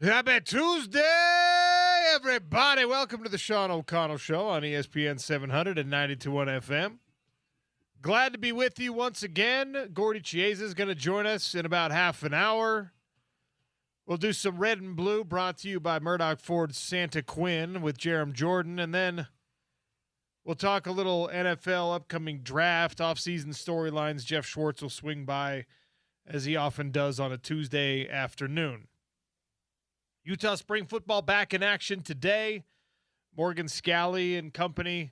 Happy Tuesday, everybody. Welcome to the Sean O'Connell Show on ESPN 700 and 92.1 FM. Glad to be with you once again. Gordy Chiesa is going to join us in about half an hour. We'll do some red and blue brought to you by Murdoch Ford Santa Quinn with Jerem Jordan. And then we'll talk a little NFL upcoming draft, offseason storylines. Jeff Schwartz will swing by as he often does on a Tuesday afternoon. Utah spring football back in action today. Morgan Scalley and company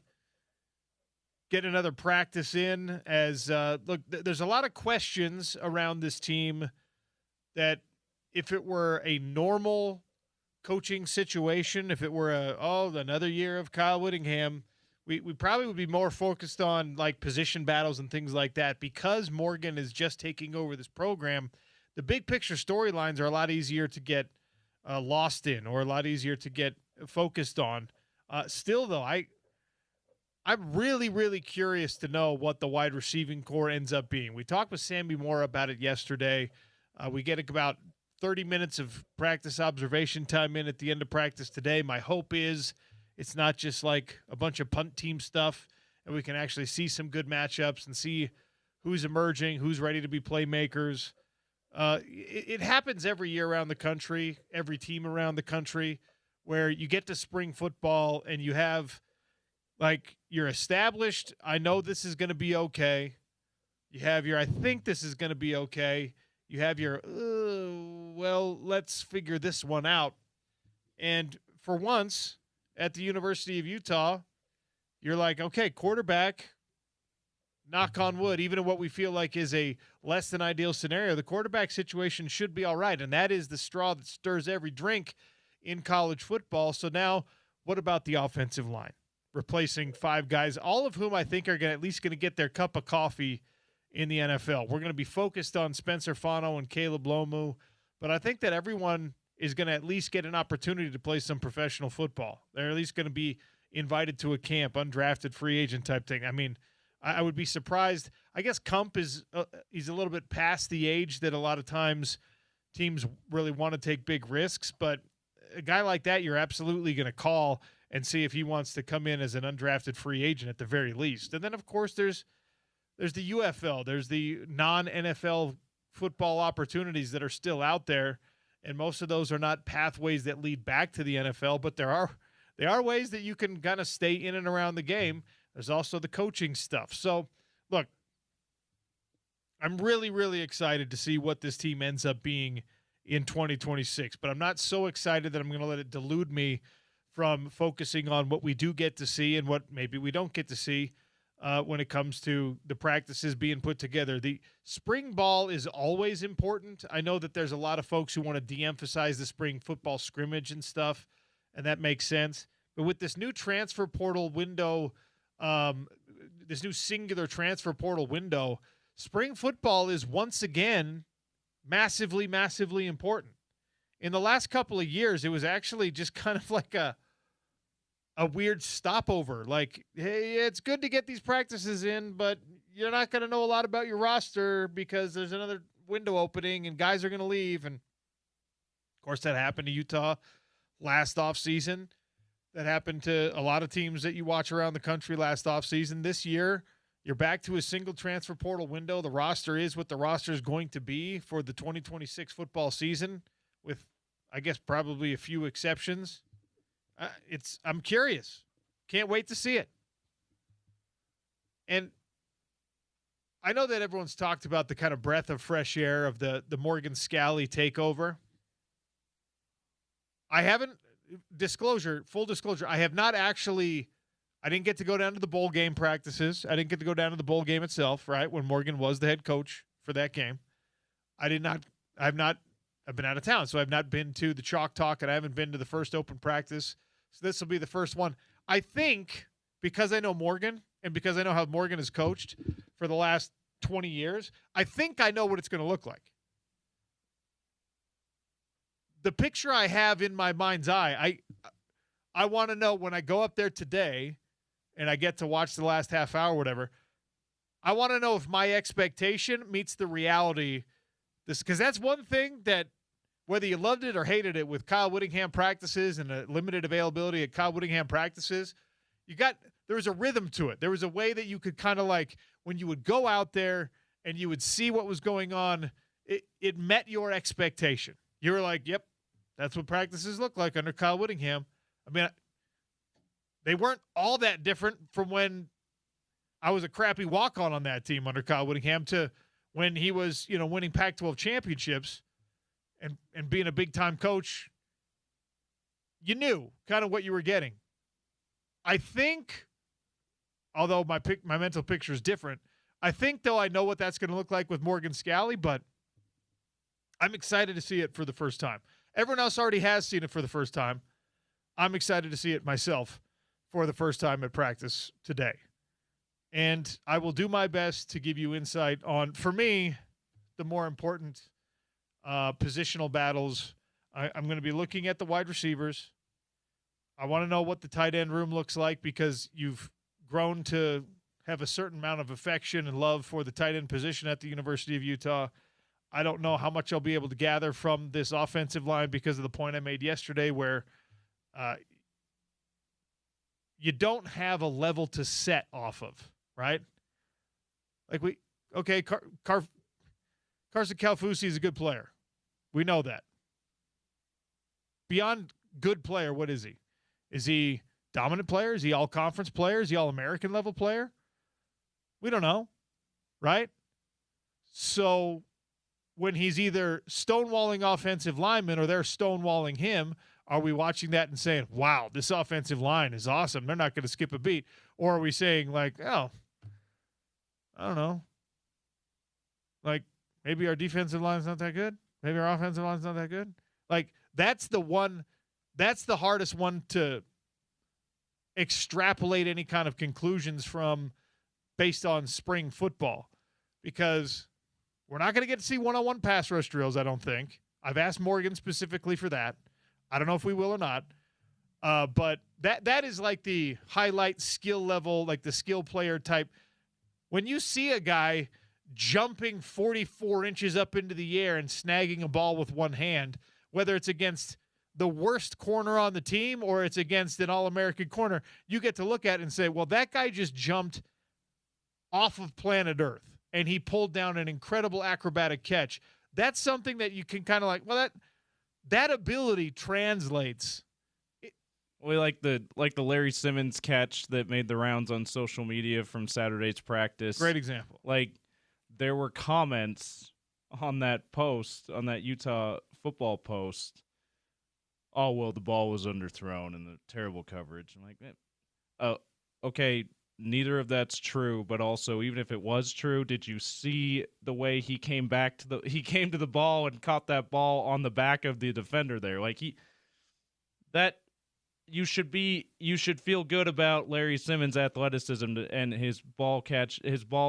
get another practice in as, there's a lot of questions around this team that if it were a normal coaching situation, if it were another year of Kyle Whittingham, we probably would be more focused on like position battles and things like that. Because Morgan is just taking over this program, the big picture storylines are a lot easier to get lost in, or a lot easier to get focused on. Still, though, I'm really, really curious to know what the wide receiving core ends up being. We talked with Sammy Moore about it yesterday. We get about 30 minutes of practice observation time in at the end of practice today. My hope is it's not just like a bunch of punt team stuff, and we can actually see some good matchups and see who's emerging, who's ready to be playmakers. It happens every year around the country, every team around the country, where you get to spring football and you have, like, you're established, I know this is going to be okay. You have your, I think this is going to be okay. You have your, let's figure this one out. And for once, at the University of Utah, you're like, okay, quarterback, knock on wood, even in what we feel like is a less than ideal scenario, the quarterback situation should be all right. And that is the straw that stirs every drink in college football. So now what about the offensive line? Replacing 5 guys, all of whom I think are at least going to get their cup of coffee in the NFL. We're going to be focused on Spencer Fano and Caleb Lomu, but I think that everyone is going to at least get an opportunity to play some professional football. They're at least going to be invited to a camp, undrafted free agent type thing. I mean, I would be surprised. I guess Kump is he's a little bit past the age that a lot of times teams really want to take big risks, but a guy like that you're absolutely going to call and see if he wants to come in as an undrafted free agent at the very least. And then, of course, there's the UFL. There's the non-NFL football opportunities that are still out there, and most of those are not pathways that lead back to the NFL, but there are ways that you can kind of stay in and around the game. There's also the coaching stuff. So, look, I'm really, really excited to see what this team ends up being in 2026, but I'm not so excited that I'm going to let it delude me from focusing on what we do get to see and what maybe we don't get to see when it comes to the practices being put together. The spring ball is always important. I know that there's a lot of folks who want to de-emphasize the spring football scrimmage and stuff, and that makes sense. But with this new transfer portal window, this new singular transfer portal window, spring football is once again massively, massively important. In the last couple of years, it was actually just kind of like a weird stopover. Like, hey, it's good to get these practices in, but you're not going to know a lot about your roster because there's another window opening and guys are going to leave. And, of course, that happened to Utah last offseason. That happened to a lot of teams that you watch around the country last offseason. This year, you're back to a single transfer portal window. The roster is what the roster is going to be for the 2026 football season, with, I guess, probably a few exceptions. I'm curious. Can't wait to see it. And I know that everyone's talked about the kind of breath of fresh air of the Morgan Scalley takeover. I haven't, full disclosure, I have not actually, I didn't get to go down to the bowl game practices. I didn't get to go down to the bowl game itself, right, when Morgan was the head coach for that game. I've been out of town, so I've not been to the Chalk Talk, and I haven't been to the first open practice. So this will be the first one. I think because I know Morgan and because I know how Morgan has coached for the last 20 years, I think I know what it's going to look like. The picture I have in my mind's eye, I want to know when I go up there today and I get to watch the last half hour or whatever, I want to know if my expectation meets the reality. Because that's one thing that whether you loved it or hated it, with Kyle Whittingham practices and a limited availability at Kyle Whittingham practices, there was a rhythm to it. There was a way that you could kind of like, when you would go out there and you would see what was going on, it met your expectation. You were like, yep, that's what practices look like under Kyle Whittingham. I mean, they weren't all that different from when I was a crappy walk-on on that team under Kyle Whittingham to when he was, winning Pac-12 championships and being a big-time coach. You knew kind of what you were getting. I think, although my mental picture is different, I think, though, I know what that's going to look like with Morgan Scalley, but I'm excited to see it for the first time. Everyone else already has seen it for the first time. I'm excited to see it myself for the first time at practice today. And I will do my best to give you insight on, for me, the more important positional battles. I'm going to be looking at the wide receivers. I want to know what the tight end room looks like because you've grown to have a certain amount of affection and love for the tight end position at the University of Utah. I don't know how much I'll be able to gather from this offensive line because of the point I made yesterday where you don't have a level to set off of, right? Like Carson Kalfusi is a good player. We know that. Beyond good player, what is he? Is he dominant player? Is he all-conference player? Is he all-American level player? We don't know, right? So when he's either stonewalling offensive linemen or they're stonewalling him, are we watching that and saying, wow, this offensive line is awesome, they're not going to skip a beat? Or are we saying, like, oh, I don't know, like maybe our defensive line's not that good? Maybe our offensive line's not that good? Like, that's the hardest one to extrapolate any kind of conclusions from based on spring football, because we're not going to get to see one-on-one pass rush drills, I don't think. I've asked Morgan specifically for that. I don't know if we will or not. But that is like the highlight skill level, like the skill player type. When you see a guy jumping 44 inches up into the air and snagging a ball with one hand, whether it's against the worst corner on the team or it's against an All-American corner, you get to look at it and say, well, that guy just jumped off of planet Earth and he pulled down an incredible acrobatic catch. That's something that you can kind of like, well, that ability translates. We like the Larry Simmons catch that made the rounds on social media from Saturday's practice. Great example. Like, there were comments on that post, on that Utah football post. Oh, well, the ball was underthrown and the terrible coverage. I'm like, okay, neither of that's true, but also, even if it was true, did you see the way he came to the ball and caught that ball on the back of the defender there? Like, you should feel good about Larry Simmons' athleticism and his ball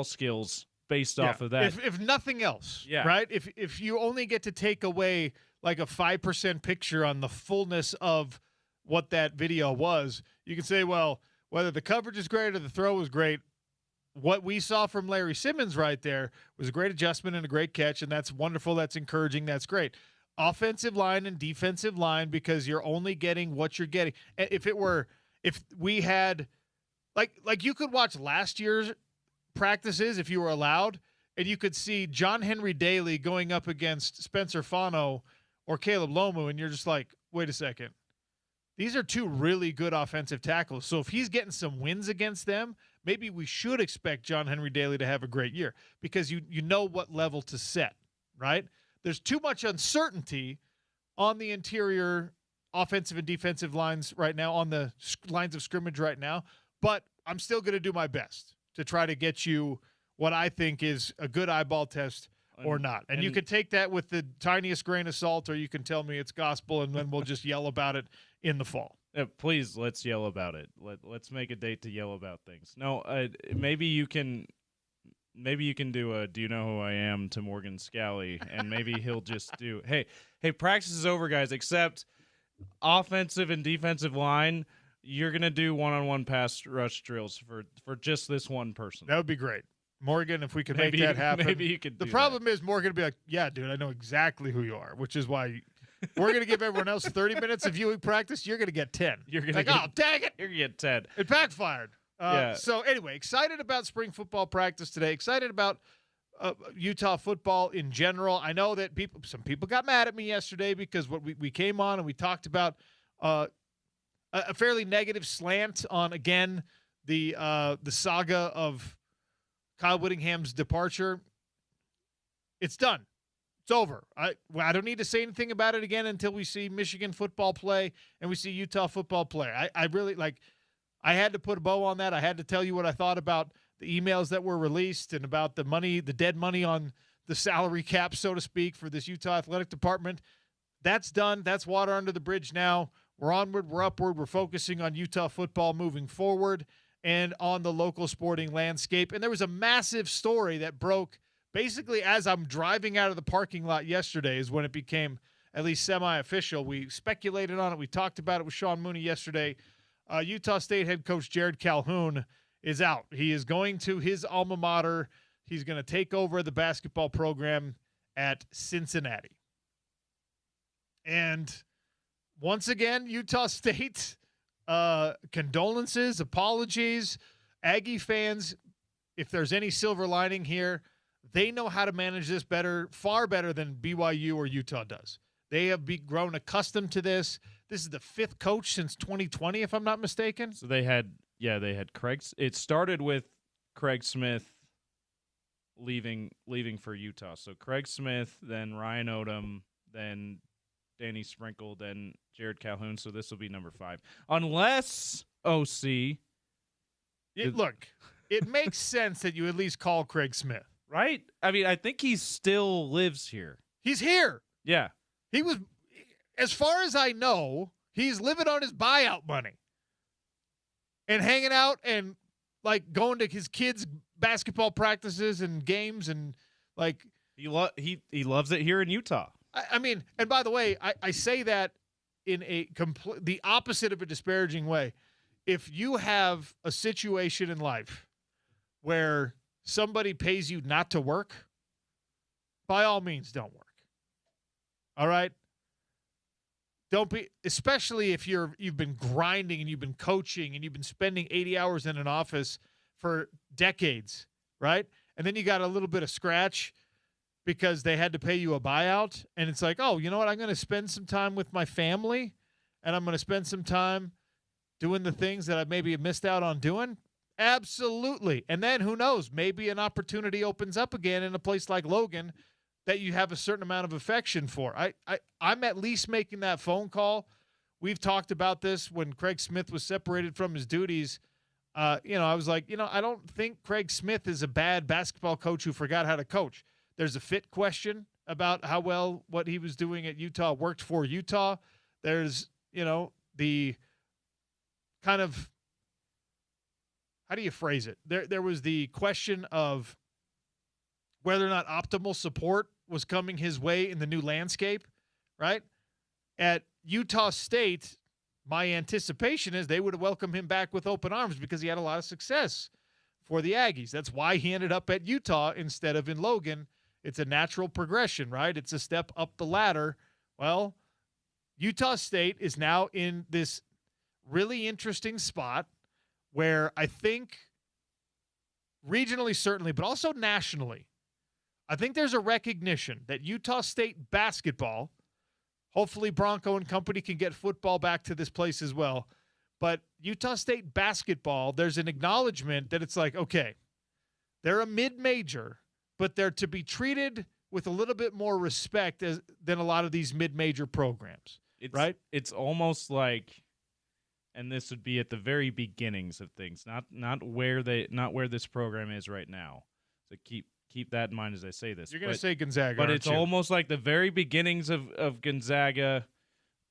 skills based off of that. If nothing else, right? If you only get to take away like a 5% picture on the fullness of what that video was, you can say, well, whether the coverage is great or the throw was great, what we saw from Larry Simmons right there was a great adjustment and a great catch, and that's wonderful, that's encouraging, that's great. Offensive line and defensive line, because you're only getting what you're getting. If we had like you could watch last year's practices if you were allowed, and you could see John Henry Daly going up against Spencer Fano or Caleb Lomu, and you're just like, wait a second. These are two really good offensive tackles. So if he's getting some wins against them, maybe we should expect John Henry Daly to have a great year, because you know what level to set, right? There's too much uncertainty on the interior offensive and defensive lines right now, on the lines of scrimmage right now, but I'm still going to do my best to try to get you what I think is a good eyeball test or not. And you can take that with the tiniest grain of salt, or you can tell me it's gospel, and then we'll just yell about it in the fall. Please, let's yell about it. Let's make a date to yell about things. No, maybe you can do a "Do you know who I am" to Morgan Scalley, and maybe he'll just do, hey, practice is over, guys, except offensive and defensive line, you're going to do one-on-one pass rush drills for just this one person. That would be great. Morgan, if we could make that happen. Maybe you could do The problem is Morgan would be like, yeah, dude, I know exactly who you are, which is why We're going to give everyone else 30 minutes of viewing practice. You're going to get 10. You're gonna like, get, oh, dang it. You're gonna get 10. It backfired. Yeah. So anyway, excited about spring football practice today. Excited about Utah football in general. I know that some people got mad at me yesterday because we came on and we talked about a fairly negative slant on, again, the saga of Kyle Whittingham's departure. It's done. It's over. I don't need to say anything about it again until we see Michigan football play and we see Utah football play. I really I had to put a bow on that. I had to tell you what I thought about the emails that were released and about the money, the dead money on the salary cap, so to speak, for this Utah athletic department. That's done. That's water under the bridge now. We're onward. We're upward. We're focusing on Utah football moving forward and on the local sporting landscape. And there was a massive story that broke basically as I'm driving out of the parking lot yesterday is when it became at least semi-official. We speculated on it. We talked about it with Sean Mooney yesterday. Utah State head coach Jared Calhoun is out. He is going to his alma mater. He's going to take over the basketball program at Cincinnati. And once again, Utah State, condolences, apologies. Aggie fans, if there's any silver lining here, they know how to manage this better, far better than BYU or Utah does. They have grown accustomed to this. This is the fifth coach since 2020, if I'm not mistaken. So they had Craig. It started with Craig Smith leaving for Utah. So Craig Smith, then Ryan Odom, then Danny Sprinkle, then Jared Calhoun. So this will be number 5. Unless OC. Look, it makes sense that you at least call Craig Smith. Right? I mean, I think he still lives here. He's here. Yeah. He was, as far as I know, he's living on his buyout money and hanging out and going to his kids' basketball practices and games and he loves it here in Utah. I mean, and by the way, I say that in the opposite of a disparaging way. If you have a situation in life where somebody pays you not to work, by all means, don't work. All right? Don't be, especially if you've been grinding and you've been coaching and you've been spending 80 hours in an office for decades, right? And then you got a little bit of scratch because they had to pay you a buyout. And it's like, oh, you know what? I'm going to spend some time with my family and I'm going to spend some time doing the things that I maybe missed out on doing. Absolutely. And then who knows, maybe an opportunity opens up again in a place like Logan that you have a certain amount of affection for. I'm at least making that phone call. We've talked about this when Craig Smith was separated from his duties. I was like, I don't think Craig Smith is a bad basketball coach who forgot how to coach. There's a fit question about how well what he was doing at Utah worked for Utah. There's, the kind of, how do you phrase it? There was the question of whether or not optimal support was coming his way in the new landscape, right? At Utah State, my anticipation is they would have welcomed him back with open arms because he had a lot of success for the Aggies. That's why he ended up at Utah instead of in Logan. It's a natural progression, right? It's a step up the ladder. Well, Utah State is now in this really interesting spot where I think regionally, certainly, but also nationally, I think there's a recognition that Utah State basketball, hopefully Bronco and company can get football back to this place as well, but Utah State basketball, there's an acknowledgement that it's like, okay, they're a mid-major, but they're to be treated with a little bit more respect than a lot of these mid-major programs, right? It's almost like, and this would be at the very beginnings of things, not where this program is right now. So keep that in mind as I say this. You're going to say Gonzaga, but it's almost like the very beginnings of Gonzaga.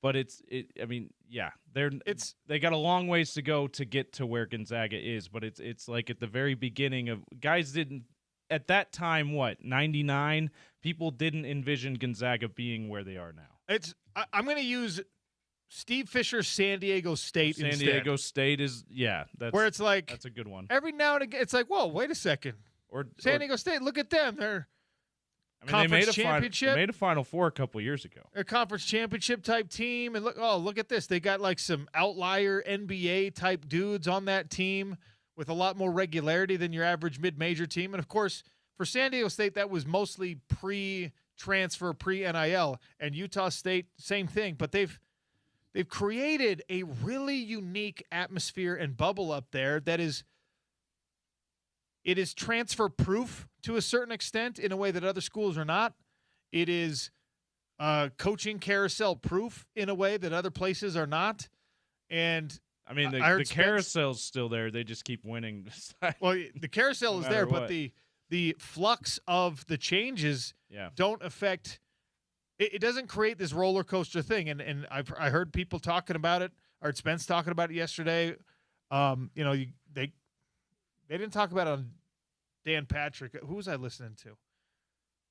But they got a long ways to go to get to where Gonzaga is. But it's like at the very beginning of guys didn't at that time. 99 people didn't envision Gonzaga being where they are now. I'm going to use Steve Fisher's San Diego State. San Diego State is where it's like that's a good one. Every now and again, it's like, whoa, wait a second. Or San Diego State, look at them. I mean, conference they championship. made a Final Four a couple years ago. A conference championship type team. And look at this. They got like some outlier NBA type dudes on that team with a lot more regularity than your average mid-major team. And of course, for San Diego State, that was mostly pre-transfer, pre-NIL. And Utah State, same thing. But they've created a really unique atmosphere and bubble up there that is transfer proof to a certain extent in a way that other schools are not. It is coaching carousel proof in a way that other places are not. And I mean, the carousel's still there. They just keep winning. Well, the carousel is there, but the flux of the changes don't affect – it doesn't create this roller coaster thing. And I heard people talking about it. I heard Spence talking about it yesterday. They didn't talk about it on Dan Patrick. Who was I listening to?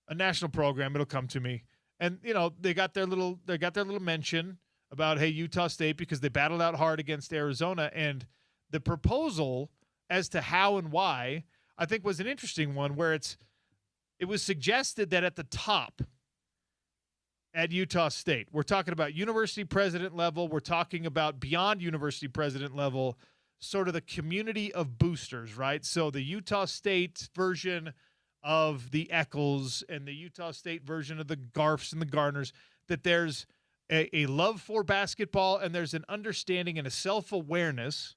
A national program. It'll come to me. And, they got their little mention about, hey, Utah State, because they battled out hard against Arizona. And the proposal as to how and why, I think, was an interesting one where it was suggested that at the top at Utah State, we're talking about university president level, we're talking about beyond university president level, sort of the community of boosters, right? So the Utah State version of the Eccles and the Utah State version of the Garfs and the Garners, that there's a love for basketball and there's an understanding and a self-awareness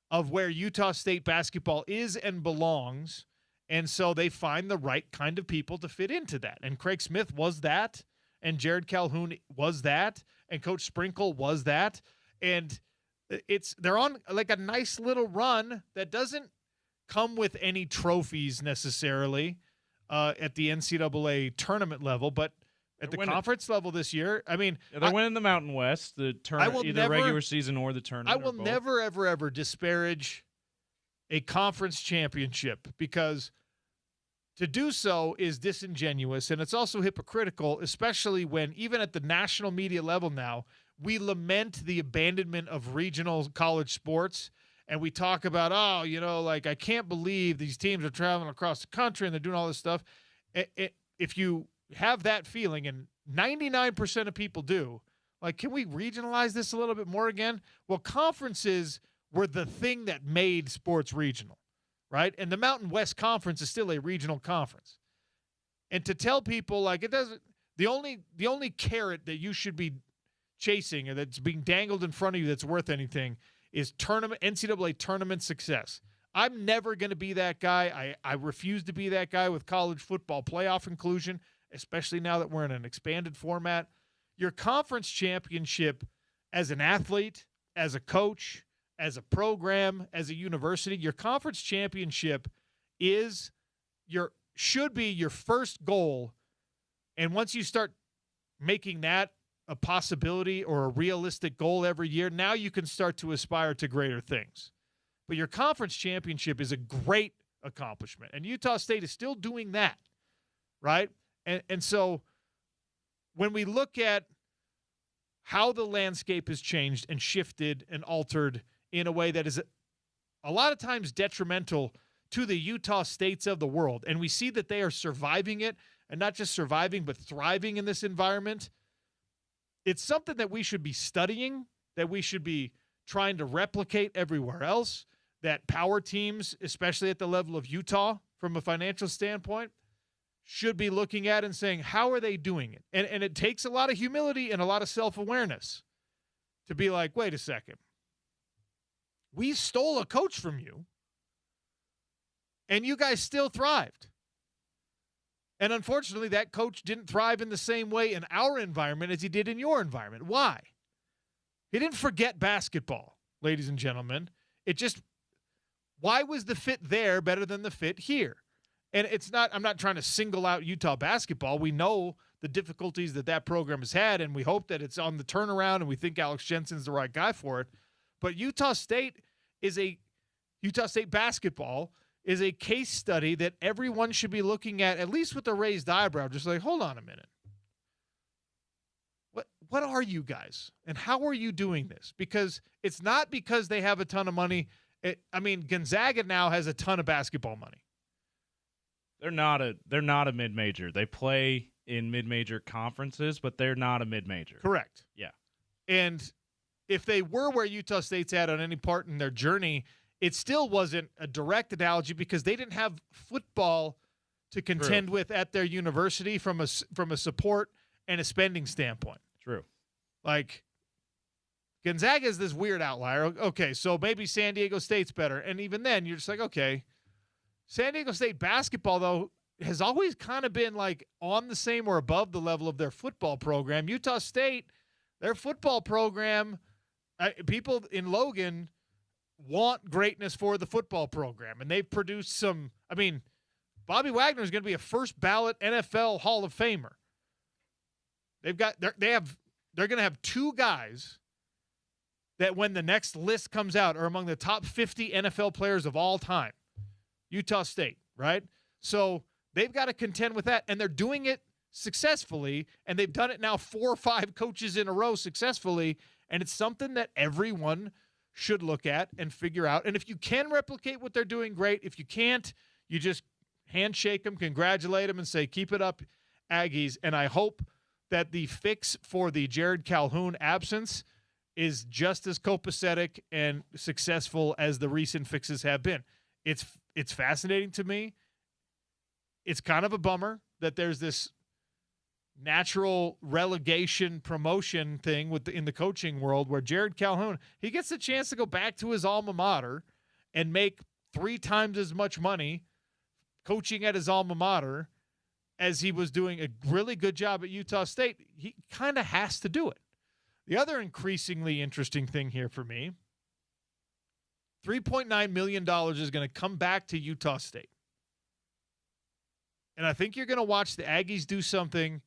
of where Utah State basketball is and belongs. And so they find the right kind of people to fit into that. And Craig Smith was that, and Jared Calhoun was that, and Coach Sprinkle was that. And they're on like a nice little run that doesn't come with any trophies necessarily at the NCAA tournament level, but at the conference level this year, I mean, they're winning the Mountain West, the tournament, either regular season or the tournament. I will never, ever, ever disparage a conference championship, because to do so is disingenuous, and it's also hypocritical, especially when even at the national media level now, we lament the abandonment of regional college sports, and we talk about, I can't believe these teams are traveling across the country and they're doing all this stuff. If you have that feeling, and 99% of people do, like, can we regionalize this a little bit more again? Well, conferences were the thing that made sports regional, right? And the Mountain West Conference is still a regional conference. And to tell people, like, it doesn't, the only carrot that you should be chasing or that's being dangled in front of you that's worth anything is NCAA tournament success. I'm never going to be that guy. I refuse to be that guy with college football playoff inclusion, especially now that we're in an expanded format. Your conference championship as an athlete, as a coach, as a program, as a university, your conference championship should be your first goal. And once you start making that a possibility or a realistic goal every year, now you can start to aspire to greater things. But your conference championship is a great accomplishment, and Utah State is still doing that, right? And so when we look at how the landscape has changed and shifted and altered in a way that is a lot of times detrimental to the Utah States of the world, and we see that they are surviving it, and not just surviving, but thriving in this environment, it's something that we should be studying, that we should be trying to replicate everywhere else, that power teams, especially at the level of Utah from a financial standpoint, should be looking at and saying, how are they doing it? And it takes a lot of humility and a lot of self-awareness to be like, wait a second. We stole a coach from you, and you guys still thrived. And unfortunately, that coach didn't thrive in the same way in our environment as he did in your environment. Why? He didn't forget basketball, ladies and gentlemen. Why was the fit there better than the fit here? And I'm not trying to single out Utah basketball. We know the difficulties that program has had, and we hope that it's on the turnaround, and we think Alex Jensen's the right guy for it. But Utah State basketball is a case study that everyone should be looking at least with a raised eyebrow, just like, hold on a minute. What are you guys, and how are you doing this? Because it's not because they have a ton of money. Gonzaga now has a ton of basketball money. They're not a mid-major. They play in mid-major conferences, but they're not a mid-major. Correct. Yeah. And if they were where Utah State's at on any part in their journey, it still wasn't a direct analogy because they didn't have football to contend with at their university from a support and a spending standpoint. True. Like, Gonzaga is this weird outlier. Okay, so maybe San Diego State's better. And even then, you're just like, okay. San Diego State basketball, though, has always kind of been like on the same or above the level of their football program. Utah State, their football program, people in Logan want greatness for the football program. And they've produced some, I mean, Bobby Wagner is going to be a first ballot NFL Hall of Famer. They're going to have two guys that when the next list comes out are among the top 50 NFL players of all time. Utah State, right? So they've got to contend with that, and they're doing it successfully, and they've done it now 4 or 5 coaches in a row successfully, and it's something that everyone should look at and figure out. And if you can replicate what they're doing, great. If you can't, you just handshake them, congratulate them, and say, keep it up, Aggies. And I hope that the fix for the Jared Calhoun absence is just as copacetic and successful as the recent fixes have been. It's fascinating to me. It's kind of a bummer that there's this natural relegation promotion thing in the coaching world where Jared Calhoun, he gets the chance to go back to his alma mater and make 3 times as much money coaching at his alma mater as he was doing a really good job at Utah State. He kind of has to do it. The other increasingly interesting thing here for me, $3.9 million is going to come back to Utah State. And I think you're going to watch the Aggies do something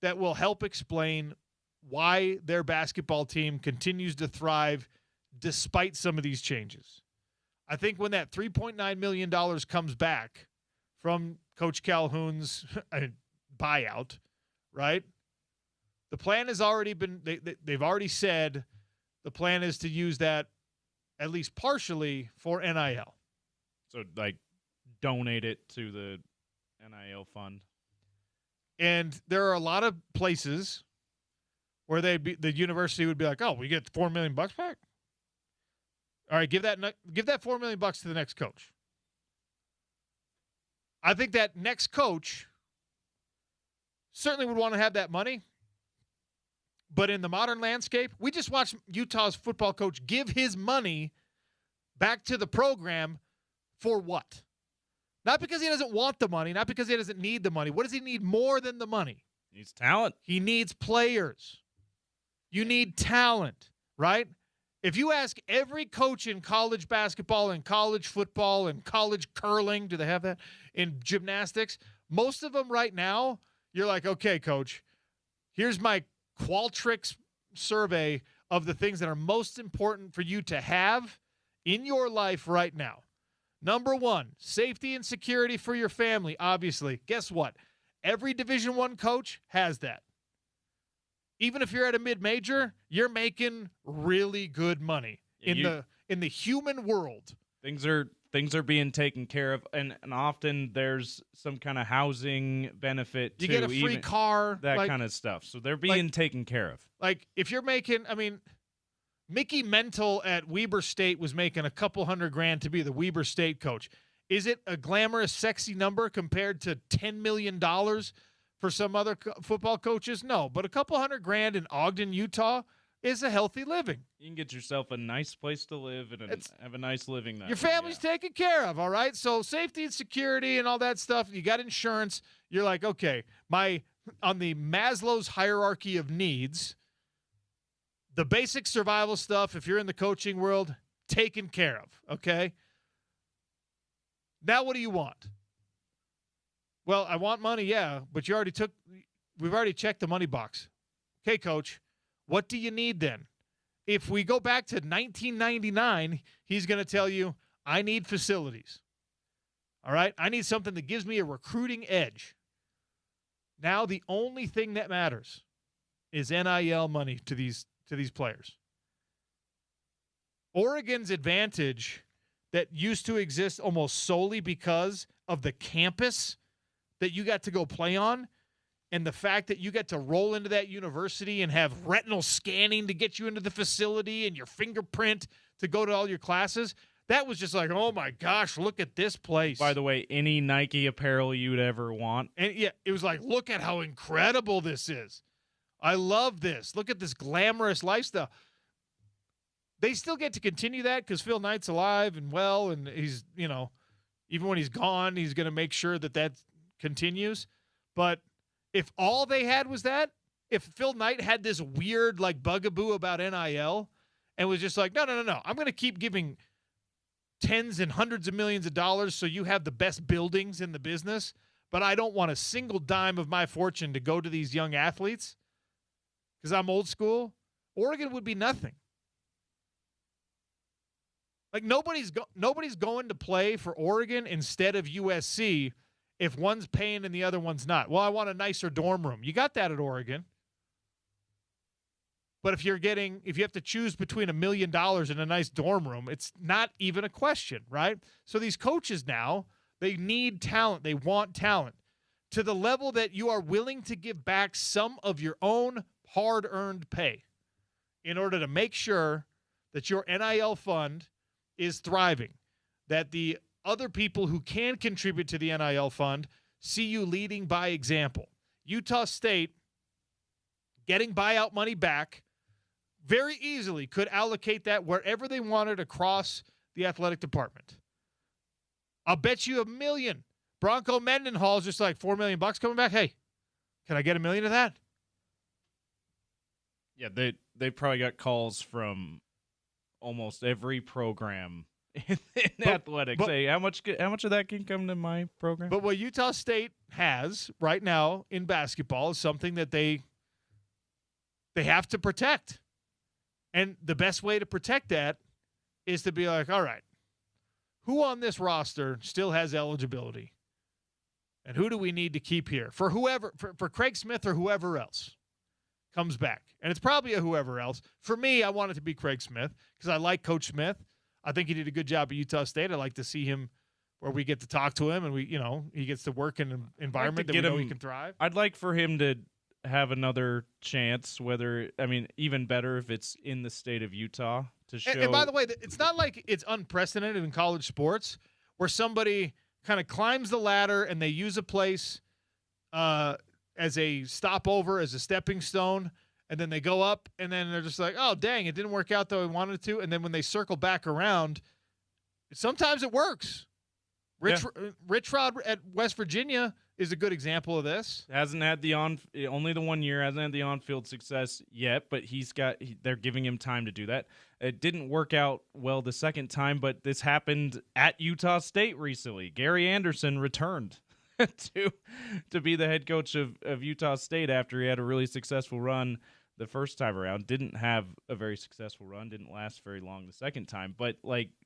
that will help explain why their basketball team continues to thrive despite some of these changes. I think when that $3.9 million comes back from Coach Calhoun's buyout, right? The plan has already been, they've already said the plan is to use that at least partially for NIL. So, like, donate it to the NIL fund. And there are a lot of places where the university would be like, oh, we get $4 million back? All right, give that $4 million to the next coach. I think that next coach certainly would want to have that money. But in the modern landscape, we just watched Utah's football coach give his money back to the program for what? Not because he doesn't want the money, not because he doesn't need the money. What does he need more than the money? He needs talent. He needs players. You need talent, right? If you ask every coach in college basketball and college football and college curling, do they have that? In gymnastics, most of them right now, you're like, okay, coach, here's my Qualtrics survey of the things that are most important for you to have in your life right now. Number 1, safety and security for your family, obviously. Guess what? Every Division I coach has that. Even if you're at a mid-major, you're making really good money in the human world. Things are being taken care of, and often there's some kind of housing benefit. You get a free car, that kind of stuff. So they're being taken care of. Like if you're making, I mean, Mickey Mental at Weber State was making a couple $100,000 to be the Weber State coach. Is it a glamorous, sexy number compared to $10 million for some other football coaches? No, but a couple $100,000 in Ogden, Utah is a healthy living. You can get yourself a nice place to live and have a nice living there. Your family's taken care of, all right? So safety and security and all that stuff, you got insurance. You're like, okay, on the Maslow's hierarchy of needs, the basic survival stuff, if you're in the coaching world, taken care of, okay? Now what do you want? Well, I want money, yeah, but we've already checked the money box. Okay, coach, what do you need then? If we go back to 1999, he's going to tell you, I need facilities. All right? I need something that gives me a recruiting edge. Now the only thing that matters is NIL money to these players. Oregon's advantage that used to exist almost solely because of the campus that you got to go play on, and the fact that you get to roll into that university and have retinal scanning to get you into the facility and your fingerprint to go to all your classes, that was just like, oh my gosh, look at this place. By the way, any Nike apparel you'd ever want. And yeah, it was like, look at how incredible this is. I love this. Look at this glamorous lifestyle. They still get to continue that because Phil Knight's alive and well, and he's, even when he's gone, he's going to make sure that continues. But if all they had was that, if Phil Knight had this weird like bugaboo about NIL and was just like, no, I'm going to keep giving tens and hundreds of millions of dollars so you have the best buildings in the business, but I don't want a single dime of my fortune to go to these young athletes because I'm old school, Oregon would be nothing. Like nobody's going to play for Oregon instead of USC if one's paying and the other one's not. Well, I want a nicer dorm room. You got that at Oregon. But if you have to choose between $1 million and a nice dorm room, it's not even a question, right? So these coaches now, they need talent. They want talent to the level that you are willing to give back some of your own hard-earned pay in order to make sure that your NIL fund is thriving, that the other people who can contribute to the NIL fund see you leading by example. Utah State getting buyout money back very easily could allocate that wherever they wanted across the athletic department. I'll bet you $1 million. Bronco Mendenhall's just like $4 million coming back. Hey, can I get $1 million of that? Yeah, they probably got calls from almost every program in athletics. Hey, how much of that can come to my program? But what Utah State has right now in basketball is something that they have to protect. And the best way to protect that is to be like, all right, who on this roster still has eligibility? And who do we need to keep here? For Craig Smith or whoever else comes back. And it's probably a whoever else. For me, I want it to be Craig Smith because I like Coach Smith. I think he did a good job at Utah State. I like to see him where we get to talk to him and he gets to work in an environment that we know he can thrive. I'd like for him to have another chance, even better if it's in the state of Utah to show. And by the way, it's not like it's unprecedented in college sports where somebody kind of climbs the ladder and they use a place as a stopover, as a stepping stone, and then they go up, and then they're just like, oh, dang, it didn't work out the way we wanted it to. And then when they circle back around, sometimes it works. Rich Rod at West Virginia is a good example of this. Hasn't had only the 1 year, hasn't had the on-field success yet, but they're giving him time to do that. It didn't work out well the second time, but this happened at Utah State recently. Gary Anderson returned to be the head coach of Utah State after he had a really successful run the first time around. Didn't have a very successful run, didn't last very long the second time. But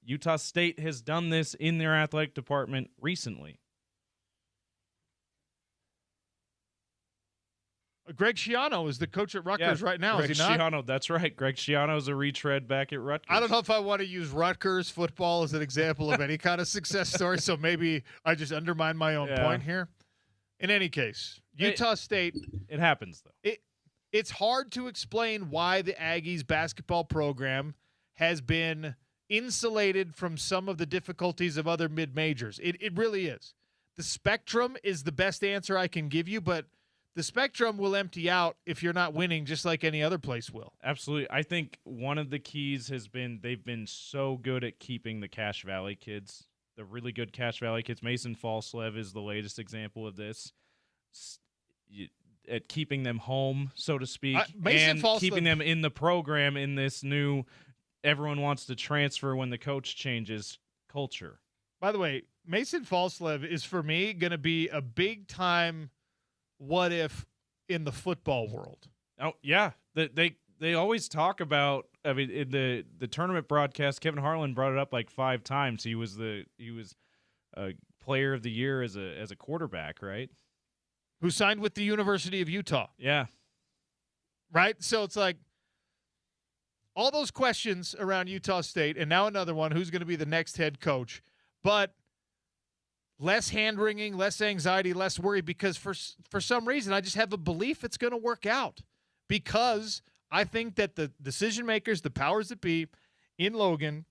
Utah State has done this in their athletic department recently. Greg Schiano is the coach at Rutgers right now, is he not? Schiano, that's right. Greg Schiano is a retread back at Rutgers. I don't know if I want to use Rutgers football as an example of any kind of success story, so maybe I just undermine my own point here. In any case, Utah State. It happens, though. It's hard to explain why the Aggies basketball program has been insulated from some of the difficulties of other mid-majors. It really is. The spectrum is the best answer I can give you, but the spectrum will empty out if you're not winning, just like any other place will. Absolutely. I think one of the keys has been they've been so good at keeping the Cache Valley kids, the really good Cache Valley kids. Mason Falslev is the latest example of this, at keeping them home, so to speak, and keeping them in the program in this new everyone wants to transfer when the coach changes culture. By the way, Mason Falslev is, for me, going to be a big-time what if in the football world. Oh yeah, they always talk about. I mean, in the tournament broadcast, Kevin Harlan brought it up like 5 times. He was player of the year as a quarterback, right? Who signed with the University of Utah? Yeah, right. So it's like all those questions around Utah State, and now another one: who's going to be the next head coach? But less hand-wringing, less anxiety, less worry, because for some reason I just have a belief it's going to work out, because I think that the decision makers, the powers that be in Logan,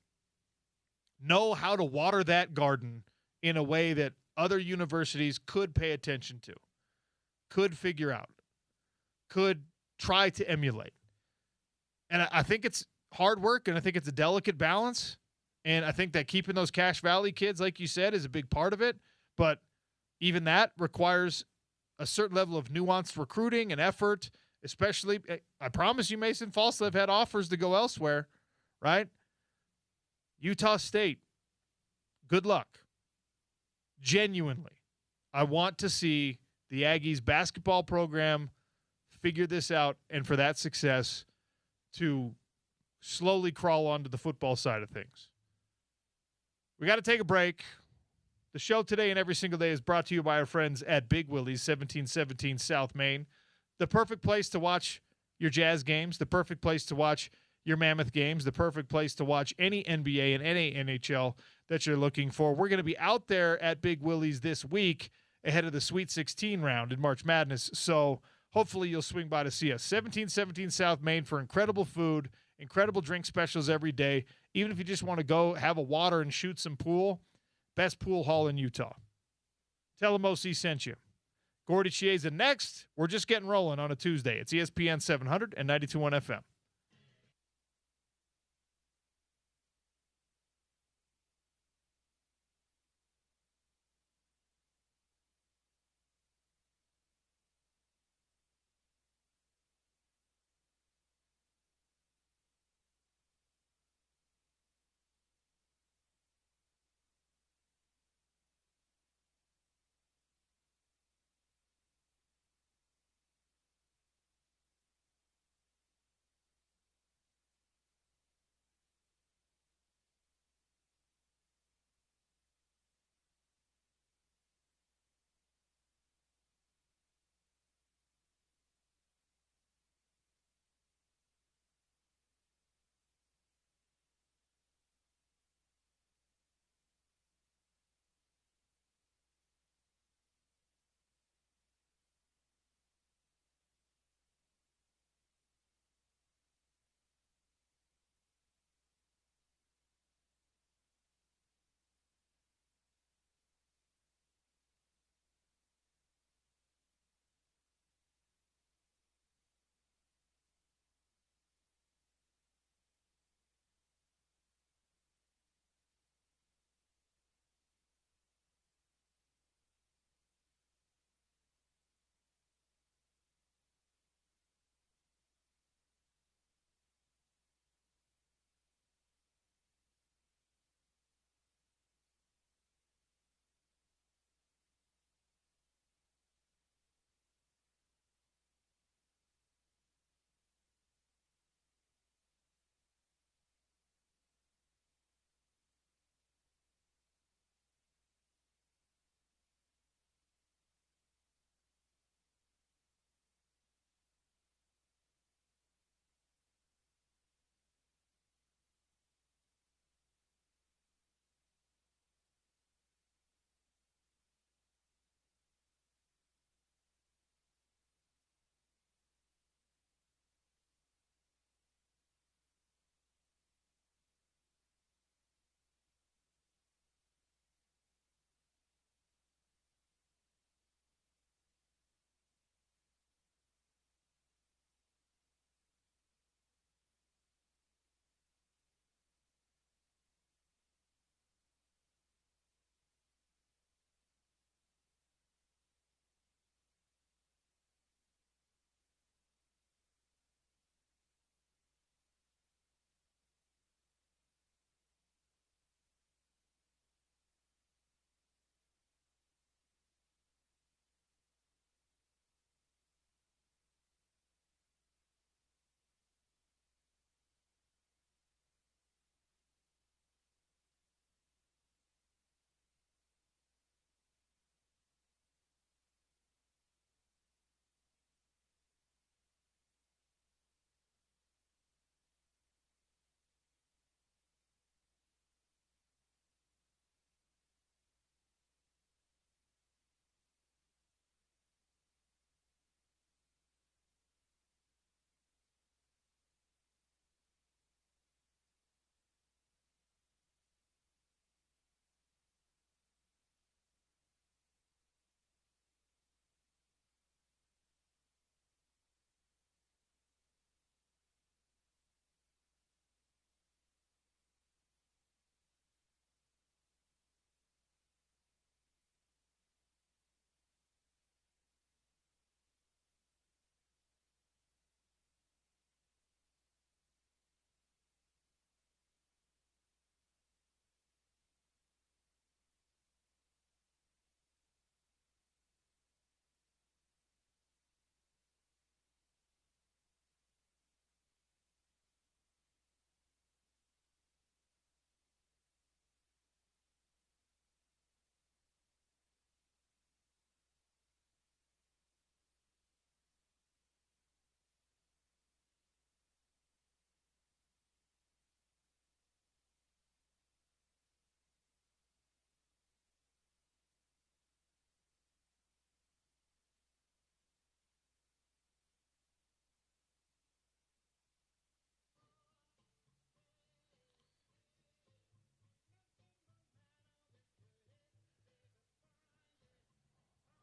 know how to water that garden in a way that other universities could pay attention to, could figure out, could try to emulate. And I think it's hard work, and I think it's a delicate balance. And I think that keeping those Cache Valley kids, like you said, is a big part of it. But even that requires a certain level of nuanced recruiting and effort, especially, I promise you, Mason Falls have had offers to go elsewhere, right? Utah State, good luck. Genuinely, I want to see the Aggies basketball program figure this out, and for that success to slowly crawl onto the football side of things. We got to take a break. The show today and every single day is brought to you by our friends at Big Willie's, 1717 South Main. The perfect place to watch your Jazz games, the perfect place to watch your Mammoth games, the perfect place to watch any NBA and any NHL that you're looking for. We're going to be out there at Big Willie's this week ahead of the Sweet 16 round in March Madness. So hopefully you'll swing by to see us. 1717 South Main for incredible food, incredible drink specials every day. Even if you just want to go have a water and shoot some pool, best pool hall in Utah. Tell them OC sent you. Gordy Chiesa next. We're just getting rolling on a Tuesday. It's ESPN 700 and 92.1 FM.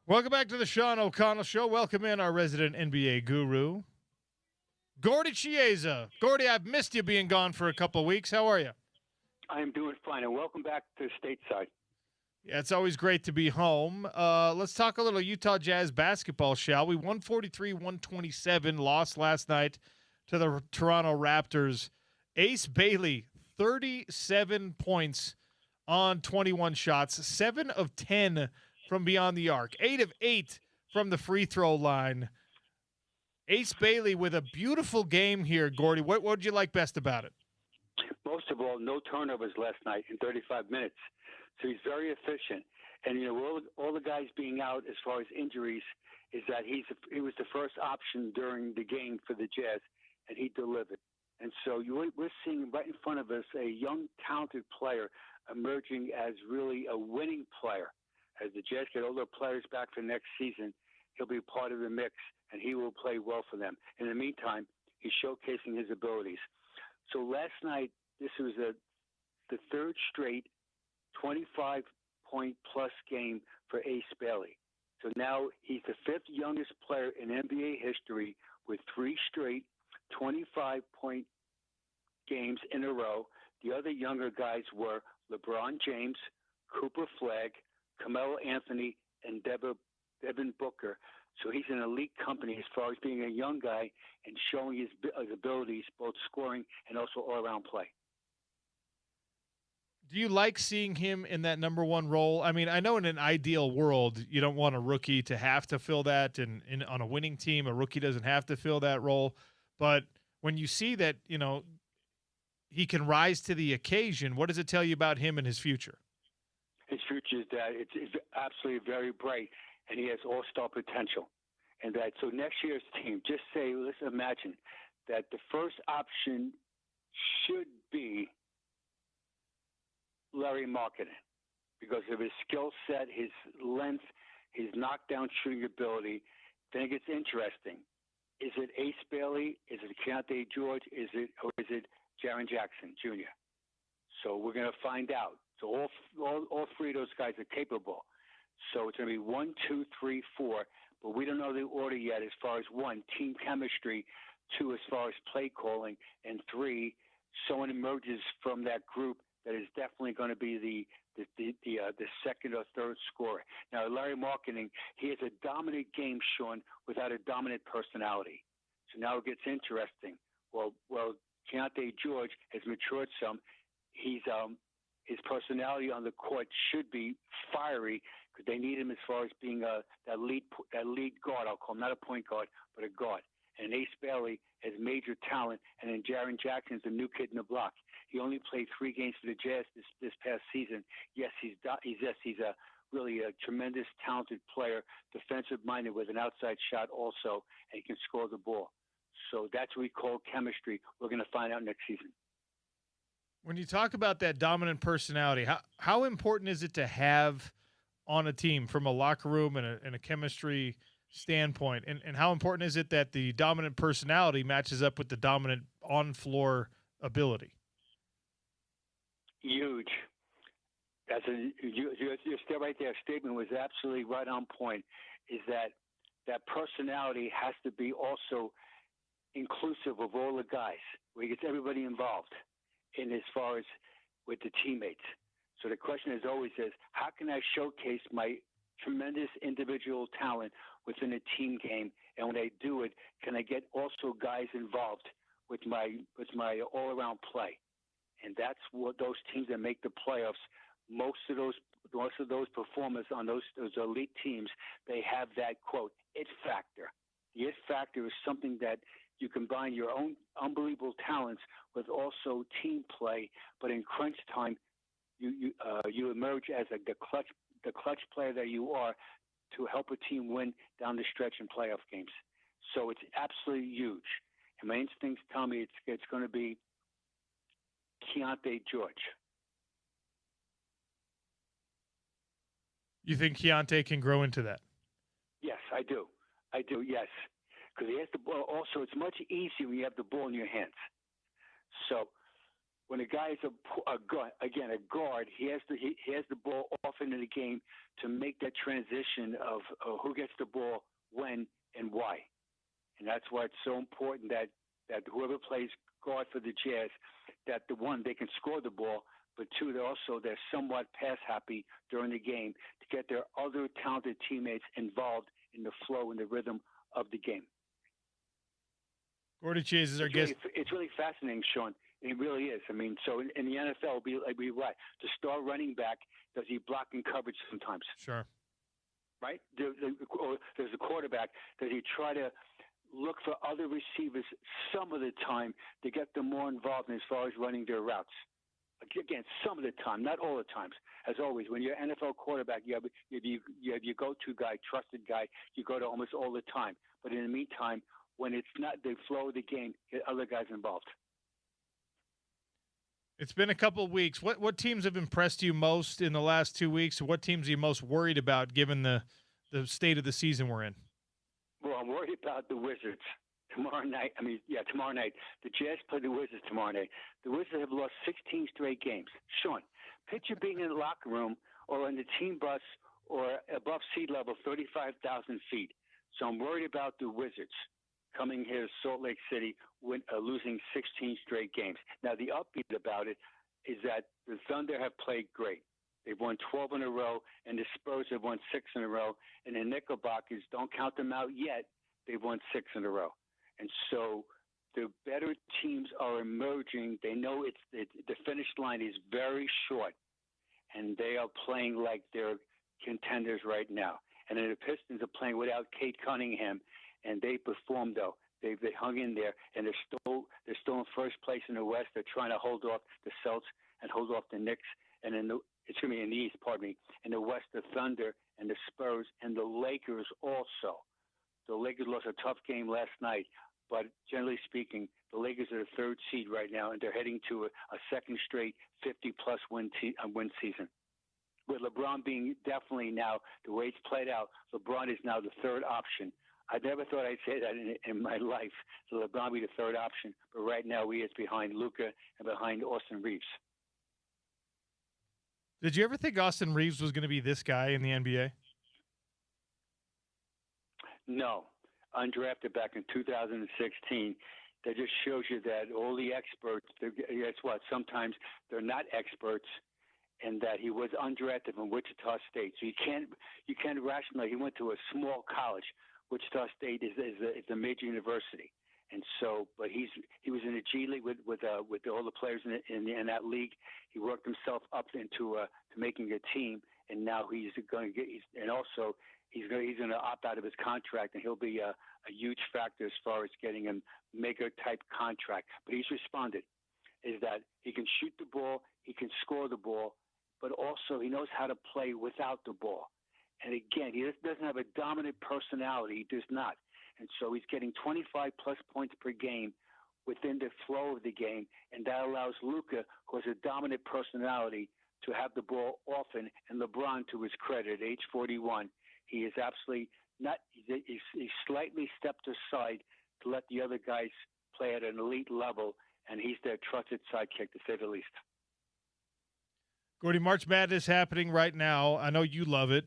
Welcome back to the Sean O'Connell Show. Welcome in our resident NBA guru, Gordy Chiesa. Gordy, I've missed you being gone for a couple of weeks. How are you? I am doing fine, and welcome back to stateside. Yeah, it's always great to be home. Let's talk a little Utah Jazz basketball, shall we? 143-127, lost last night to the Toronto Raptors. Ace Bailey, 37 points on 21 shots, 7 of 10 from beyond the arc, 8 of 8 from the free throw line. Ace Bailey with a beautiful game here, Gordy. What did you like best about it? Most of all, no turnovers last night in 35 minutes. So he's very efficient. And, all the guys being out as far as injuries is that he was the first option during the game for the Jazz, and he delivered. And so we're seeing right in front of us a young, talented player emerging as really a winning player. As the Jazz get all their players back for next season, he'll be part of the mix, and he will play well for them. In the meantime, he's showcasing his abilities. So last night, this was the third straight 25-point-plus game for Ace Bailey. So now he's the fifth youngest player in NBA history with 3 straight 25-point games in a row. The other younger guys were LeBron James, Cooper Flagg, Carmelo Anthony, and Devin Booker. So he's an elite company as far as being a young guy and showing his abilities, both scoring and also all-around play. Do you like seeing him in that number one role? I mean, I know in an ideal world, you don't want a rookie to have to fill that, and on a winning team, a rookie doesn't have to fill that role. But when you see that, he can rise to the occasion, what does it tell you about him and his future? His future is that it's absolutely very bright, and he has all-star potential. And that so next year's team, let's imagine that the first option should be Larry Markkinen because of his skill set, his length, his knockdown shooting ability. Then it gets interesting. Is it Ace Bailey? Is it Keontae George? Is it Jaren Jackson Jr.? So we're going to find out. So all 3 of those guys are capable. So it's going to be 1, 2, 3, 4. But we don't know the order yet as far as 1, team chemistry, 2, as far as play calling, and 3, someone emerges from that group that is definitely going to be the second or third scorer. Now, Larry Markkinen, he has a dominant game, Sean, without a dominant personality. So now it gets interesting. Well, Keontae George has matured some. His personality on the court should be fiery because they need him as far as being that lead guard. I'll call him not a point guard, but a guard. And Ace Bailey has major talent, and then Jaren Jackson's a new kid in the block. He only played 3 games for the Jazz this past season. Yes, he's a really a tremendous, talented player, defensive-minded with an outside shot also, and he can score the ball. So that's what we call chemistry. We're going to find out next season. When you talk about that dominant personality, how important is it to have on a team from a locker room and a chemistry standpoint? And how important is it that the dominant personality matches up with the dominant on-floor ability? Huge. Your step right there statement was absolutely right on point. Is that personality has to be also inclusive of all the guys, where he gets everybody involved in as far as with the teammates. So the question is always how can I showcase my tremendous individual talent within a team game? And when I do it, can I get also guys involved with my all-around play? And that's what those teams that make the playoffs, most of those performers on those elite teams, they have that quote, it factor. The it factor is something that you combine your own unbelievable talents with also team play, but in crunch time, you emerge as the clutch player that you are to help a team win down the stretch in playoff games. So it's absolutely huge. And my instincts tell me it's going to be Keontae George. You think Keontae can grow into that? Yes, I do. Yes. Because he has the ball. Also, it's much easier when you have the ball in your hands. So when a guy is a guard, he has the ball often in the game to make that transition of who gets the ball when and why. And that's why it's so important that whoever plays guard for the Jazz, that the one, they can score the ball, but two, they're somewhat pass happy during the game to get their other talented teammates involved in the flow and the rhythm of the game. Gordy Chase is our guest. It's really fascinating, Sean. It really is. I mean, so in the NFL, it'll be right. The star running back, does he block in coverage sometimes? Sure. Right? Or there's a quarterback. Does he try to look for other receivers some of the time to get them more involved as far as running their routes? Again, some of the time, not all the times. As always, when you're an NFL quarterback, you have your go-to guy, trusted guy, you go to almost all the time. But in the meantime, when it's not the flow of the game, get other guys involved. It's been a couple of weeks. What teams have impressed you most in the last 2 weeks? What teams are you most worried about given the state of the season we're in? Well, I'm worried about the Wizards tomorrow night. Tomorrow night. The Jazz play the Wizards tomorrow night. The Wizards have lost 16 straight games. Sean, picture being in the locker room or in the team bus or above sea level, 35,000 feet. So I'm worried about the Wizards coming here to Salt Lake City, losing 16 straight games. Now, the upbeat about it is that the Thunder have played great. They've won 12 in a row, and the Spurs have won 6 in a row. And the Knickerbockers, don't count them out yet, they've won 6 in a row. And so the better teams are emerging. They know the finish line is very short, and they are playing like they're contenders right now. And then the Pistons are playing without Kate Cunningham, and they performed though. They hung in there, and they're still in first place in the West. They're trying to hold off the Celtics and hold off the Knicks, and in the East, in the West, the Thunder and the Spurs and the Lakers also. The Lakers lost a tough game last night, but generally speaking, the Lakers are the third seed right now, and they're heading to a second straight 50-plus win season. With LeBron being definitely now, the way it's played out, LeBron is now the third option. I never thought I'd say that in my life, so LeBron be the third option, but right now he is behind Luka and behind Austin Reeves. Did you ever think Austin Reeves was going to be this guy in the NBA? No. Undrafted back in 2016. That just shows you that all the experts, guess what, sometimes they're not experts, and that he was undrafted from Wichita State. So you can't rationalize. He went to a small college. Wichita State is a major university. And so, but he was in the G League with all the players in that league. He worked himself up into to making a team, and now he's going to opt out of his contract, and he'll be a huge factor as far as getting a mega type contract. But he's responded, is that he can shoot the ball, he can score the ball, but also he knows how to play without the ball. And again, he doesn't have a dominant personality. He does not. And so he's getting 25-plus points per game within the flow of the game, and that allows Luka, who has a dominant personality, to have the ball often. And LeBron, to his credit, at age 41, he is absolutely not – he's slightly stepped aside to let the other guys play at an elite level, and he's their trusted sidekick, to say the least. Gordy, March Madness happening right now. I know you love it.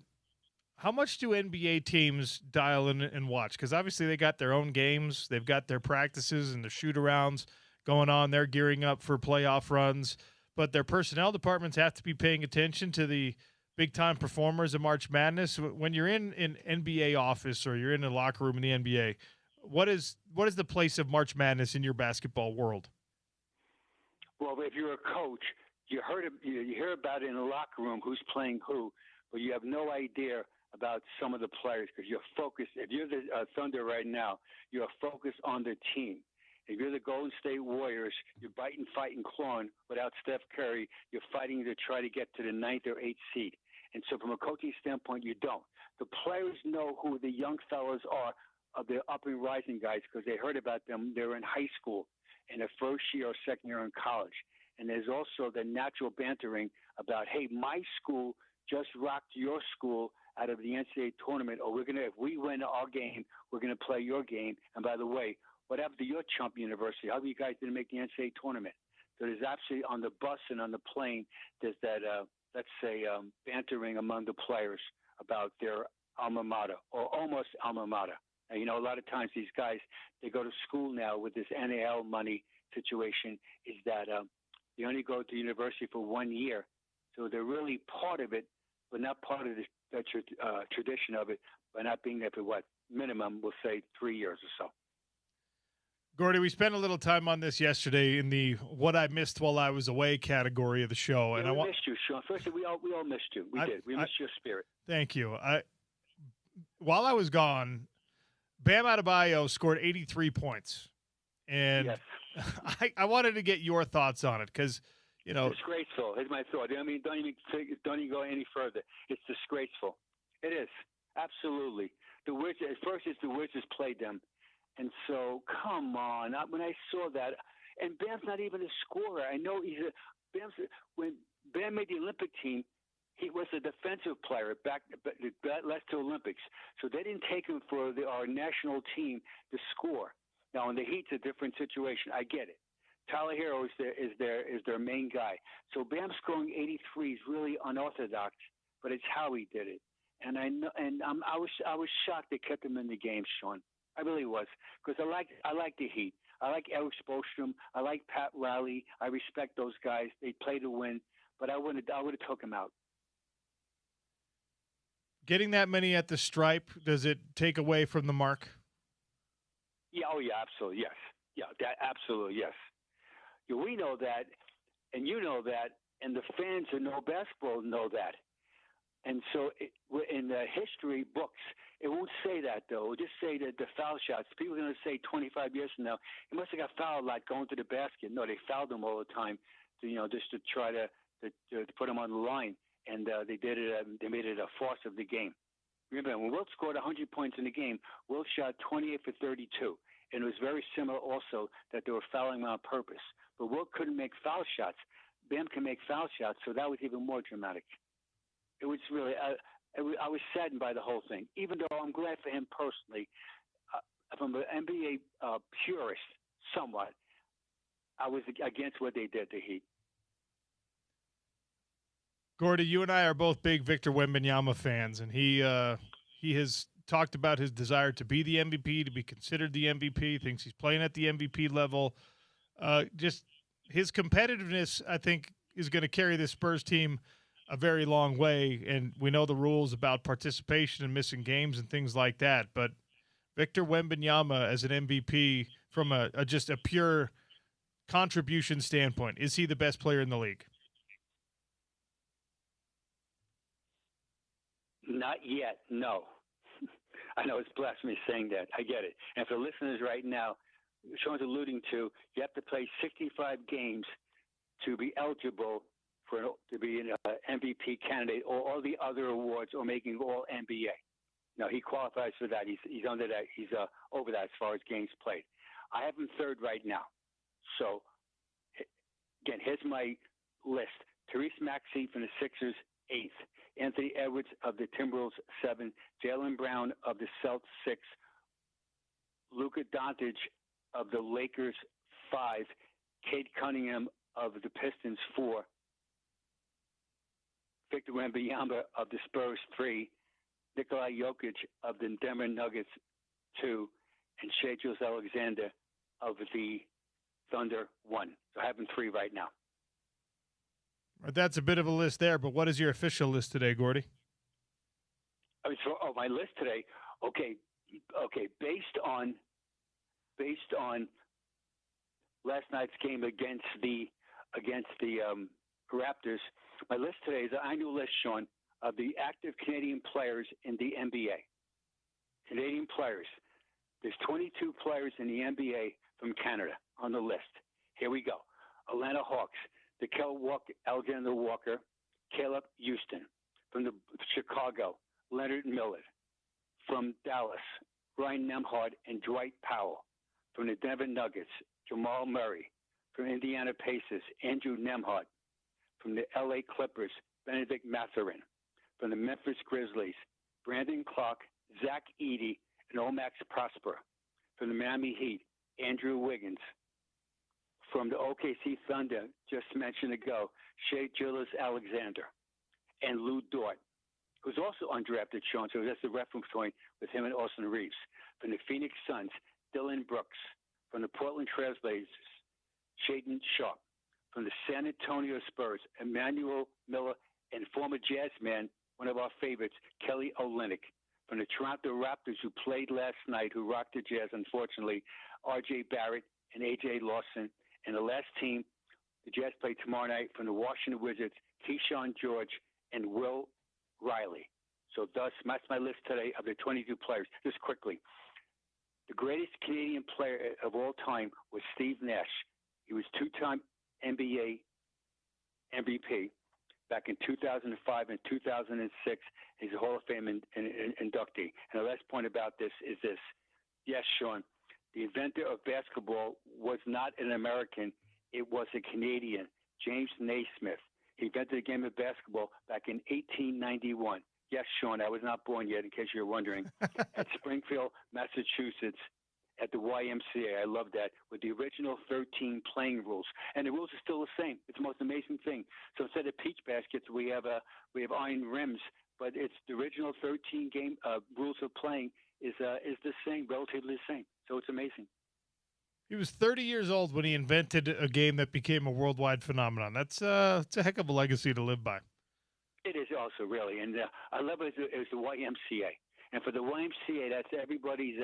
How much do NBA teams dial in and watch? Because obviously they got their own games. They've got their practices and their shoot-arounds going on. They're gearing up for playoff runs. But their personnel departments have to be paying attention to the big-time performers of March Madness. When you're in an NBA office or you're in a locker room in the NBA, what is the place of March Madness in your basketball world? Well, if you're a coach, you hear about it in the locker room, who's playing who, but you have no idea about some of the players because you're focused. If you're the Thunder right now, you're focused on the team. If you're the Golden State Warriors, you're biting, fighting, clawing. Without Steph Curry, you're fighting to try to get to the 9th or 8th seed. And so from a coaching standpoint, you don't. The players know who the young fellas are, of the up and rising guys, because they heard about them. They're in high school, in their first year or second year in college. And there's also the natural bantering about, hey, my school just rocked your school out of the NCAA tournament, or if we win our game, we're going to play your game. And by the way, what happened to your chump university? How come you guys didn't make the NCAA tournament? So there's actually on the bus and on the plane, there's that, let's say, bantering among the players about their alma mater or almost alma mater. And, a lot of times these guys, they go to school now with this NIL money situation is that they only go to university for 1 year. So they're really part of it, but not part of the tradition of it by not being there for minimum, we'll say 3 years or so. Gordy, we spent a little time on this yesterday in the "What I Missed While I Was Away" category of the show, and we missed you, Sean. First, we all missed you. We did. We missed your spirit. Thank you. While I was gone, Bam Adebayo scored 83 points, and yes. I wanted to get your thoughts on it because disgraceful. Here's my thought. I mean, don't even go any further. It's disgraceful. It is absolutely. The Wizards. At first, it's the Wizards played them. And so, come on. When I saw that, and Bam's not even a scorer. I know when Bam made the Olympic team, he was a defensive player back last to Olympics. So they didn't take him for our national team to score. Now, in the Heat's a different situation. I get it. Tyler Hero is their main guy. So Bam scoring 83 is really unorthodox, but it's how he did it. And I was shocked they kept him in the game, Sean. I really was, because I like the Heat. I like Eric Spoelstra. I like Pat Riley. I respect those guys. They play to win, but I would have took him out. Getting that many at the stripe, does it take away from the mark? Yeah. Oh, yeah. Absolutely. Yes. Yeah. Absolutely. Yes. Yeah, we know that, and you know that, and the fans who know basketball know that. And so in the history books, it won't say that, though. It'll just say that the foul shots. People are going to say 25 years from now, he must have got fouled a lot going to the basket. No, they fouled him all the time, just to try to put him on the line. And they did it. They made it a farce of the game. Remember, when Wilt scored 100 points in the game, Wilt shot 28 for 32. And it was very similar also that they were fouling him on purpose. But Wilt couldn't make foul shots. Bam can make foul shots, so that was even more dramatic. It was really, I was saddened by the whole thing, even though I'm glad for him personally. From an NBA purist, somewhat, I was against what they did to Heat. Gordy, you and I are both big Victor Wembanyama fans, and he has talked about his desire to be the MVP, to be considered the MVP, thinks he's playing at the MVP level. Just his competitiveness, I think, is going to carry this Spurs team a very long way, and we know the rules about participation and missing games and things like that. But Victor Wembanyama as an MVP from just a pure contribution standpoint, is he the best player in the league? Not yet, no. I know it's blasphemy saying that. I get it. And for listeners right now, Sean's alluding to, you have to play 65 games to be eligible to be an MVP candidate or all the other awards or making all NBA. No, he qualifies for that. He's under that. He's over that as far as games played. I have him third right now. So, again, here's my list. Therese Maxey from the Sixers, 8th. Anthony Edwards of the Timberwolves, 7th. Jaylen Brown of the Celtics, 6th. Luka Doncic of the Lakers, 5. Cade Cunningham of the Pistons, 4. Victor Wembanyama of the Spurs, 3. Nikola Jokic of the Denver Nuggets, 2. And Shai Gilgeous-Alexander of the Thunder, 1. So I have them 3 right now. That's a bit of a list there, but what is your official list today, Gordy? My list today. Okay. Based on last night's game against the Raptors, my list today is an annual list, Sean, of the active Canadian players in the NBA. Canadian players. There's 22 players in the NBA from Canada on the list. Here we go. Atlanta Hawks. Alexander Walker, Caleb Houston. From the Chicago, Leonard Millard. From Dallas, Ryan Nembhard and Dwight Powell. From the Denver Nuggets, Jamal Murray. From Indiana Pacers, Andrew Nembhard. From the LA Clippers, Benedict Mathurin. From the Memphis Grizzlies, Brandon Clark, Zach Edey, and Omax Prosper. From the Miami Heat, Andrew Wiggins. from the OKC Thunder, just mentioned ago, Shea Gilgeous-Alexander, and Lou Dort, who's also undrafted, Sean, so that's the reference point with him and Austin Reeves. From the Phoenix Suns, Dylan Brooks. From the Portland Trailblazers, Shaedon Sharpe. From the San Antonio Spurs, Emmanuel Miller, and former Jazz man, one of our favorites, Kelly Olynyk. From the Toronto Raptors, who played last night, who rocked the Jazz, unfortunately, R.J. Barrett and A.J. Lawson. And the last team, the Jazz play tomorrow night, from the Washington Wizards, Keyshawn George and Will Riley. So thus, that's my list today of the 22 players. Just quickly, the greatest Canadian player of all time was Steve Nash. He was two-time NBA MVP back in 2005 and 2006. He's a Hall of Fame inductee. And the last point about this is this. Yes, Sean, the inventor of basketball was not an American. It was a Canadian, James Naismith. He invented the game of basketball back in 1891. Yes, Sean, I was not born yet, in case you're wondering. At Springfield, Massachusetts, at the YMCA. I love that, with the original 13 playing rules. And the rules are still the same. It's the most amazing thing. So instead of peach baskets, we have iron rims, but it's the original 13 game rules of playing is the same, relatively the same. So it's amazing. He was 30 years old when he invented a game that became a worldwide phenomenon. That's it's a heck of a legacy to live by. It is also, really. And I love it. It was the YMCA. And for the YMCA, that's everybody's,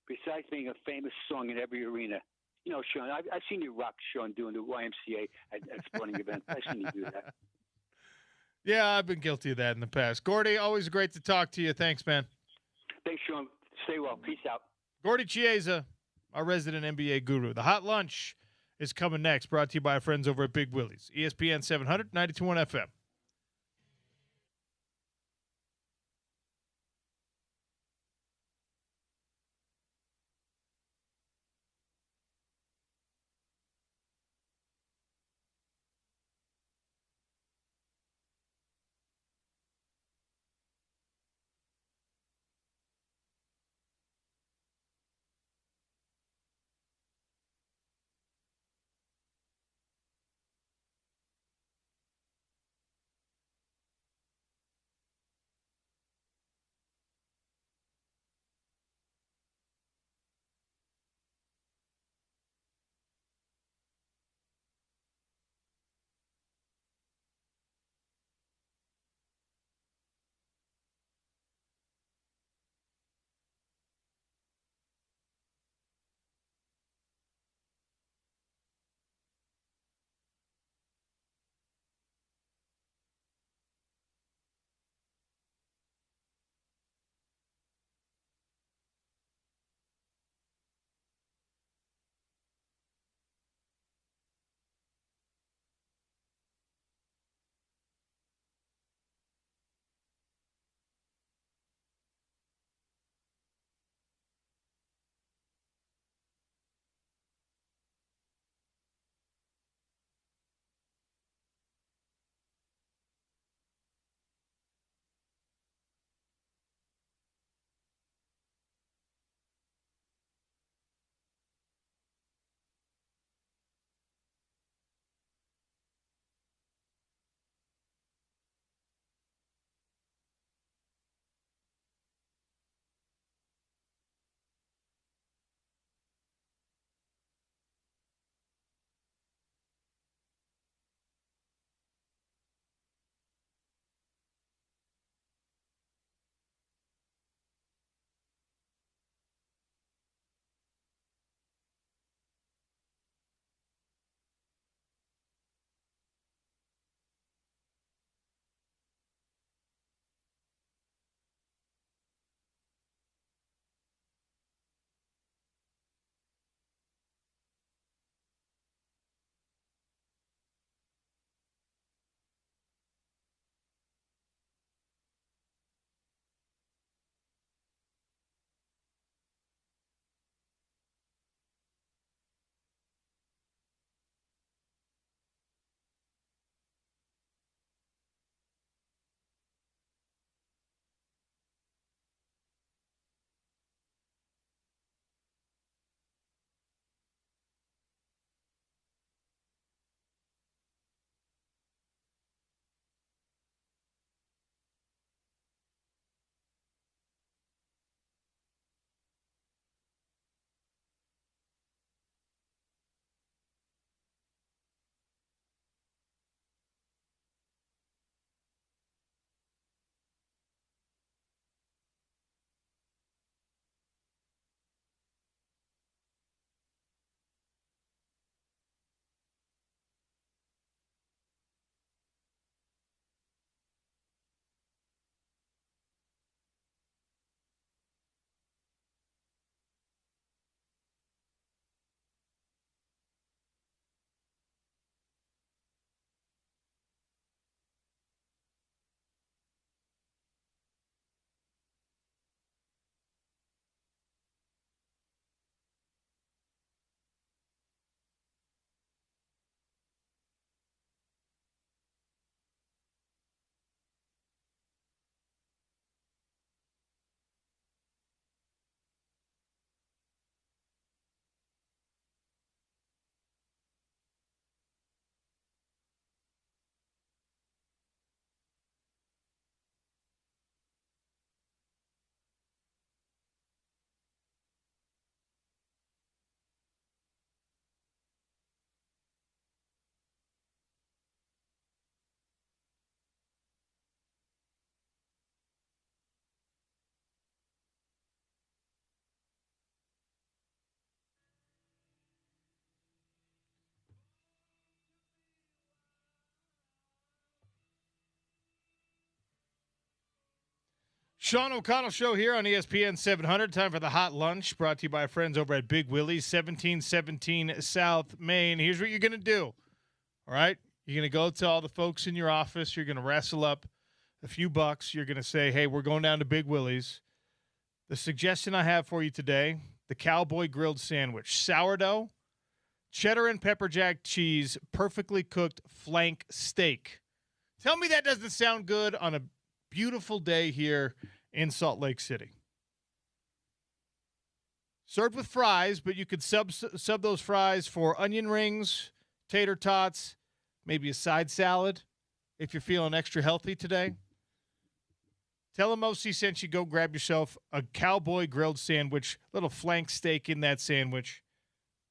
besides being a famous song in every arena. You know, Sean, I've seen you rock, Sean, doing the YMCA at sporting events. I've seen you do that. Yeah, I've been guilty of that in the past. Gordy, always great to talk to you. Thanks, man. Thanks, Sean. Stay well. Peace out. Gordy Chiesa, our resident NBA guru. The Hot Lunch is coming next, brought to you by our friends over at Big Willie's. ESPN 700, 92.1 FM. Sean O'Connell Show here on ESPN 700. Time for the Hot Lunch, brought to you by our friends over at Big Willie's, 1717 South Main. Here's what you're going to do, all right? You're going to go to all the folks in your office. You're going to wrestle up a few bucks. You're going to say, hey, we're going down to Big Willie's. The suggestion I have for you today, the Cowboy Grilled Sandwich. Sourdough, cheddar and pepper jack cheese, perfectly cooked flank steak. Tell me that doesn't sound good on a beautiful day here in Salt Lake City. Served with fries, but you could sub those fries for onion rings, tater tots, maybe a side salad if you're feeling extra healthy today. Tell them OC sent you. Go grab yourself a Cowboy Grilled Sandwich, little flank steak in that sandwich.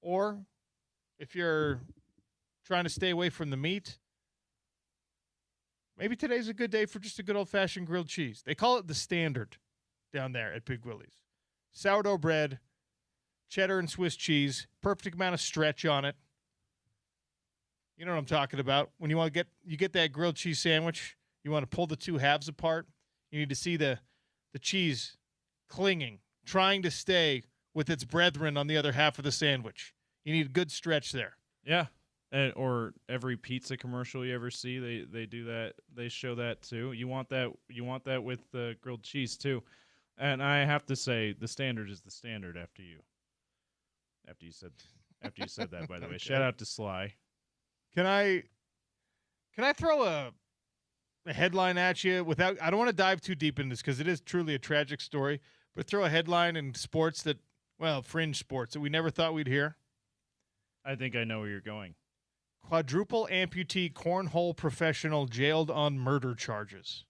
Or if you're trying to stay away from the meat, maybe today's a good day for just a good old-fashioned grilled cheese. They call it the standard down there at Big Willie's. Sourdough bread, cheddar and Swiss cheese, perfect amount of stretch on it. You know what I'm talking about. When you get that grilled cheese sandwich, you want to pull the two halves apart. You need to see the cheese clinging, trying to stay with its brethren on the other half of the sandwich. You need a good stretch there. Yeah. Or every pizza commercial you ever see, they do that. They show that too. You want that with the grilled cheese too. And I have to say, the standard is the standard after you said that. By the way, shout out to Sly. Can I throw a headline at you without? I don't want to dive too deep in this because it is truly a tragic story. But throw a headline in sports fringe sports that we never thought we'd hear. I think I know where you're going. Quadruple amputee cornhole professional jailed on murder charges.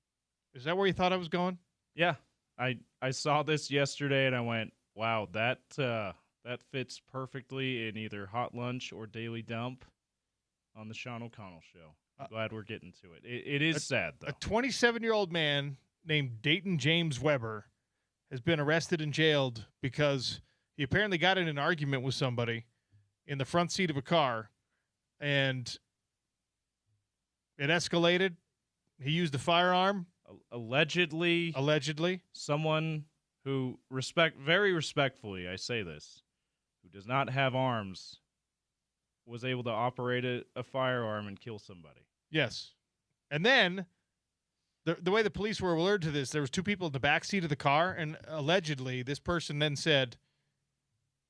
Is that where you thought I was going? Yeah. I saw this yesterday and I went, wow, that fits perfectly in either Hot Lunch or Daily Dump on the Sean O'Connell Show. I'm glad we're getting to it. It is sad, though. A 27-year-old man named Dayton James Weber has been arrested and jailed because he apparently got in an argument with somebody in the front seat of a car, and it escalated. He used a firearm. Allegedly. Someone who very respectfully, I say this, who does not have arms, was able to operate a firearm and kill somebody. Yes. And then the way the police were alerted to this, there was two people in the back seat of the car, and allegedly this person then said,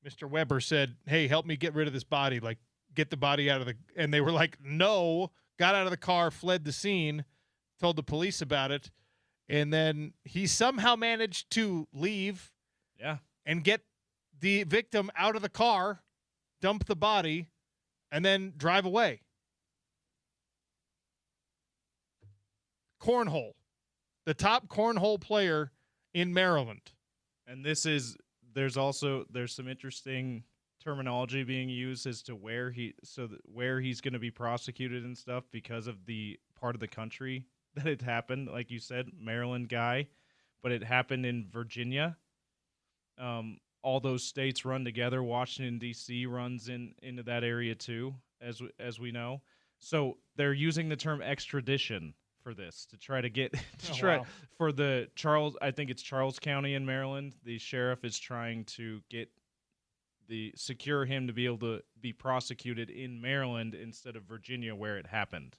Mr. Weber said, hey, help me get rid of this body, like get the body out of the – and they were like, no, got out of the car, fled the scene, told the police about it, and then he somehow managed to leave and get the victim out of the car, dump the body, and then drive away. Cornhole. The top cornhole player in Maryland. And there's some interesting terminology being used as to where he's going to be prosecuted and stuff because of the part of the country that it happened. Like you said, Maryland guy, but it happened in Virginia. All those states run together. Washington, D.C. runs into that area too, as we know. So they're using the term extradition for this to try to get for the I think it's Charles County in Maryland. The sheriff is trying to secure him to be able to be prosecuted in Maryland instead of Virginia where it happened.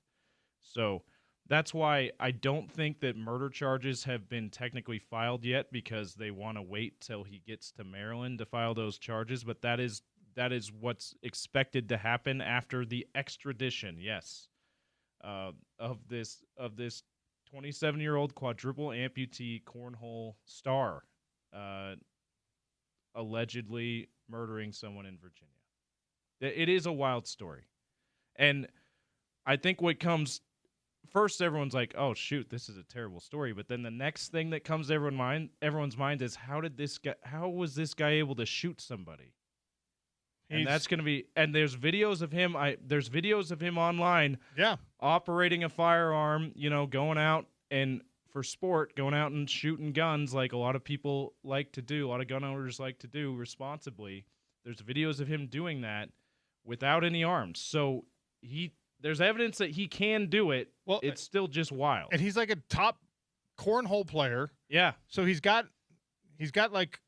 So that's why I don't think that murder charges have been technically filed yet, because they want to wait till he gets to Maryland to file those charges. But that is what's expected to happen after the extradition. Yes. Of this 27-year-old quadruple amputee cornhole star, allegedly murdering someone in Virginia. It is a wild story, and I think what comes first, everyone's like, "Oh shoot, this is a terrible story." But then the next thing that comes to everyone's mind is, how was this guy able to shoot somebody? And that's going to be – and there's videos of him there's videos of him online operating a firearm, going out and for sport, going out and shooting guns like a lot of people like to do, a lot of gun owners like to do responsibly. There's videos of him doing that without any arms. So there's evidence that he can do it. Well, it's still just wild. And he's like a top cornhole player. Yeah. So he's got like,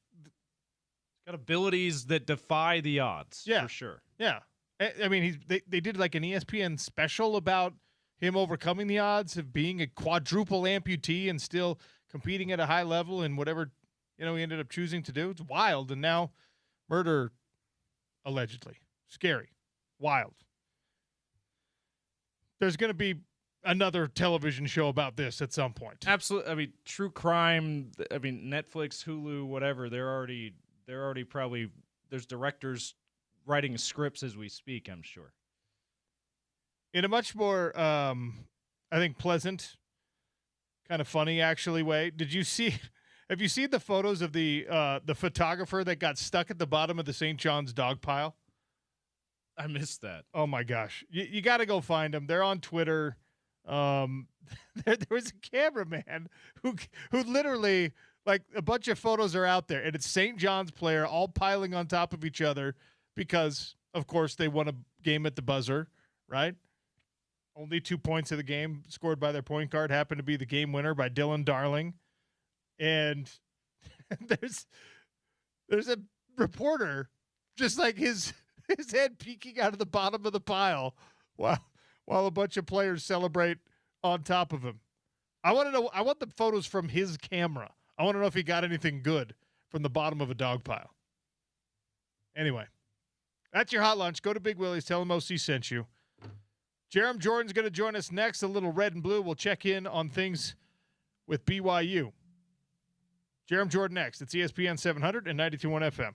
Got abilities that defy the odds. Yeah. For sure. yeah. I mean, they did like an ESPN special about him overcoming the odds of being a quadruple amputee and still competing at a high level in whatever, he ended up choosing to do. It's wild. And now murder, allegedly. Scary. Wild. There's going to be another television show about this at some point. Absolutely. I mean, true crime. I mean, Netflix, Hulu, whatever. They're already probably, there's directors writing scripts as we speak, I'm sure. In a much more, I think, pleasant, kind of funny, actually, way, have you seen the photos of the photographer that got stuck at the bottom of the St. John's dog pile? I missed that. Oh, my gosh. You got to go find them. They're on Twitter. There was a cameraman who literally, like, a bunch of photos are out there, and it's St. John's player all piling on top of each other because, of course, they won a game at the buzzer, right? Only 2 points of the game scored by their point guard happened to be the game winner by Dylan Darling. And there's a reporter just like his head peeking out of the bottom of the pile while a bunch of players celebrate on top of him. I want the photos from his camera. I want to know if he got anything good from the bottom of a dog pile. Anyway, that's your hot lunch. Go to Big Willie's. Tell him OC sent you. Jerem Jordan's going to join us next. A little red and blue. We'll check in on things with BYU. Jerem Jordan next. It's ESPN 700 and 92.1 FM.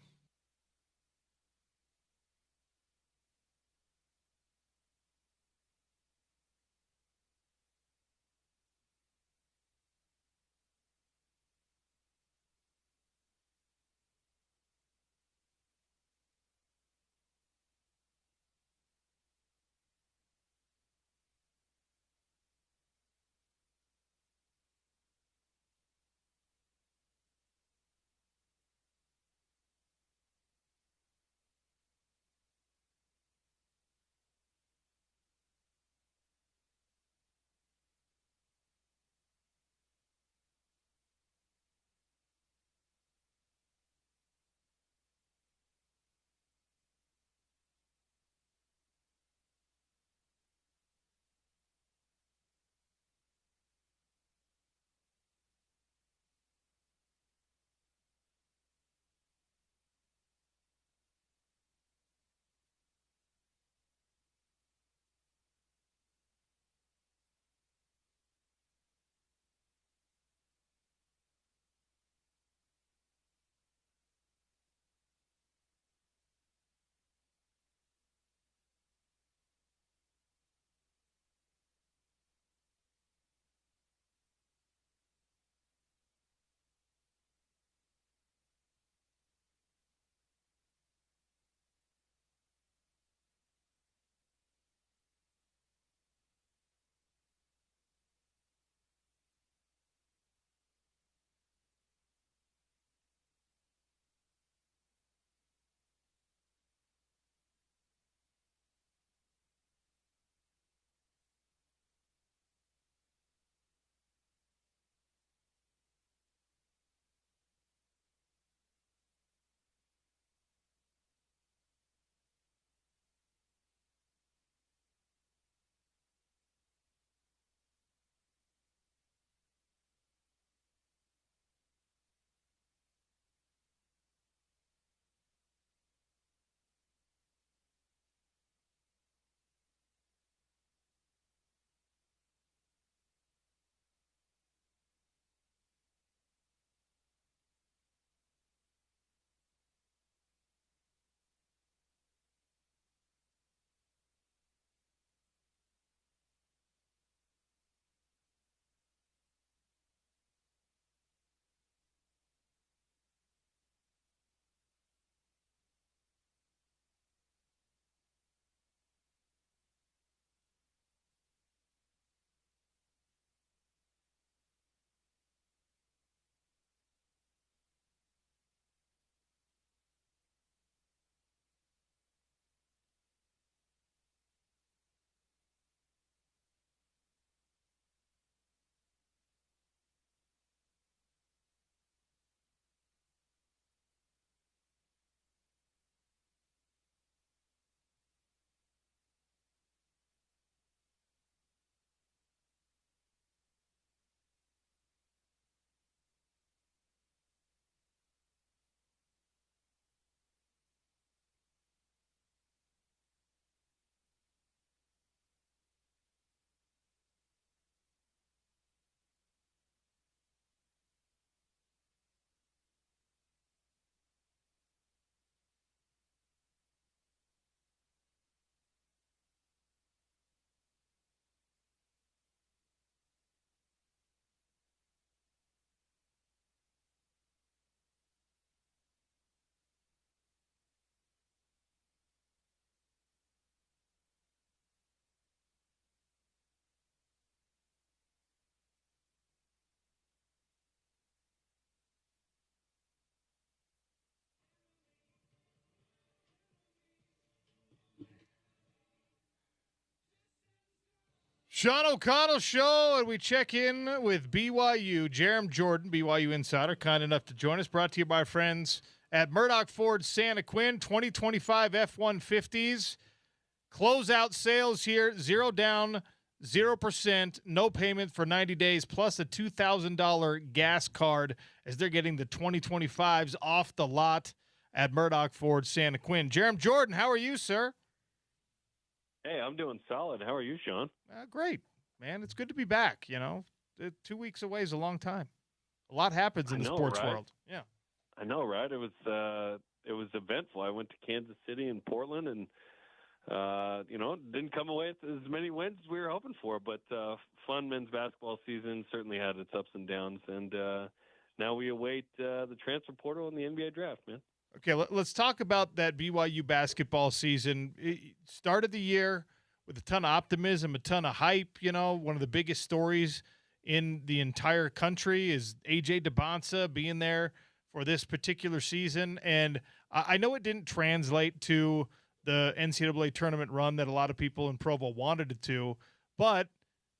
Sean O'Connell Show, and we check in with BYU. Jerem Jordan, BYU Insider, kind enough to join us. Brought to you by friends at Murdoch Ford Santa Quin, 2025 F-150s. Closeout sales here, 0 down, 0%, no payment for 90 days, plus a $2,000 gas card as they're getting the 2025s off the lot at Murdoch Ford Santa Quin. Jerem Jordan, how are you, sir? Hey, I'm doing solid. How are you, Sean? Great, man. It's good to be back. 2 weeks away is a long time. A lot happens in the sports world. Yeah, I know, right? It was eventful. I went to Kansas City and Portland, and didn't come away with as many wins as we were hoping for. But fun men's basketball season certainly had its ups and downs, and now we await the transfer portal and the NBA draft, man. Okay, let's talk about that BYU basketball season. It started the year with a ton of optimism, a ton of hype. One of the biggest stories in the entire country is A.J. DeBonsa being there for this particular season. And I know it didn't translate to the NCAA tournament run that a lot of people in Provo wanted it to, but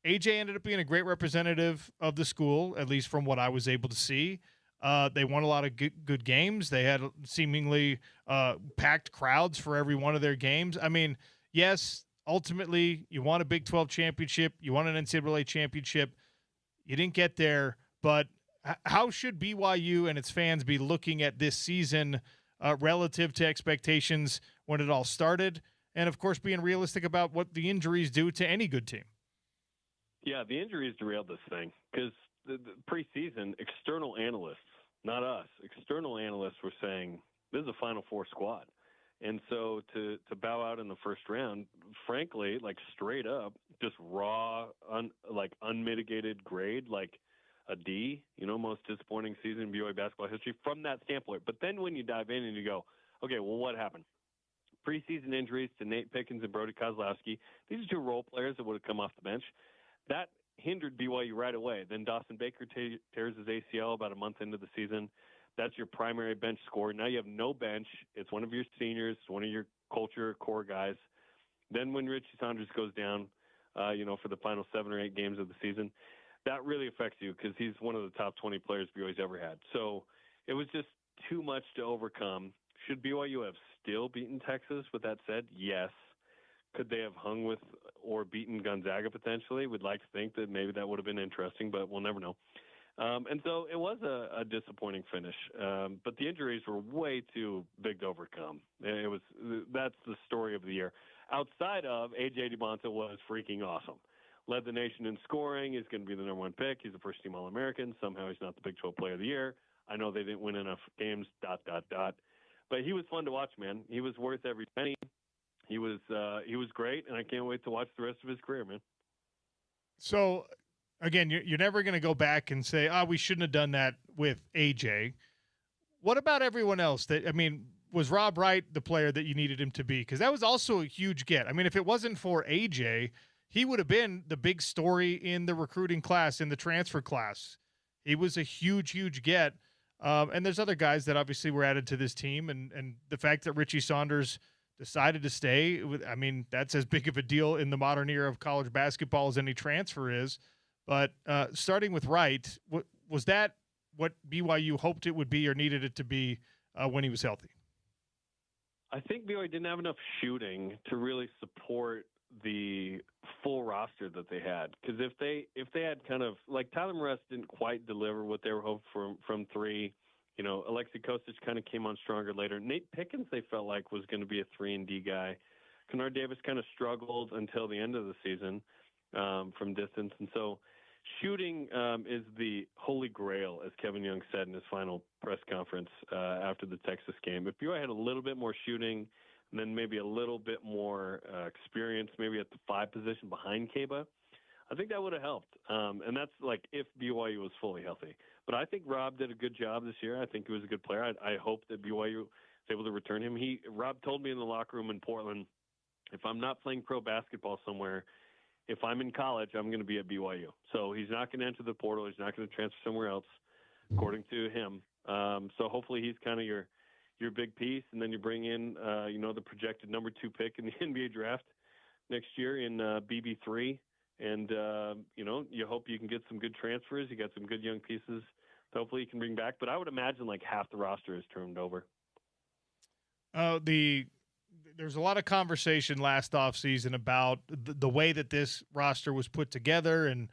A.J. ended up being a great representative of the school, at least from what I was able to see. They won a lot of good games. They had seemingly packed crowds for every one of their games. I mean, yes, ultimately you won a Big 12 championship. You won an NCAA championship. You didn't get there, but how should BYU and its fans be looking at this season relative to expectations when it all started? And, of course, being realistic about what the injuries do to any good team. Yeah, the injuries derailed this thing because the preseason, external analysts, not us, external analysts were saying this is a Final Four squad. And so to bow out in the first round, frankly, like straight up, just raw, unmitigated grade, like a D, most disappointing season in BYU basketball history from that standpoint. But then when you dive in and you go, okay, well, what happened? Preseason injuries to Nate Pickens and Brody Kozlowski. These are two role players that would have come off the bench. That hindered BYU right away. Then Dawson Baker tears his ACL about a month into the season. That's your primary bench scorer. Now you have no bench. It's one of your seniors, one of your culture core guys. Then when Richie Saunders goes down, for the final 7 or 8 games of the season, that really affects you because he's one of the top 20 players BYU's ever had. So it was just too much to overcome. Should BYU have still beaten Texas? With that said, yes. Could they have hung with or beaten Gonzaga potentially? We'd like to think that maybe that would have been interesting, but we'll never know. And so it was a disappointing finish. But the injuries were way too big to overcome. That's the story of the year. Outside of A.J. DeBonsa was freaking awesome. Led the nation in scoring. He's going to be the number 1 pick. He's a first-team All-American. Somehow he's not the Big 12 Player of the Year. I know they didn't win enough games, ... But he was fun to watch, man. He was worth every penny. He was great, and I can't wait to watch the rest of his career, man. So, again, you're never going to go back and say, we shouldn't have done that with AJ. What about everyone else? Was Rob Wright the player that you needed him to be? Because that was also a huge get. I mean, if it wasn't for AJ, he would have been the big story in the recruiting class, in the transfer class. He was a huge, huge get. And there's other guys that obviously were added to this team. And the fact that Richie Saunders decided to stay, that's as big of a deal in the modern era of college basketball as any transfer is. But starting with Wright, was that what BYU hoped it would be or needed it to be when he was healthy? I think BYU didn't have enough shooting to really support the full roster that they had. Because if they had kind of like Tyler Morris didn't quite deliver what they were hoping from 3. Alexei Kostic kind of came on stronger later. Nate Pickens, they felt like, was going to be a 3-and-D guy. Kennard Davis kind of struggled until the end of the season from distance. And so shooting is the holy grail, as Kevin Young said in his final press conference after the Texas game. If BYU had a little bit more shooting and then maybe a little bit more experience, maybe at the 5 position behind Kaba, I think that would have helped. And that's like if BYU was fully healthy. But I think Rob did a good job this year. I think he was a good player. I hope that BYU is able to return him. Rob told me in the locker room in Portland, if I'm not playing pro basketball somewhere, if I'm in college, I'm going to be at BYU. So he's not going to enter the portal. He's not going to transfer somewhere else, according to him. So hopefully he's kind of your big piece. And then you bring in, the projected number 2 pick in the NBA draft next year in BB3 And, you hope you can get some good transfers. You got some good young pieces. Hopefully you can bring back. But I would imagine like half the roster is turned over. There's a lot of conversation last offseason about the way that this roster was put together. And,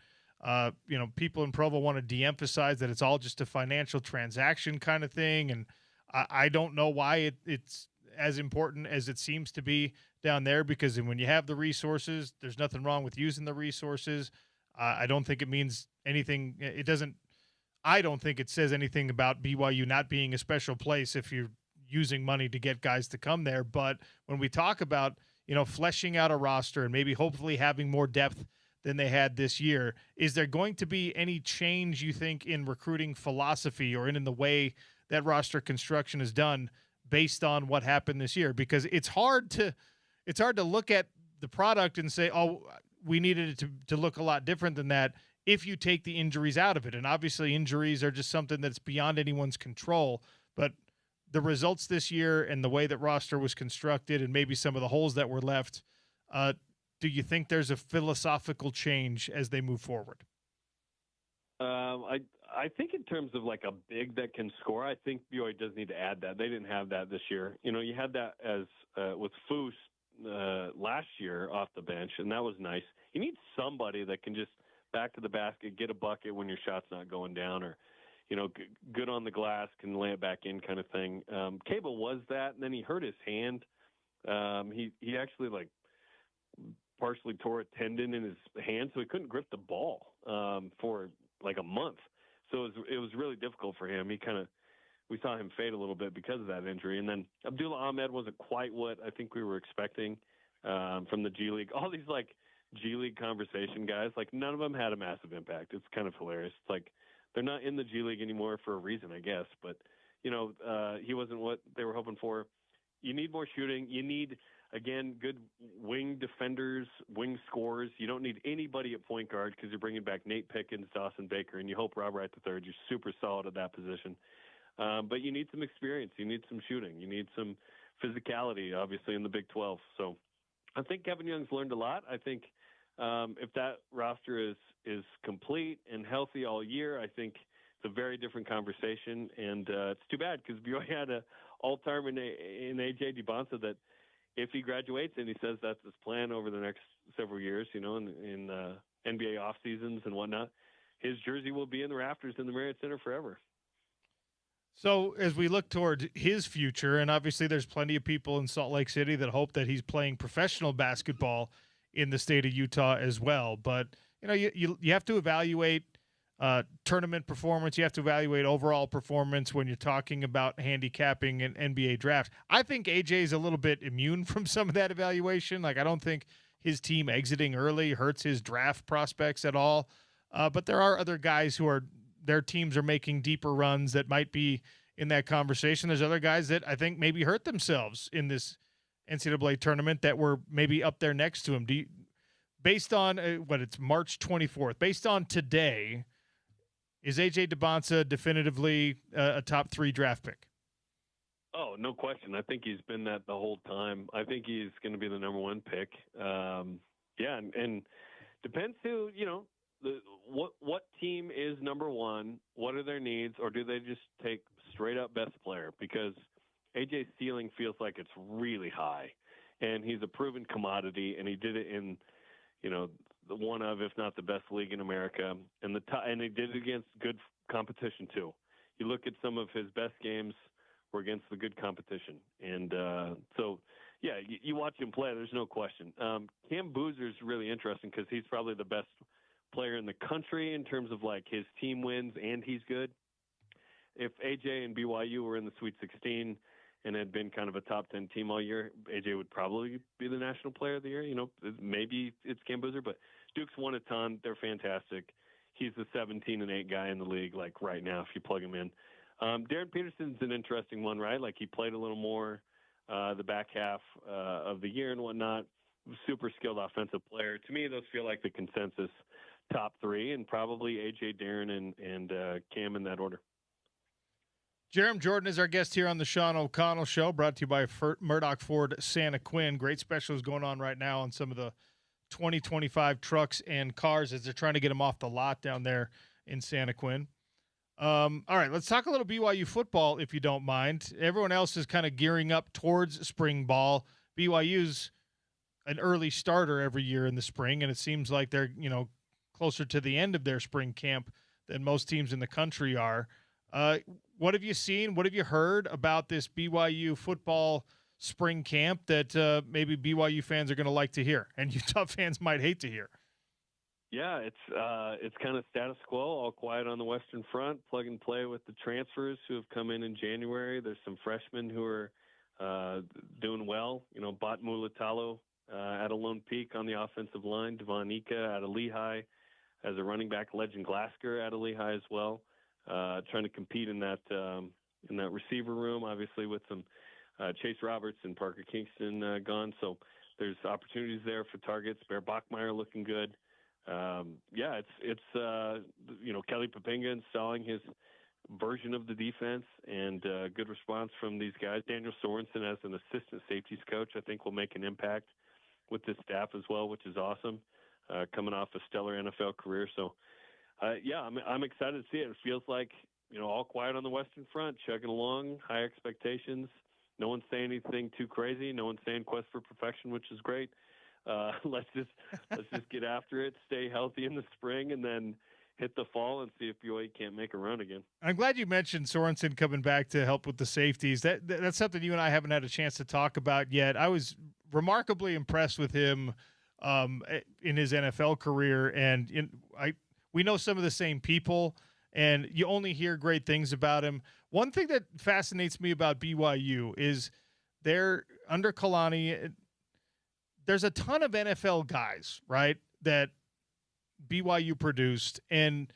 people in Provo want to de-emphasize that it's all just a financial transaction kind of thing. And I don't know why it's as important as it seems to be down there, because when you have the resources, there's nothing wrong with using the resources. I don't think it means anything. I don't think it says anything about BYU not being a special place if you're using money to get guys to come there. But when we talk about, fleshing out a roster and maybe hopefully having more depth than they had this year, is there going to be any change, you think, in recruiting philosophy or in the way that roster construction is done based on what happened this year? Because it's hard to look at the product and say, oh, we needed it to look a lot different than that if you take the injuries out of it. And obviously injuries are just something that's beyond anyone's control. But the results this year and the way that roster was constructed and maybe some of the holes that were left, do you think there's a philosophical change as they move forward? I think in terms of like a big that can score, I think BYU does need to add that. They didn't have that this year. You had that as with Foose last year off the bench, and that was nice. You need somebody that can just back to the basket, get a bucket when your shot's not going down, or good on the glass, can lay it back in kind of thing. Cable was that, and then he hurt his hand. He actually partially tore a tendon in his hand, so he couldn't grip the ball for like a month. So it was really difficult for him. We saw him fade a little bit because of that injury. And then Abdullah Ahmed wasn't quite what I think we were expecting from the G League. All these G League conversation guys, none of them had a massive impact. It's kind of hilarious. It's they're not in the G League anymore for a reason, I guess. But, he wasn't what they were hoping for. You need more shooting. You need, again, good wing defenders, wing scorers. You don't need anybody at point guard because you're bringing back Nate Pickens, Dawson Baker, and you hope Rob Wright III. You're super solid at that position. But you need some experience. You need some shooting. You need some physicality, obviously, in the Big 12. So I think Kevin Young's learned a lot. I think if that roster is complete and healthy all year, I think it's a very different conversation. And it's too bad because BYU had an all-timer in A.J. DeBonsa that if he graduates and he says that's his plan over the next several years, in NBA off seasons and whatnot, his jersey will be in the rafters in the Marriott Center forever. So as we look toward his future, and obviously there's plenty of people in Salt Lake City that hope that he's playing professional basketball in the state of Utah as well. But, you have to evaluate tournament performance. You have to evaluate overall performance when you're talking about handicapping an NBA draft. I think AJ is a little bit immune from some of that evaluation. I don't think his team exiting early hurts his draft prospects at all. But there are other guys who their teams are making deeper runs that might be in that conversation. There's other guys that I think maybe hurt themselves in this NCAA tournament that were maybe up there next to him. Based on it's March 24th, based on today, is A.J. DeBonsa definitively a top 3 draft pick? Oh, no question. I think he's been that the whole time. I think he's going to be the number 1 pick. And depends who, what team is number 1, what are their needs, or do they just take straight up best player? Because AJ's ceiling feels like it's really high, and he's a proven commodity, and he did it in, the one of, if not the best league in America, and he did it against good competition too. You look at some of his best games were against the good competition, and you watch him play. There's no question. Cam Boozer's really interesting because he's probably the best player in the country in terms of his team wins, and he's good. If AJ and BYU were in the Sweet 16 and had been kind of a top 10 team all year, AJ would probably be the national player of the year. Maybe it's Cam Boozer, but Duke's won a ton. They're fantastic. He's the 17-8 guy in the league, right now, if you plug him in. Darren Peterson's an interesting one, right? He played a little more the back half of the year and whatnot. Super skilled offensive player. To me, those feel like the consensus top 3, and probably AJ, Darren, and Cam in that order. Jerem Jordan is our guest here on the Sean O'Connell Show, brought to you by Murdoch Ford Santa Quin. Great specials going on right now on some of the 2025 trucks and cars as they're trying to get them off the lot down there in Santa Quin. All right, let's talk a little BYU football, if you don't mind. Everyone else is kind of gearing up towards spring ball. BYU's an early starter every year in the spring, and it seems like they're, closer to the end of their spring camp than most teams in the country are. What have you seen? What have you heard about this BYU football spring camp that maybe BYU fans are going to like to hear and Utah fans might hate to hear? Yeah, it's kind of status quo, all quiet on the Western Front, plug and play with the transfers who have come in January. There's some freshmen who are doing well. Bat Mulatalo at a Lone Peak on the offensive line, Devon Ika out of Lehigh, as a running back, Legend Glasker out of Lehigh as well, trying to compete in that receiver room, obviously with some Chase Roberts and Parker Kingston gone. So there's opportunities there for targets. Bear Bachmeyer looking good. It's Kelly Papinga installing his version of the defense, and good response from these guys. Daniel Sorensen as an assistant safeties coach, I think, will make an impact with this staff as well, which is awesome, coming off a stellar NFL career. So, I'm excited to see it. It feels like, all quiet on the Western Front, chugging along, high expectations. No one's saying anything too crazy. No one's saying quest for perfection, which is great. Let's just get after it, stay healthy in the spring, and then hit the fall and see if BYU can't make a run again. I'm glad you mentioned Sorensen coming back to help with the safeties. That's something you and I haven't had a chance to talk about yet. I was remarkably impressed with him in his NFL career, and we know some of the same people, and you only hear great things about him. One thing that fascinates me about BYU is they're under Kalani. There's a ton of NFL guys, right, that BYU produced, and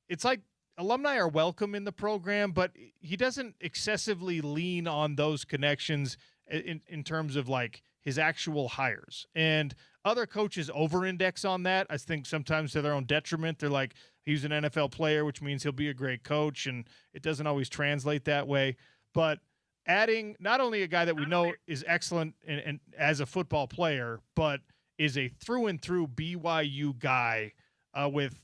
it's like alumni are welcome in the program, but he doesn't excessively lean on those connections in terms of like his actual hires. And other coaches over-index on that. I think sometimes to their own detriment. They're like, he's an NFL player, which means he'll be a great coach, and it doesn't always translate that way. But adding not only a guy that we know is excellent and as a football player, but is a through-and-through BYU guy with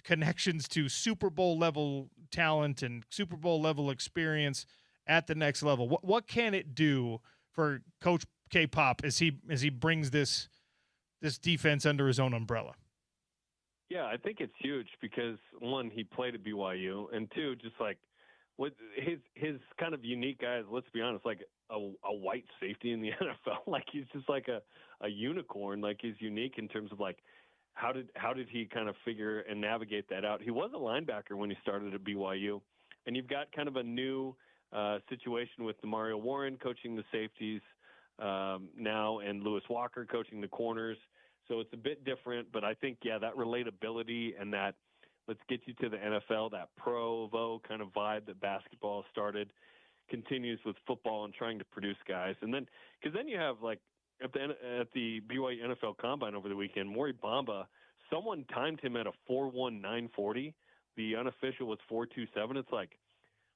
connections to Super Bowl level talent and Super Bowl level experience at the next level. What can it do for Coach K-Pop as he brings this defense under his own umbrella? Yeah, I think it's huge because, one, he played at BYU, and two, just like with his kind of unique guys, let's be honest, like a white safety in the NFL. Like he's just like a unicorn. Like he's unique in terms of like how did he kind of figure and navigate that out? He was a linebacker when he started at BYU, and you've got kind of a new situation with Demario Warren coaching the safeties now, and Lewis Walker coaching the corners. So it's a bit different, but I think, that relatability and that let's get you to the NFL, that Provo kind of vibe that basketball started, continues with football and trying to produce guys. And then, because then you have like at the BYU NFL Combine over the weekend, Maury Bamba, someone timed him at a 4.1940. The unofficial was 4.27. It's like,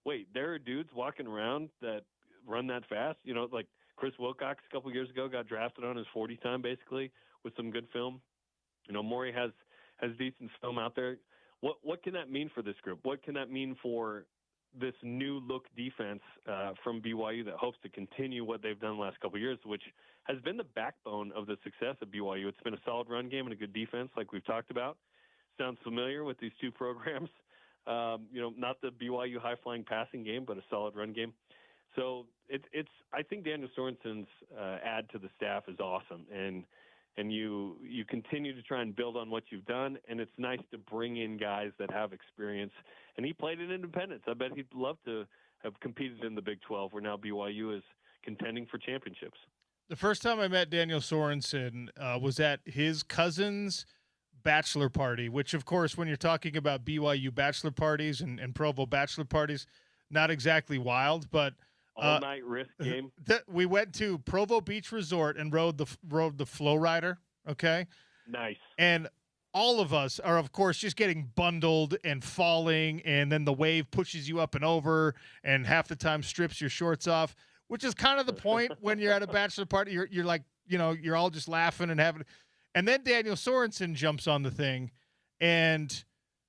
wait, there are dudes walking around that run that fast. Like Chris Wilcox a couple years ago got drafted on his 40 time basically with some good film. Maury has decent film out there. What can that mean for this group? What can that mean for this new look defense from BYU that hopes to continue what they've done the last couple of years, which has been the backbone of the success of BYU? It's been a solid run game and a good defense, like we've talked about. Sounds familiar with these two programs. Not the BYU high-flying passing game, but a solid run game. So it's I think Daniel Sorensen's add to the staff is awesome, and you continue to try and build on what you've done, and it's nice to bring in guys that have experience. And he played in Independence. I bet he'd love to have competed in the Big 12, where now BYU is contending for championships. The first time I met Daniel Sorensen was at his cousin's bachelor party, which, of course, when you're talking about BYU bachelor parties and Provo bachelor parties, not exactly wild, but all-night risk game. We went to Provo Beach Resort and rode the Flow Rider, okay? Nice. And all of us are, of course, just getting bundled and falling, and then the wave pushes you up and over and half the time strips your shorts off, which is kind of the point when you're at a bachelor party. You're like, you're all just laughing and having And then Daniel Sorensen jumps on the thing, and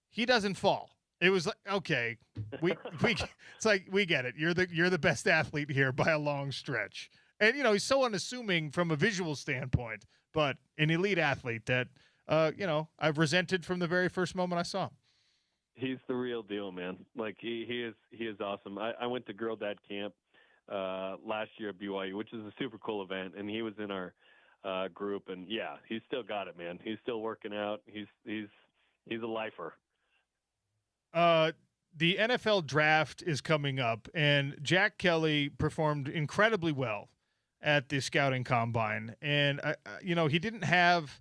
he doesn't fall. It was like, okay, we it's like we get it. You're the best athlete here by a long stretch. And he's so unassuming from a visual standpoint, but an elite athlete that I've resented from the very first moment I saw him. He's the real deal, man. Like he is awesome. I went to Girl Dad Camp last year at BYU, which is a super cool event, and he was in our group, and yeah, he's still got it, man. He's still working out. He's a lifer. The NFL draft is coming up, and Jack Kelly performed incredibly well at the scouting combine. And, he didn't have,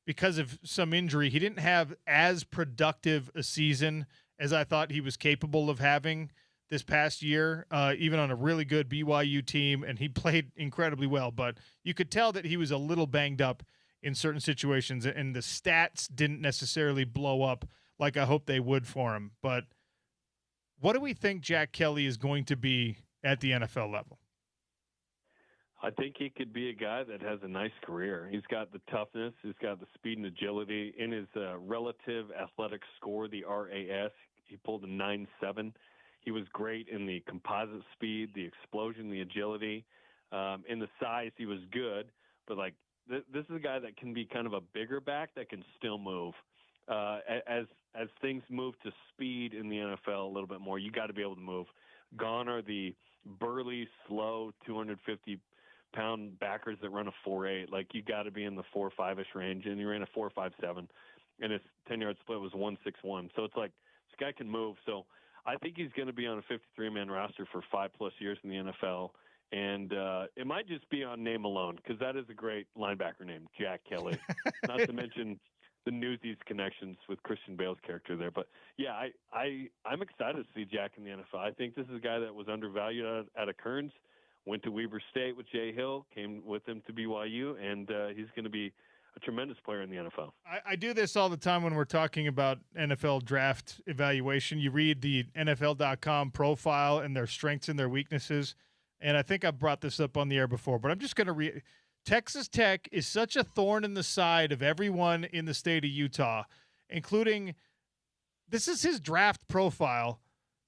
because of some injury, he didn't have as productive a season as I thought he was capable of having this past year, even on a really good BYU team. And he played incredibly well, but you could tell that he was a little banged up in certain situations, and the stats didn't necessarily blow up like I hope they would for him. But what do we think Jack Kelly is going to be at the NFL level? I think he could be a guy that has a nice career. He's got the toughness. He's got the speed and agility. In his relative athletic score, the RAS, he pulled a 9.7. He was great in the composite speed, the explosion, the agility. In the size, he was good. But, this is a guy that can be kind of a bigger back that can still move. As things move to speed in the NFL a little bit more, you got to be able to move. Gone are the burly, slow, 250-pound backers that run a 4.8. You got to be in the 4.5-ish range, and he ran a 4.57, and his 10-yard split was 1.61. So it's like this guy can move. So I think he's going to be on a 53-man roster for 5+ years in the NFL. And it might just be on name alone, because that is a great linebacker name, Jack Kelly. Not to mention the Newsies connections with Christian Bale's character there. But, yeah, I'm excited to see Jack in the NFL. I think this is a guy that was undervalued out of Kearns, went to Weber State with Jay Hill, came with him to BYU, and he's going to be a tremendous player in the NFL. I do this all the time when we're talking about NFL draft evaluation. You read the NFL.com profile and their strengths and their weaknesses. And I think I've brought this up on the air before, but I'm just going to read. Texas Tech is such a thorn in the side of everyone in the state of Utah, including, this is his draft profile,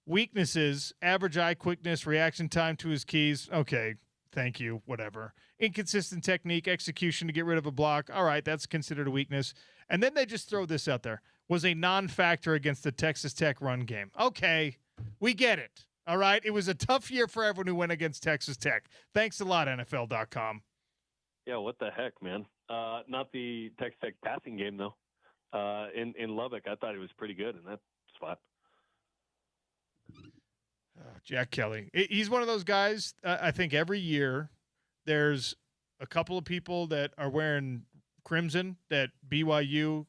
weaknesses, average eye quickness, reaction time to his keys. Okay, thank you, whatever. Inconsistent technique, execution to get rid of a block. All right, that's considered a weakness. And then they just throw this out there. Was a non-factor against the Texas Tech run game. Okay, we get it. All right, it was a tough year for everyone who went against Texas Tech. Thanks a lot, NFL.com. Yeah, what the heck, man? Not the Texas Tech passing game, though. In Lubbock, I thought he was pretty good in that spot. Jack Kelly. He's one of those guys, I think every year there's a couple of people that are wearing crimson that BYU,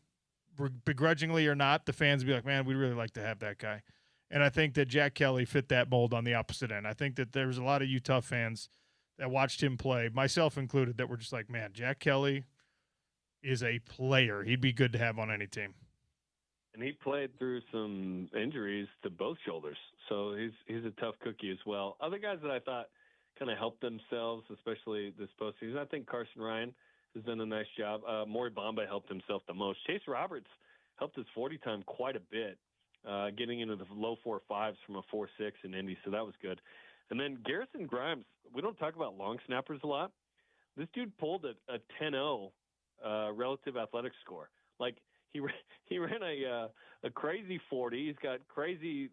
begrudgingly or not, the fans be like, man, we'd really like to have that guy. And I think that Jack Kelly fit that mold on the opposite end. I think that there was a lot of Utah fans that watched him play, myself included, that were just like, man, Jack Kelly is a player. He'd be good to have on any team. And he played through some injuries to both shoulders, so he's a tough cookie as well. Other guys that I thought kind of helped themselves, especially this postseason, I think Carson Ryan has done a nice job. Maury Bamba helped himself the most. Chase Roberts helped his 40 time quite a bit. Getting into the low 4.5s from a 4.6 in Indy, so that was good. And then Garrison Grimes, we don't talk about long snappers a lot. This dude pulled a 10.0 relative athletic score. He ran a crazy 40. He's got crazy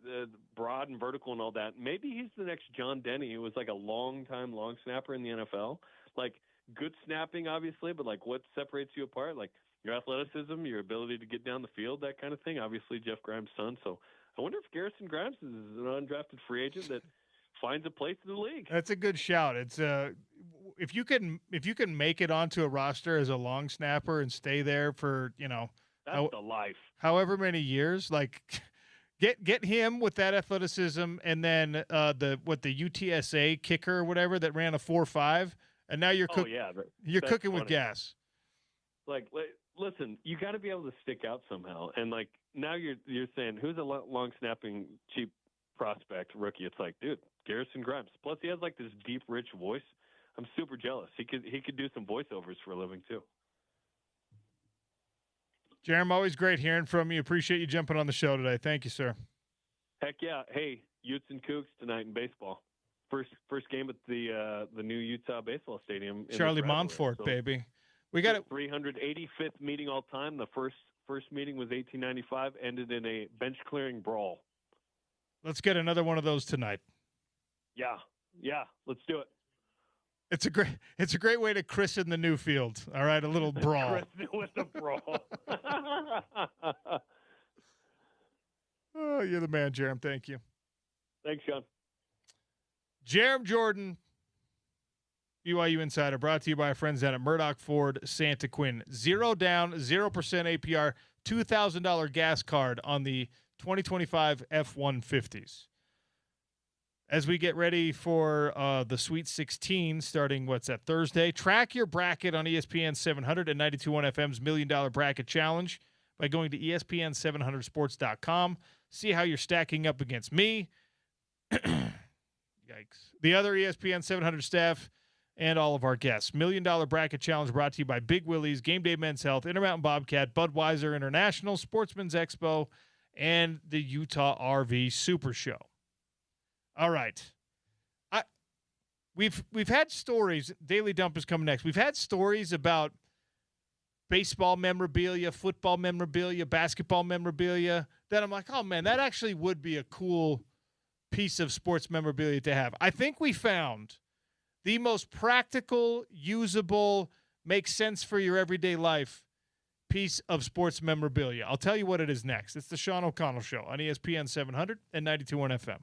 broad and vertical and all that. Maybe he's the next John Denny, who was a long-time long snapper in the NFL. Good snapping, obviously, but what separates you apart? Your athleticism, your ability to get down the field, that kind of thing. Obviously, Jeff Grimes' son. So I wonder if Garrison Grimes is an undrafted free agent that finds a place in the league. That's a good shout. It's if you can make it onto a roster as a long snapper and stay there for that's the life. However many years, get him with that athleticism, and then the UTSA kicker or whatever that ran a 4.5, and now you're you're cooking with gas. Listen, you got to be able to stick out somehow. And now you're saying, who's a long snapping cheap prospect rookie? It's dude, Garrison Grimes. Plus he has this deep, rich voice. I'm super jealous. He could do some voiceovers for a living too. Jerem, always great hearing from you. Appreciate you jumping on the show today. Thank you, sir. Heck yeah. Hey, Utes and Cougs tonight in baseball. First game at the new Utah baseball stadium. Charlie Montfort, so baby. We got it. 385th meeting all time. The first meeting was 1895. Ended in a bench clearing brawl. Let's get another one of those tonight. Yeah. Let's do it. It's a great way to christen the new field. All right, a little brawl. Christen with a brawl. Oh, you're the man, Jerem. Thank you. Thanks, Sean. Jerem Jordan, BYU Insider, brought to you by our friends down at Murdoch Ford Santa Quinn. 0 down, 0% APR, $2,000 gas card on the 2025 F-150s. As we get ready for the Sweet 16 starting, Thursday, track your bracket on ESPN 700 and 92.1 FM's $1 Million Bracket Challenge by going to ESPN700sports.com. See how you're stacking up against me. Yikes. The other ESPN 700 staff and all of our guests. $1 Million Bracket Challenge brought to you by Big Willie's, Game Day Men's Health, Intermountain Bobcat, Budweiser International, Sportsman's Expo, and the Utah RV Super Show. All right. We've had stories. Daily Dump is coming next. We've had stories about baseball memorabilia, football memorabilia, basketball memorabilia that I'm like, oh, man, that actually would be a cool piece of sports memorabilia to have. I think we found the most practical, usable, makes sense for your everyday life piece of sports memorabilia. I'll tell you what it is next. It's the Sean O'Connell Show on ESPN 700 and 92.1 FM.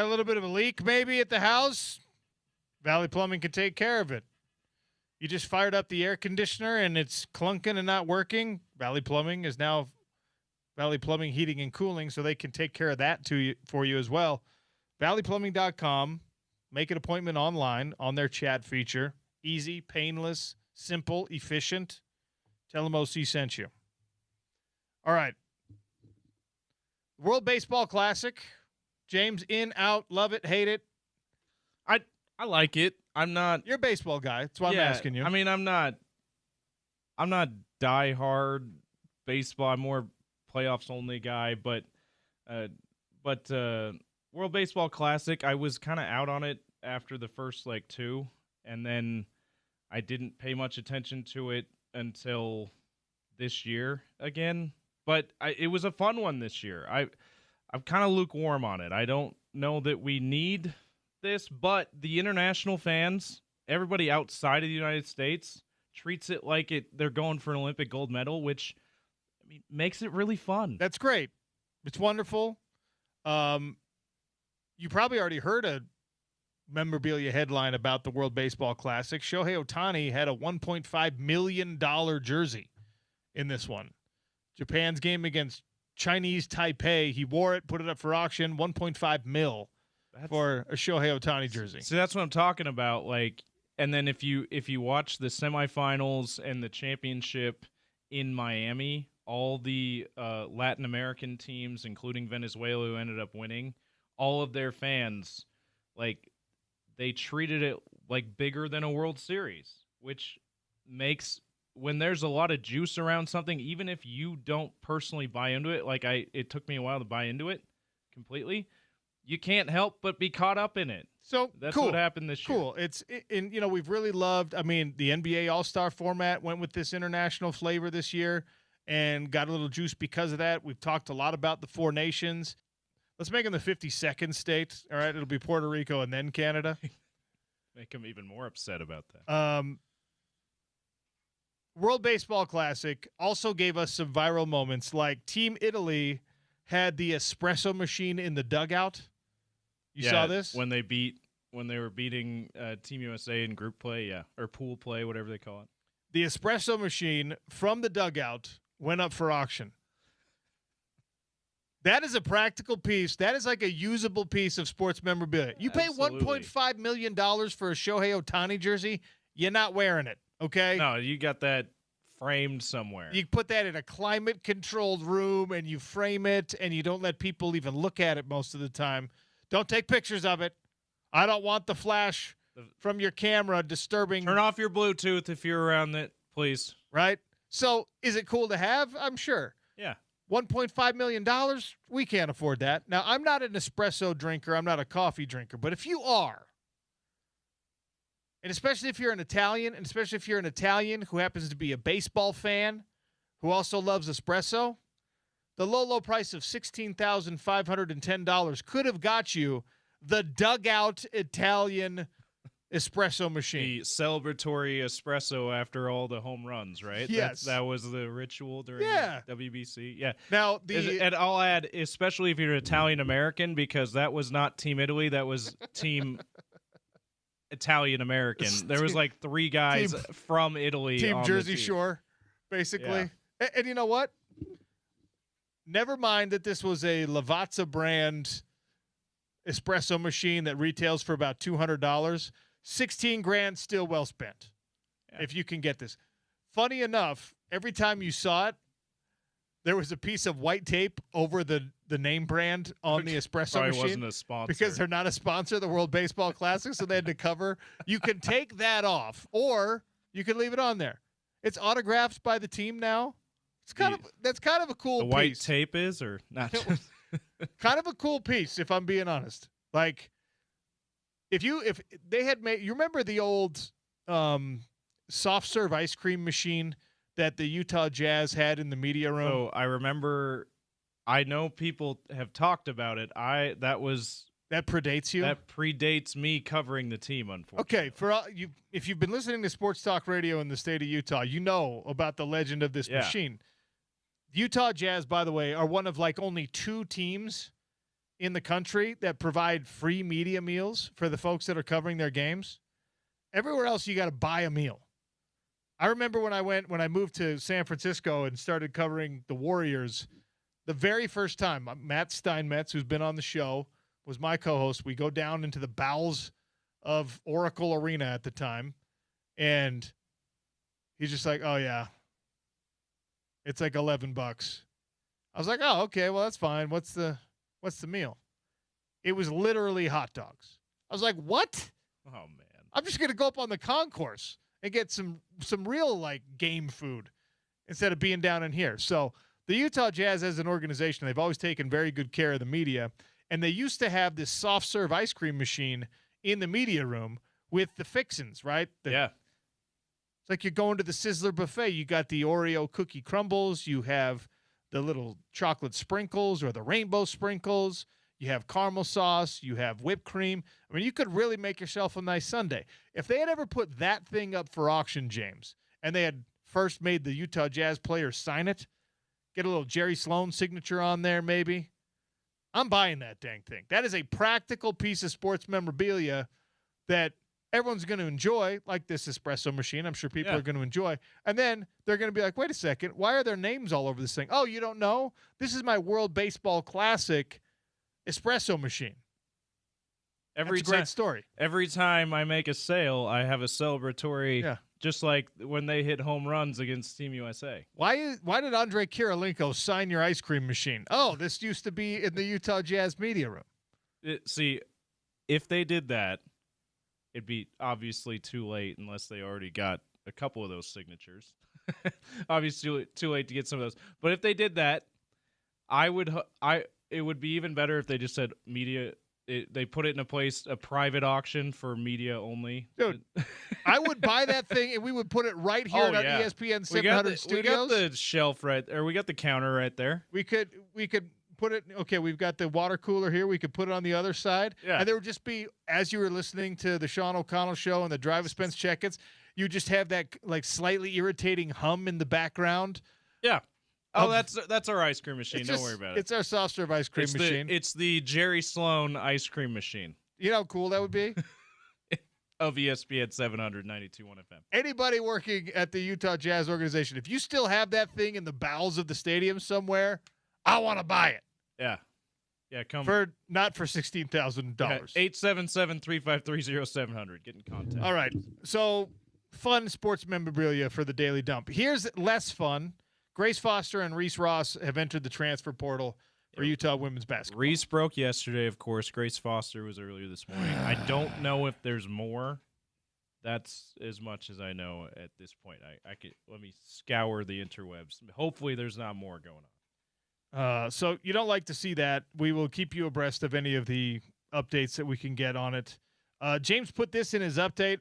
Got a little bit of a leak maybe at the house? Valley Plumbing can take care of it. You just fired up the air conditioner and it's clunking and not working. Valley Plumbing is now Valley Plumbing Heating and Cooling, so they can take care of that for you as well. valleyplumbing.com. Make an appointment online on their chat feature. Easy, painless, simple, efficient. Tell them OC sent you. All right. World Baseball Classic. James, in, out, love it, hate it. I like it. I'm not. You're a baseball guy. That's why I'm asking you. I mean, I'm not diehard baseball. I'm more playoffs only guy. But World Baseball Classic, I was kind of out on it after the first two, and then I didn't pay much attention to it until this year again. But it was a fun one this year. I'm kind of lukewarm on it. I don't know that we need this, but the international fans, everybody outside of the United States, treats it like they're going for an Olympic gold medal, which makes it really fun. That's great. It's wonderful. You probably already heard a memorabilia headline about the World Baseball Classic. Shohei Ohtani had a $1.5 million jersey in this one. Japan's game against Chinese Taipei. He wore it, put it up for auction, $1.5 million for a Shohei Ohtani jersey. So that's what I'm talking about. And then if you watch the semifinals and the championship in Miami, all the Latin American teams, including Venezuela, who ended up winning, all of their fans, they treated it like bigger than a World Series, which makes, when there's a lot of juice around something, even if you don't personally buy into it, it took me a while to buy into it completely, you can't help but be caught up in it. So that's cool. what happened this year. Cool. We've really loved, the NBA All-Star format went with this international flavor this year and got a little juice because of that. We've talked a lot about the four nations. Let's make them the 52nd state. All right. It'll be Puerto Rico and then Canada. Make them even more upset about that. World Baseball Classic also gave us some viral moments, like Team Italy had the espresso machine in the dugout. You saw this? When they were beating Team USA in group play, or pool play, whatever they call it. The espresso machine from the dugout went up for auction. That is a practical piece. That is like a usable piece of sports memorabilia. You pay $1.5 million for a Shohei Ohtani jersey, you're not wearing it, okay? No, you got that framed somewhere. You put that in a climate-controlled room, and you frame it, and you don't let people even look at it most of the time. Don't take pictures of it. I don't want the flash from your camera disturbing. Turn off your Bluetooth if you're around it, please. Right? So is it cool to have? I'm sure. Yeah. $1.5 million, we can't afford that. Now, I'm not an espresso drinker. I'm not a coffee drinker. But if you are, and especially if you're an Italian, and especially if you're an Italian who happens to be a baseball fan, who also loves espresso, the low price of $16,510 could have got you the dugout Italian espresso machine. The celebratory espresso after all the home runs, right? Yes. That was the ritual during WBC. Yeah. Now, and I'll add, especially if you're Italian American, because that was not Team Italy, that was Team Italian American. There was three guys from Italy. Team on Jersey the team. Shore, basically. Yeah. And you know what? Never mind that this was a Lavazza brand espresso machine that retails for about $200. $16,000 still well spent if you can get this. Funny enough, every time you saw it, there was a piece of white tape over the name brand on the espresso machine. Wasn't a sponsor. Because they're not a sponsor of the World Baseball Classic, so they had to cover. You can take that off, or you can leave it on there. It's autographed by the team now. That's kind of a cool piece. The white tape is, or not? Kind of a cool piece, if I'm being honest. If they had made, you remember the old soft serve ice cream machine that the Utah Jazz had in the media room? Oh, I remember. I know people have talked about it. That predates you. That predates me covering the team, unfortunately. Okay, if you've been listening to sports talk radio in the state of Utah, you know about the legend of this machine. The Utah Jazz, by the way, are one of only two teams in the country that provide free media meals for the folks that are covering their games. Everywhere else, you got to buy a meal. I remember when I moved to San Francisco and started covering the Warriors, the very first time, Matt Steinmetz, who's been on the show, was my co-host. We go down into the bowels of Oracle Arena at the time, and he's just like, oh, yeah, it's like $11. I was like, oh, okay, well, that's fine. What's the meal? It was literally hot dogs. I was like, what? Oh, man. I'm just going to go up on the concourse and get some real, like, game food instead of being down in here. So the Utah Jazz as an organization, they've always taken very good care of the media, and they used to have this soft serve ice cream machine in the media room with the fixins, right? Yeah. It's like you're going to the Sizzler buffet. You got the Oreo cookie crumbles. You have the little chocolate sprinkles or the rainbow sprinkles. You have caramel sauce. You have whipped cream. I mean, you could really make yourself a nice sundae. If they had ever put that thing up for auction, James, and they had first made the Utah Jazz players sign it, get a little Jerry Sloan signature on there maybe, I'm buying that dang thing. That is a practical piece of sports memorabilia that everyone's going to enjoy, like this espresso machine. I'm sure people are going to enjoy. And then they're going to be like, wait a second, why are there names all over this thing? Oh, you don't know? This is my World Baseball Classic espresso machine. That's a great story. Every time I make a sale, I have a celebratory, just like when they hit home runs against Team USA. Why did Andre Kirilenko sign your ice cream machine? Oh, this used to be in the Utah Jazz media room. See, if they did that, it'd be obviously too late unless they already got a couple of those signatures. Obviously too late to get some of those. But if they did that, it would be even better if they just said media. They put it in a private auction for media only. Dude, I would buy that thing and we would put it right here at our ESPN 700 studios. We got the shelf we got the counter right there. We could put it, okay, we've got the water cooler here. We could put it on the other side. Yeah. And there would just be, as you were listening to the Sean O'Connell show and the Drive with Spence Checketts, you just have that like slightly irritating hum in the background. Yeah. Oh, that's our ice cream machine. Don't worry about it. It's our soft serve ice cream machine. It's the Jerry Sloan ice cream machine. You know how cool that would be? Of ESPN 792.1 FM. Anybody working at the Utah Jazz organization, if you still have that thing in the bowels of the stadium somewhere, I want to buy it. Yeah. Yeah, come not for $16,000. 877-353-0700. Get in contact. All right. So, fun sports memorabilia for the Daily Dump. Here's less fun. Grace Foster and Reese Ross have entered the transfer portal for Utah women's basketball. Reese broke yesterday, of course. Grace Foster was earlier this morning. I don't know if there's more. That's as much as I know at this point. Let me scour the interwebs. Hopefully there's not more going on. So you don't like to see that. We will keep you abreast of any of the updates that we can get on it. James put this in his update.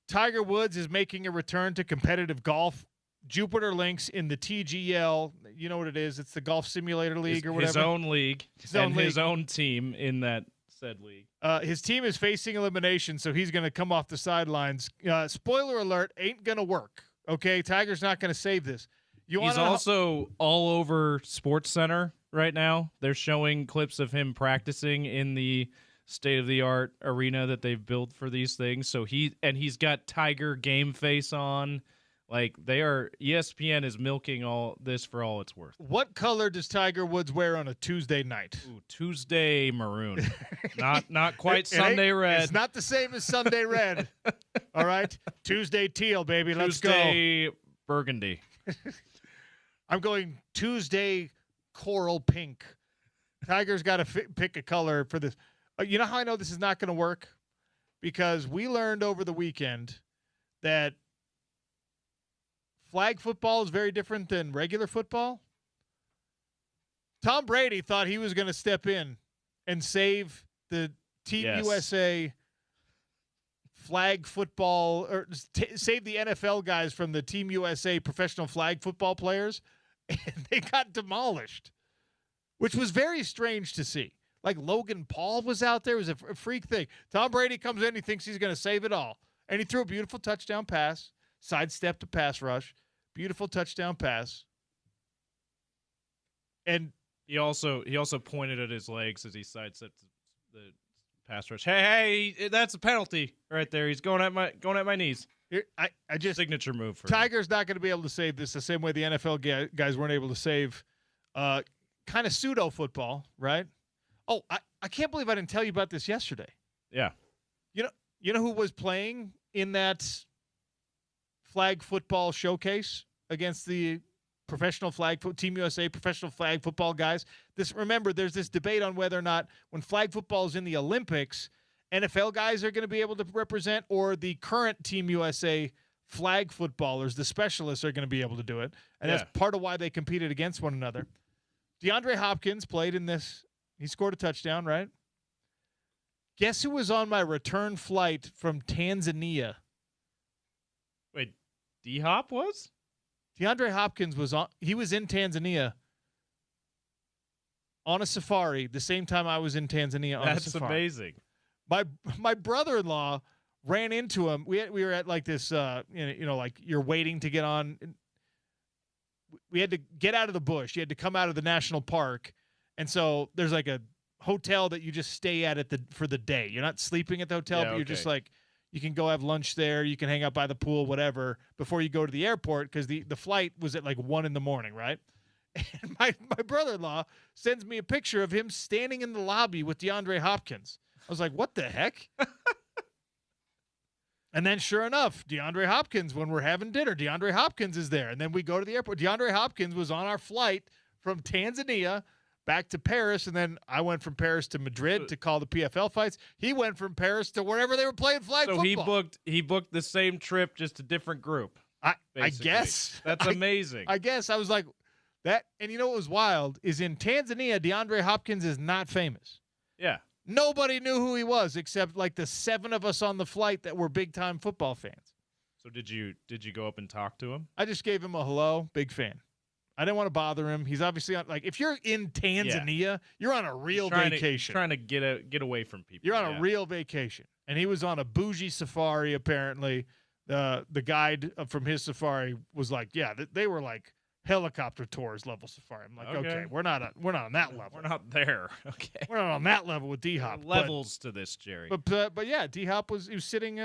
Tiger Woods is making a return to competitive golf. Jupiter Links in the TGL. You know what it is. It's the Golf Simulator League or whatever. His own league. His own team in that said league. His team is facing elimination, so he's going to come off the sidelines. Spoiler alert, ain't going to work. Okay, Tiger's not going to save this. He's also all over SportsCenter right now. They're showing clips of him practicing in the state-of-the-art arena that they've built for these things. So he's got Tiger game face on. Like, ESPN is milking all this for all it's worth. What color does Tiger Woods wear on a Tuesday night? Ooh, Tuesday maroon. not quite Sunday red. It's not the same as Sunday red. All right? Tuesday teal, baby. Let's go. Tuesday burgundy. I'm going Tuesday coral pink. Tiger's got to pick a color for this. You know how I know this is not going to work? Because we learned over the weekend that flag football is very different than regular football. Tom Brady thought he was going to step in and save the Team USA flag football, or save the NFL guys from the Team USA professional flag football players, and they got demolished, which was very strange to see. Like Logan Paul was out there. It was a freak thing. Tom Brady comes in, he thinks he's going to save it all, and he threw a beautiful touchdown pass, sidestepped a pass rush, beautiful touchdown pass. And He also pointed at his legs as he sidestepped the pass rush. Hey, that's a penalty right there. He's going at my knees. I just signature move for Tiger's not going to be able to save this the same way the NFL guys weren't able to save kind of pseudo football, right? Oh, I can't believe I didn't tell you about this yesterday. Yeah. You know who was playing in that flag football showcase against the Team USA professional flag football guys? Remember, there's this debate on whether or not when flag football is in the Olympics, NFL guys are going to be able to represent, or the current Team USA flag footballers, the specialists, are going to be able to do it. And that's part of why they competed against one another. DeAndre Hopkins played in this. He scored a touchdown, right? Guess who was on my return flight from Tanzania? Wait, D-Hop was? DeAndre Hopkins was in Tanzania on a safari the same time I was in Tanzania on a safari. That's amazing. My brother-in-law ran into him. We were at like this, like you're waiting to get on. We had to get out of the bush. You had to come out of the national park. And so there's like a hotel that you just stay at for the day. You're not sleeping at the hotel, but you're just like, you can go have lunch there. You can hang out by the pool, whatever, before you go to the airport, because the flight was at like 1 a.m, right? And my brother-in-law sends me a picture of him standing in the lobby with DeAndre Hopkins. I was like, what the heck? And then sure enough, DeAndre Hopkins, when we're having dinner, DeAndre Hopkins is there. And then we go to the airport. DeAndre Hopkins was on our flight from Tanzania back to Paris, and then I went from Paris to Madrid to call the PFL fights. He went from Paris to wherever they were playing flag football. So he booked the same trip, just a different group. I guess. That's amazing. I guess. I was like, that. And you know what was wild is in Tanzania, DeAndre Hopkins is not famous. Yeah. Nobody knew who he was except like the 7 of us on the flight that were big-time football fans. So did you go up and talk to him? I just gave him a hello, big fan. I didn't want to bother him. He's obviously on, like, if you're in Tanzania, you're on a real vacation. Trying to get away from people. You're on a real vacation. And he was on a bougie safari, apparently. The guide from his safari was like, yeah, they were like helicopter tours level safari. I'm like, okay, we're not on that level. We're not there. Okay. We're not on that level with D-Hop. Levels to this, Jerry. But yeah, D-Hop was sitting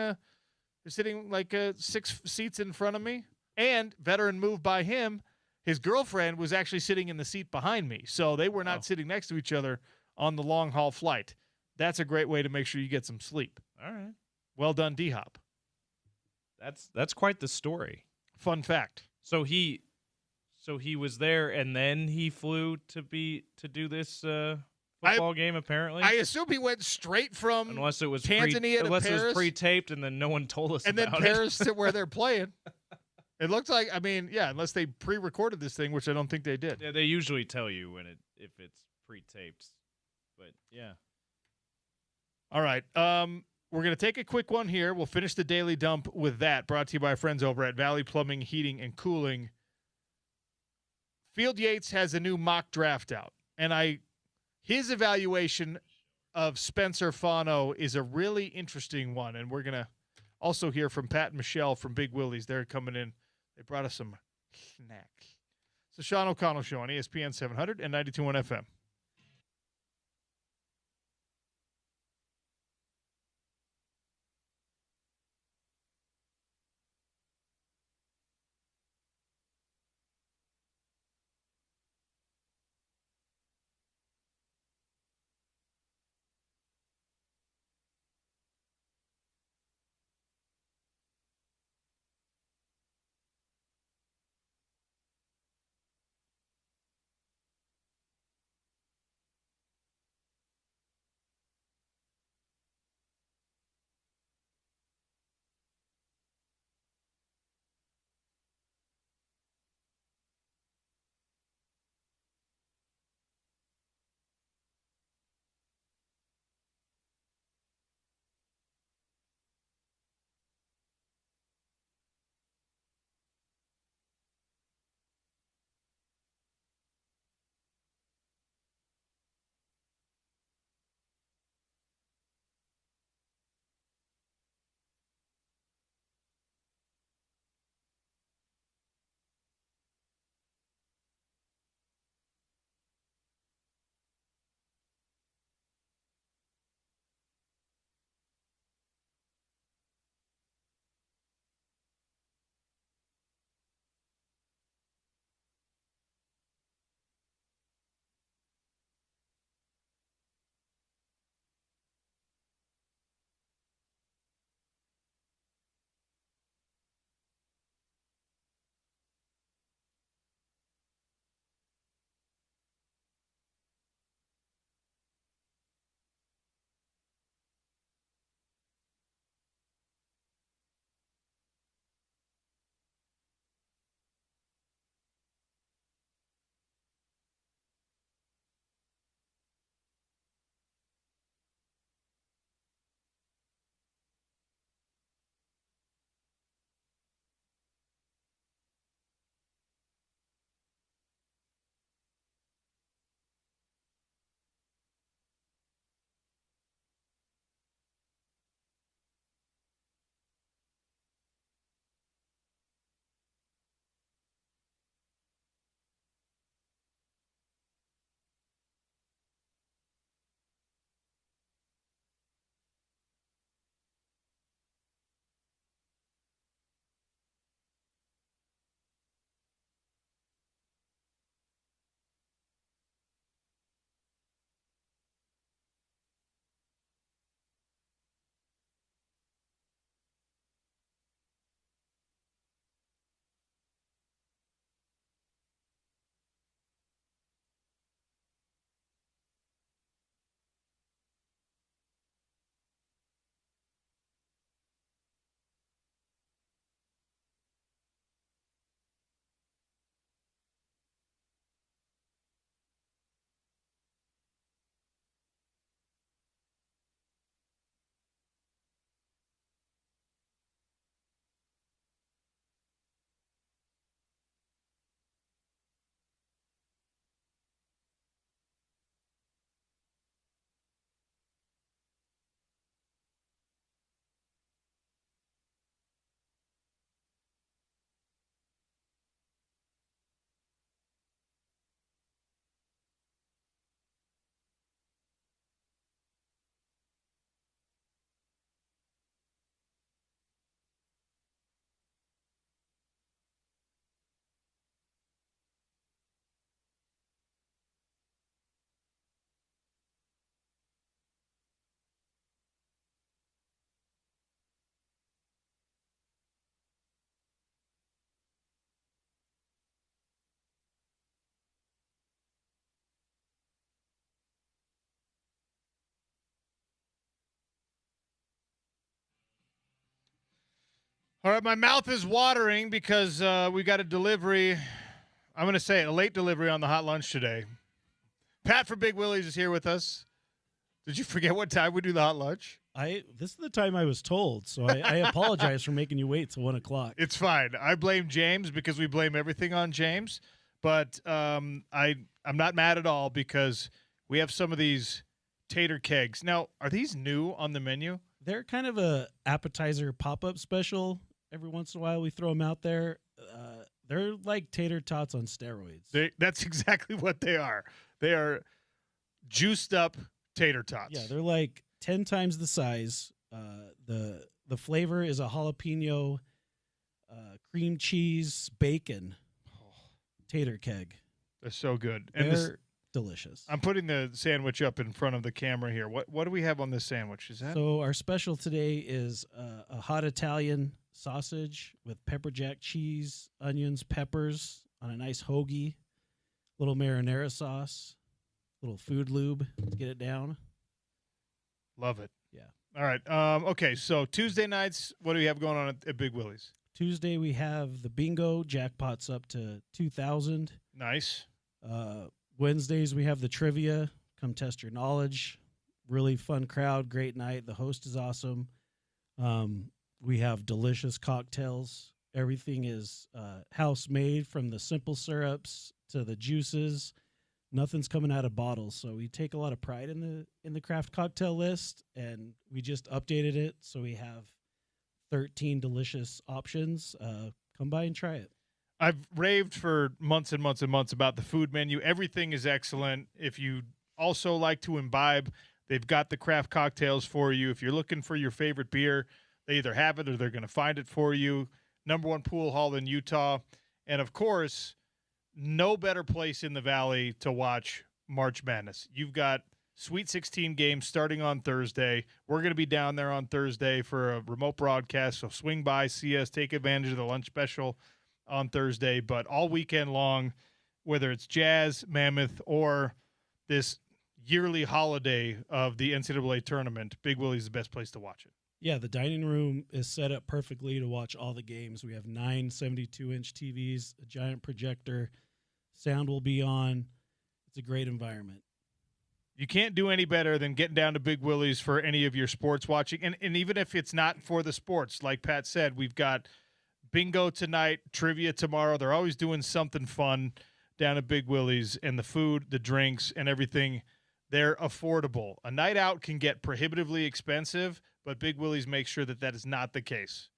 like 6 seats in front of me, and veteran move by him. His girlfriend was actually sitting in the seat behind me, so they were not sitting next to each other on the long haul flight. That's a great way to make sure you get some sleep. All right. Well done, D-Hop. That's quite the story. Fun fact. So he was there, and then he flew to do this football game. Apparently, I assume he went straight from unless it was Tanzania to Paris, it was pre-taped, and then no one told us. And about then Paris to where they're playing. It looks like, unless they pre-recorded this thing, which I don't think they did. Yeah, they usually tell you if it's pre-taped, but yeah. All right. We're going to take a quick one here. We'll finish the Daily Dump with that, brought to you by our friends over at Valley Plumbing, Heating, and Cooling. Field Yates has a new mock draft out, and his evaluation of Spencer Fano is a really interesting one, and we're going to also hear from Pat and Michelle from Big Willie's. They're coming in. They brought us some snacks. It's the Sean O'Connell Show on ESPN 700 and 92.1 FM. All right, my mouth is watering because we got a delivery. I'm going to say it, a late delivery on the hot lunch today. Pat from Big Willie's is here with us. Did you forget what time we do the hot lunch? This is the time I was told, so I apologize for making you wait till 1 o'clock. It's fine. I blame James because we blame everything on James, but I'm not mad at all because we have some of these tater kegs. Now, are these new on the menu? They're kind of a appetizer pop-up special. Every once in a while we throw them out there. They're like tater tots on steroids. That's exactly what they are. They are juiced up tater tots. Yeah, they're like 10 times the size. The flavor is a jalapeno, cream cheese, bacon tater keg. They're so good. And they're delicious. I'm putting the sandwich up in front of the camera here. What do we have on this sandwich? Is that So our special today is a hot Italian sausage with pepper jack cheese, onions, peppers on a nice hoagie, little marinara sauce, little food lube to get it down. Love it. Yeah. All right. Okay, so Tuesday nights, what do we have going on at Big Willie's? Tuesday we have the bingo, jackpots up to 2,000. Nice. Wednesdays we have the trivia, come test your knowledge. Really fun crowd, great night. The host is awesome. We have delicious cocktails. Everything is house made, from the simple syrups to the juices. Nothing's coming out of bottles, so we take a lot of pride in the craft cocktail list, and we just updated it, so we have 13 delicious options. Come by and try it. I've raved for months and months and months about the food menu. Everything is excellent. If you also like to imbibe, they've got the craft cocktails for you. If you're looking for your favorite beer, they either have it or they're going to find it for you. Number one pool hall in Utah. And, of course, no better place in the Valley to watch March Madness. You've got Sweet 16 games starting on Thursday. We're going to be down there on Thursday for a remote broadcast, so swing by, see us, take advantage of the lunch special on Thursday. But all weekend long, whether it's Jazz, Mammoth, or this yearly holiday of the NCAA tournament, Big Willie's is the best place to watch it. Yeah, the dining room is set up perfectly to watch all the games. We have 9 72-inch TVs, a giant projector. Sound will be on. It's a great environment. You can't do any better than getting down to Big Willie's for any of your sports watching. And even if it's not for the sports, like Pat said, we've got bingo tonight, trivia tomorrow. They're always doing something fun down at Big Willie's, and the food, the drinks, and everything, they're affordable. A night out can get prohibitively expensive, but Big Willie's makes sure that is not the case.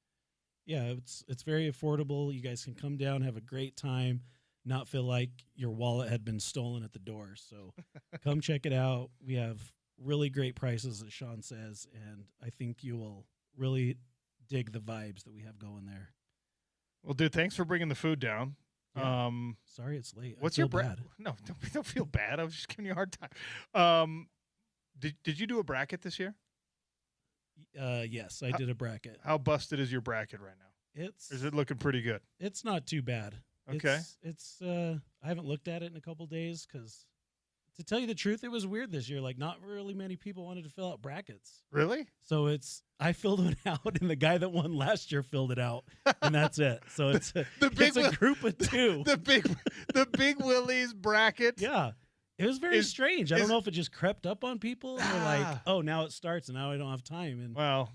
Yeah, it's very affordable. You guys can come down, have a great time, not feel like your wallet had been stolen at the door. So come check it out. We have really great prices, as Sean says, and I think you will really dig the vibes that we have going there. Well, dude, thanks for bringing the food down. Yeah. Sorry it's late. What's your bracket? No, don't feel bad. I was just giving you a hard time. Did you do a bracket this year? Yes, I did a bracket. How busted is your bracket right now? Is it looking pretty good? It's not too bad. Okay. It's I haven't looked at it in a couple days because, to tell you the truth, it was weird this year. Like, not really many people wanted to fill out brackets. Really? So I filled it out, and the guy that won last year filled it out, and that's it. So it's a group of two. The Big Willie's bracket. Yeah. It was very strange. I don't know if it just crept up on people, and they're like, "Oh, now it starts, and now I don't have time." And well,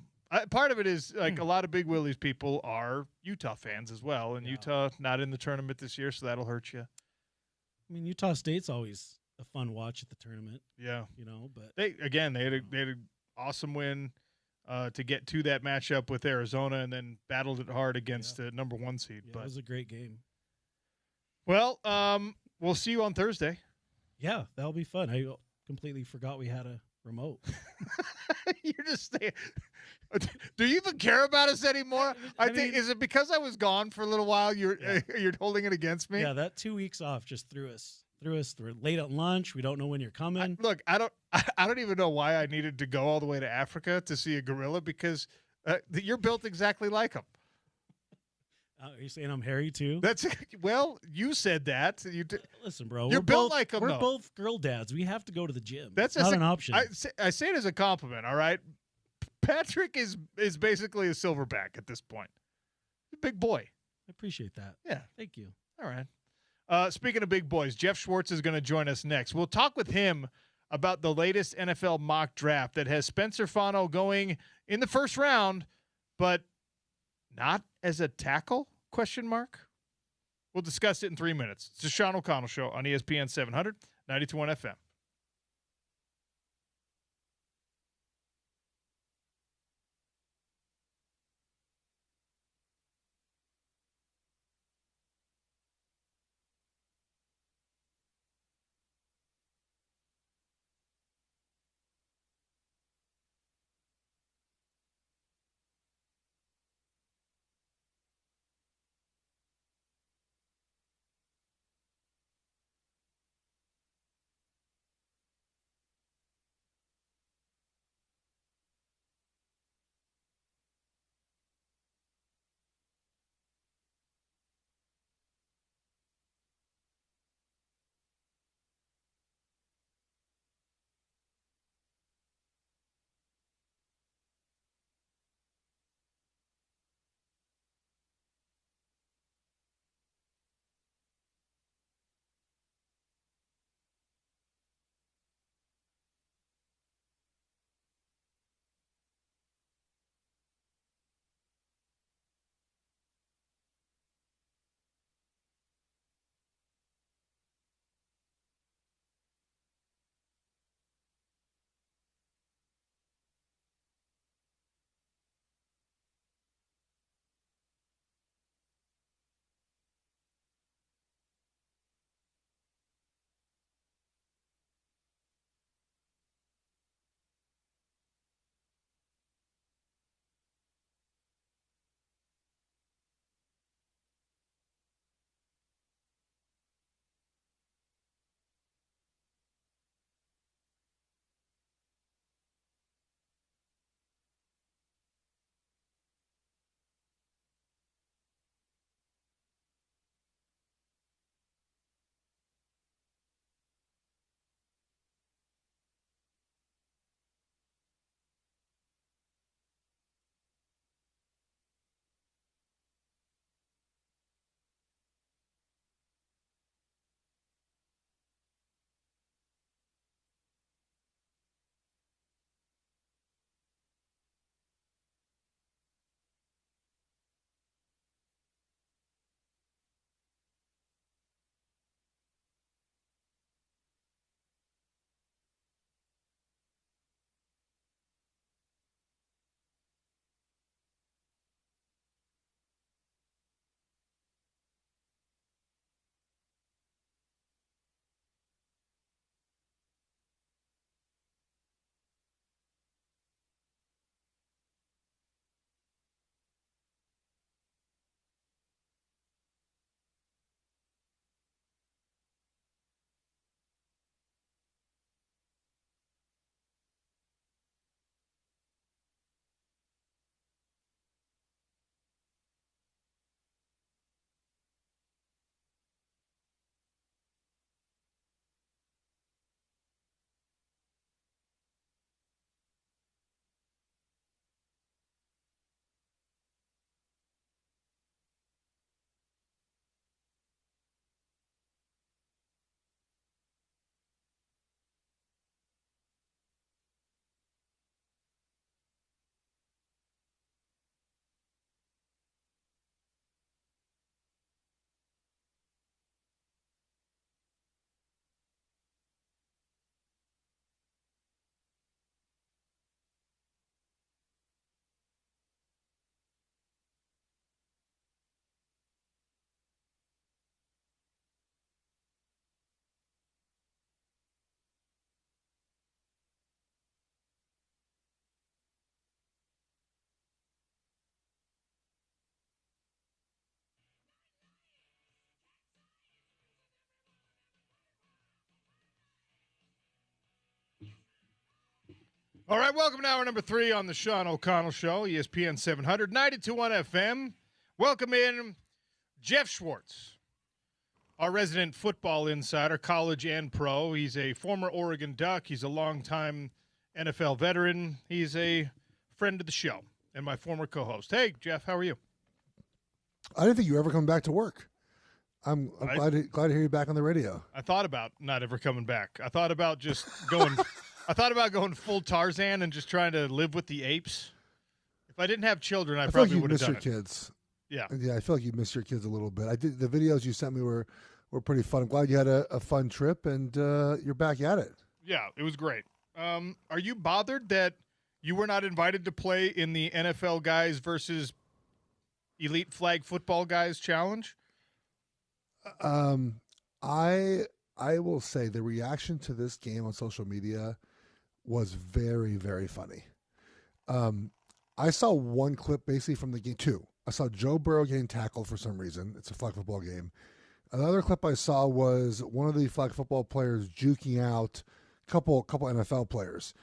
part of it is like a lot of Big Willie's people are Utah fans as well, and Utah not in the tournament this year, so that'll hurt you. I mean, Utah State's always a fun watch at the tournament. Yeah, but they had an awesome win to get to that matchup with Arizona, and then battled it hard against the number 1 seed. Yeah, but it was a great game. Well, we'll see you on Thursday. Yeah, that'll be fun. I completely forgot we had a remote. You're just saying. Do you even care about us anymore? I think is it because I was gone for a little while? You're holding it against me. Yeah, that 2 weeks off just threw us through late at lunch. We don't know when you're coming. I don't even know why I needed to go all the way to Africa to see a gorilla, because you're built exactly like them. Are you saying I'm hairy too? You said that. Listen, bro. You're built like them. We're both girl dads. We have to go to the gym. That's not an option. I say it as a compliment. All right, Patrick is basically a silverback at this point. big boy. I appreciate that. Yeah. Thank you. All right. Speaking of big boys, Jeff Schwartz is going to join us next. We'll talk with him about the latest NFL mock draft that has Spencer Fano going in the first round, but not as a tackle, ? We'll discuss it in 3 minutes. It's the Sean O'Connell Show on ESPN 700, 92.1 FM. All right, welcome to hour number 3 on the Sean O'Connell Show, ESPN 700, 92.1 FM. Welcome in Jeff Schwartz, our resident football insider, college and pro. He's a former Oregon Duck. He's a longtime NFL veteran. He's a friend of the show and my former co-host. Hey, Jeff, how are you? I didn't think you were ever coming back to work. I'm glad to hear you back on the radio. I thought about not ever coming back. I thought about just going. I thought about going full Tarzan and just trying to live with the apes. If I didn't have children, I probably would have done it. I feel like you miss your kids. Yeah. Yeah, I feel like you miss your kids a little bit. I did. The videos you sent me were pretty fun. I'm glad you had a fun trip and you're back at it. Yeah, it was great. Are you bothered that you were not invited to play in the NFL guys versus elite flag football guys challenge? I will say the reaction to this game on social media was very, very funny. I saw one clip basically from the game, two. I saw Joe Burrow getting tackled for some reason. It's a flag football game. Another clip I saw was one of the flag football players juking out a couple NFL players.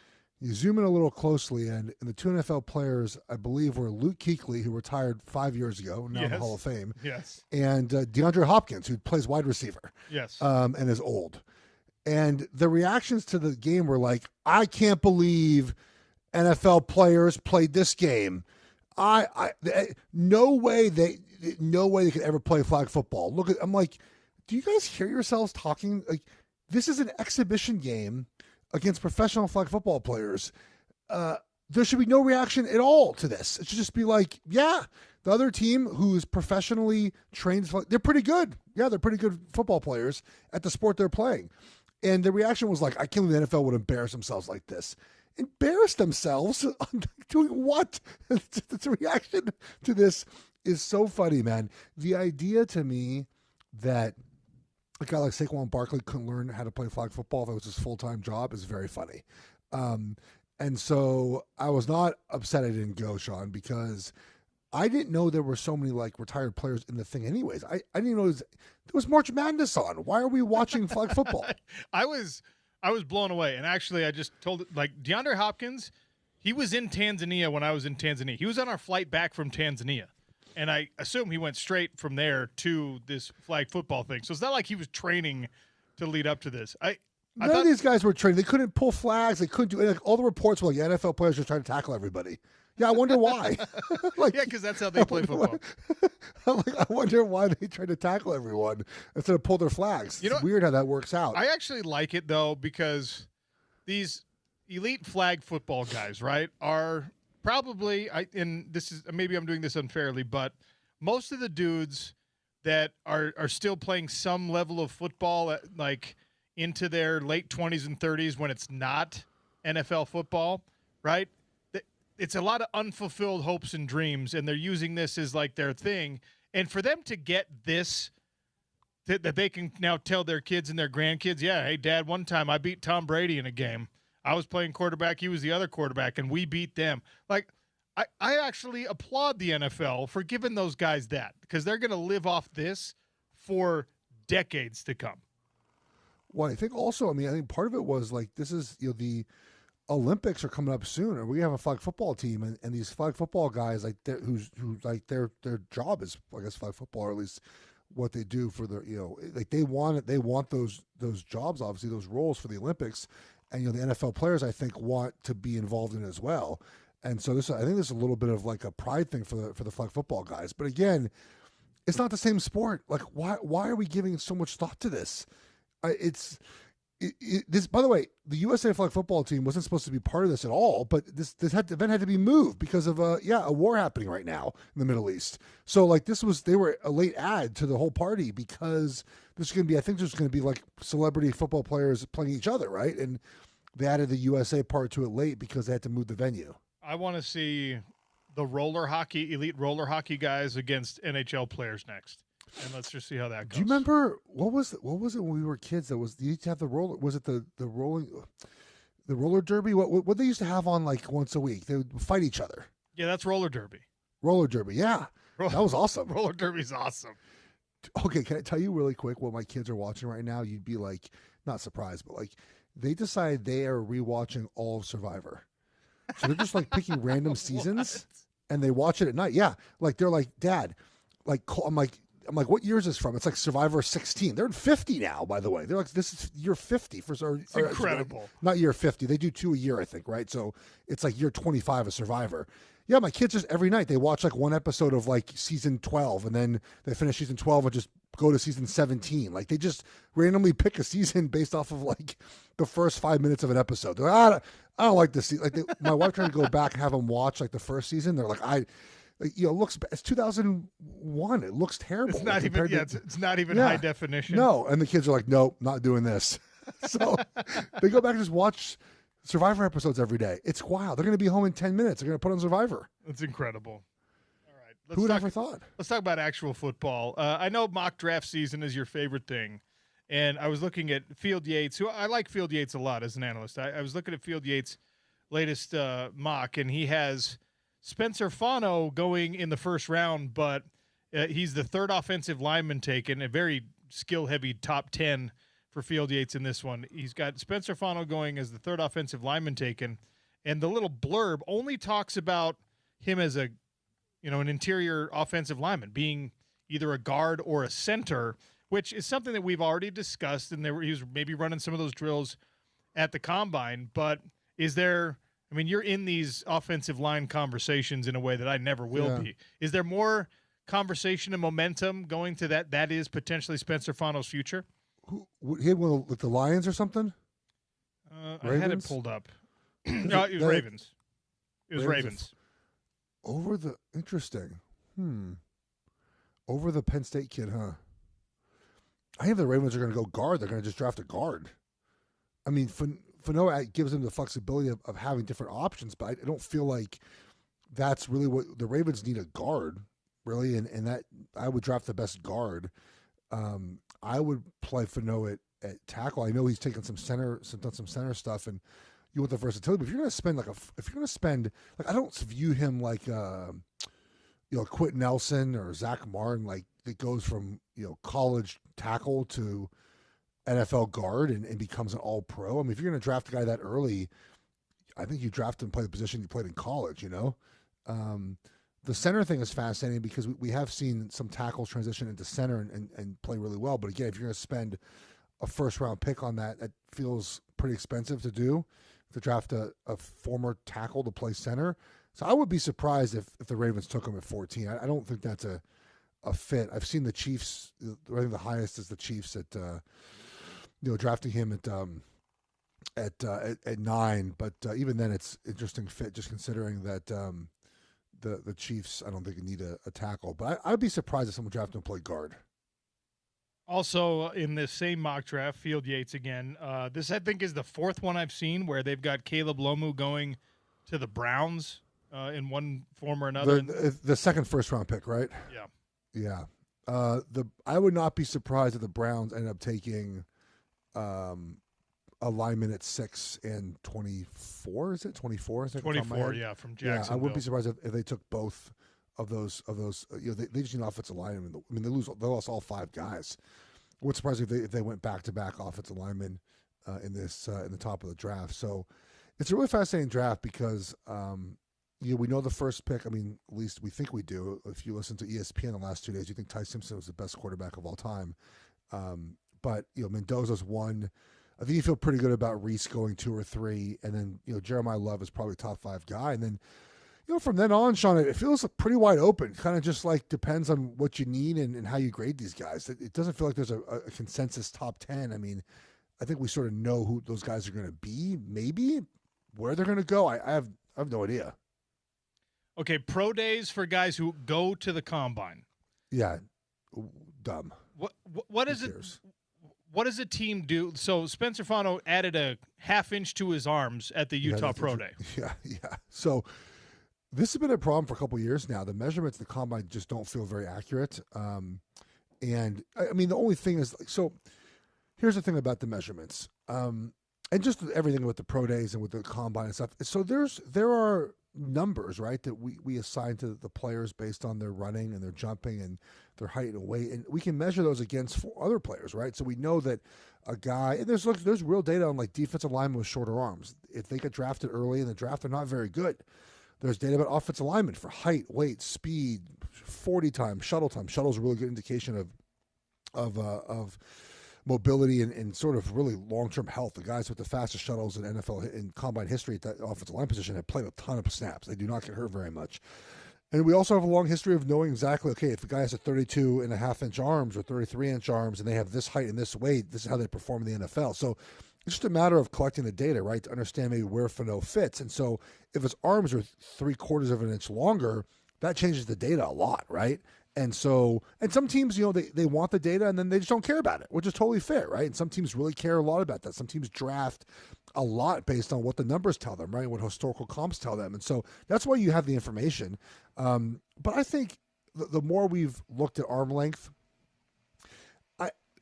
You zoom in a little closely, and the two NFL players, I believe, were Luke Kuechly, who retired 5 years ago, now in the Hall of Fame. Yes. And DeAndre Hopkins, who plays wide receiver. Yes. And is old. And the reactions to the game were like, I can't believe NFL players played this game. No way they could ever play flag football. I'm like, do you guys hear yourselves talking? Like, this is an exhibition game against professional flag football players. There should be no reaction at all to this. It should just be like, yeah, the other team who's professionally trained, they're pretty good. Yeah, they're pretty good football players at the sport they're playing. And the reaction was like, I can't believe the NFL would embarrass themselves like this. Embarrass themselves? Doing what? The reaction to this is so funny, man. The idea to me that a guy like Saquon Barkley couldn't learn how to play flag football if it was his full-time job is very funny. And so I was not upset I didn't go, Sean, because I didn't know there were so many like retired players in the thing anyways. I didn't know there was March Madness on. Why are we watching flag football? I was blown away. And actually, I just told like DeAndre Hopkins, he was in Tanzania when I was in Tanzania. He was on our flight back from Tanzania. And I assume he went straight from there to this flag football thing. So it's not like he was training to lead up to this. None of these guys were trained. They couldn't pull flags. They couldn't do all the reports were like NFL players just trying to tackle everybody. Yeah, I wonder why. Yeah, because that's how they play football. I wonder why they try to tackle everyone instead of pull their flags. It's weird how that works out. I actually like it, though, because these elite flag football guys, right, are probably, and this is maybe I'm doing this unfairly, but most of the dudes that are still playing some level of football at, like into their late 20s and 30s when it's not NFL football, right? It's a lot of unfulfilled hopes and dreams, and they're using this as like their thing. And for them to get this, that they can now tell their kids and their grandkids, yeah, hey, Dad, one time I beat Tom Brady in a game. I was playing quarterback, he was the other quarterback, and we beat them. Like, I actually applaud the NFL for giving those guys that, because they're going to live off this for decades to come. Well, I think also, I think part of it was like, this is, the Olympics are coming up soon, and we have a flag football team, and these flag football guys, like their job is, I guess, flag football, or at least what they do for their, like they want those jobs, obviously those roles for the Olympics, and the NFL players I think want to be involved in it as well, and so I think this is a little bit of like a pride thing for the flag football guys, but again, it's not the same sport. Like why are we giving so much thought to this? This, by the way, the USA flag football team wasn't supposed to be part of this at all, but this event had to be moved because of a war happening right now in the Middle East. So like they were a late add to the whole party because this is going to be, I think there's going to be like celebrity football players playing each other, right? And they added the USA part to it late because they had to move the venue. I want to see the elite roller hockey guys against NHL players next. And let's just see how that goes. Do you remember what was it when we were kids? You used to have the roller. Was it the roller derby? What they used to have on like once a week? They would fight each other. Yeah, that's roller derby. Roller derby, yeah, that was awesome. Roller derby's awesome. Okay, can I tell you really quick what my kids are watching right now? You'd be like not surprised, but like they decide they are rewatching all of Survivor. So they're just like picking random seasons and they watch it at night. Yeah, like they're like, Dad, like I'm like, what year is this from? It's like Survivor 16. They're in 50 now, by the way. They're like, this is year 50 for it's incredible. Not year 50. They do 2 a year, I think, right? So it's like year 25 of Survivor. Yeah, my kids just every night they watch like one episode of like season 12, and then they finish season 12 and just go to season 17. Like they just randomly pick a season based off of like the first 5 minutes of an episode. They're like, I don't like this. Like my wife tried to go back and have them watch like the first season. They're like, it looks. It's 2001. It looks terrible. It's not even. Yeah, it's not even high definition. No, and the kids are like, nope, not doing this. So they go back and just watch Survivor episodes every day. It's wild. They're going to be home in 10 minutes. They're going to put on Survivor. That's incredible. All right. Who would ever thought? Let's talk about actual football. I know mock draft season is your favorite thing, and I was looking at Field Yates, who I like Field Yates a lot as an analyst. I was looking at Field Yates' latest mock, and he has Spencer Fano going in the first round, but he's the third offensive lineman taken, a very skill-heavy top 10 for Field Yates in this one. He's got Spencer Fano going as the third offensive lineman taken, and the little blurb only talks about him as an interior offensive lineman, being either a guard or a center, which is something that we've already discussed, and he was maybe running some of those drills at the combine. But is there – I mean, you're in these offensive line conversations in a way that I never will be. Is there more conversation and momentum going to that is potentially Spencer Fano's future? He had one with the Lions or something? I had it pulled up. No, it was Ravens. It was Ravens. Interesting. Over the Penn State kid, huh? I think the Ravens are going to go guard. They're going to just draft a guard. I mean, Fano gives them the flexibility of having different options, but I don't feel like that's really what the Ravens need, a guard, really, and that I would draft the best guard. I would play Fano at tackle. I know he's taken done some center stuff, and you want the versatility. But if you're going to spend I don't view him like Quentin Nelson or Zach Martin, like that goes from college tackle to NFL guard and becomes an all pro. I mean, if you're going to draft a guy that early, I think you draft him and play the position you played in college. The center thing is fascinating because we have seen some tackles transition into center and play really well. But again, if you're going to spend a first-round pick on that, it feels pretty expensive to do, to draft a former tackle to play center. So I would be surprised if the Ravens took him at 14. I don't think that's a fit. I've seen the Chiefs. I think the highest is the Chiefs at drafting him at 9. But even then, it's interesting fit just considering that the Chiefs, I don't think need a tackle. But I'd be surprised if someone drafted him to play guard. Also, in this same mock draft, Field Yates again. This, I think, is the fourth one I've seen where they've got Caleb Lomu going to the Browns in one form or another. The second first-round pick, right? Yeah. Yeah. I would not be surprised if the Browns end up taking a lineman at 6 and 24. Is it 24? Is it 24? Yeah, from Jacksonville. Yeah, I wouldn't be surprised if they took both of those. They just need an offensive lineman. I mean, they lost all 5 guys. I wouldn't surprise if they went back-to-back offensive linemen in the top of the draft. So it's a really fascinating draft because we know the first pick. I mean, at least we think we do. If you listen to ESPN the last 2 days, you think Ty Simpson was the best quarterback of all time. But Mendoza's 1. I think you feel pretty good about Reese going 2 or 3, and then Jeremiah Love is probably top 5 guy, and then from then on, Sean, it feels pretty wide open. Kind of just like depends on what you need and how you grade these guys. It doesn't feel like there's a consensus top 10. I mean, I think we sort of know who those guys are going to be. Maybe where they're going to go, I have no idea. Okay, pro days for guys who go to the combine. Yeah, dumb. What is it? What does a team do? So Spencer Fano added a half inch to his arms at the Utah Pro Day. Yeah. So this has been a problem for a couple of years now. The measurements in the combine just don't feel very accurate. And I mean, the only thing is, so here's the thing about the measurements, and just everything with the pro days and with the combine and stuff. So there are numbers, right, that we assign to the players based on their running and their jumping and their height and weight, and we can measure those against other players, right? So we know that a guy, and there's real data on like defensive linemen with shorter arms. If they get drafted early in the draft, they're not very good. There's data about offensive linemen for height, weight, speed, 40 time, shuttle time. Shuttle's a really good indication of mobility and sort of really long-term health. The guys with the fastest shuttles in NFL in combine history at that offensive line position have played a ton of snaps. They do not get hurt very much. And we also have a long history of knowing exactly, okay, if a guy has a 32.5-inch arms or 33-inch arms and they have this height and this weight, this is how they perform in the NFL. So it's just a matter of collecting the data, right, to understand maybe where Fano fits. And so if his arms are 3/4 of an inch longer, that changes the data a lot, right? And so, and some teams, they want the data and then they just don't care about it, which is totally fair, right? And some teams really care a lot about that. Some teams draft a lot based on what the numbers tell them, right? What historical comps tell them. And so that's why you have the information. But I think the more we've looked at arm length,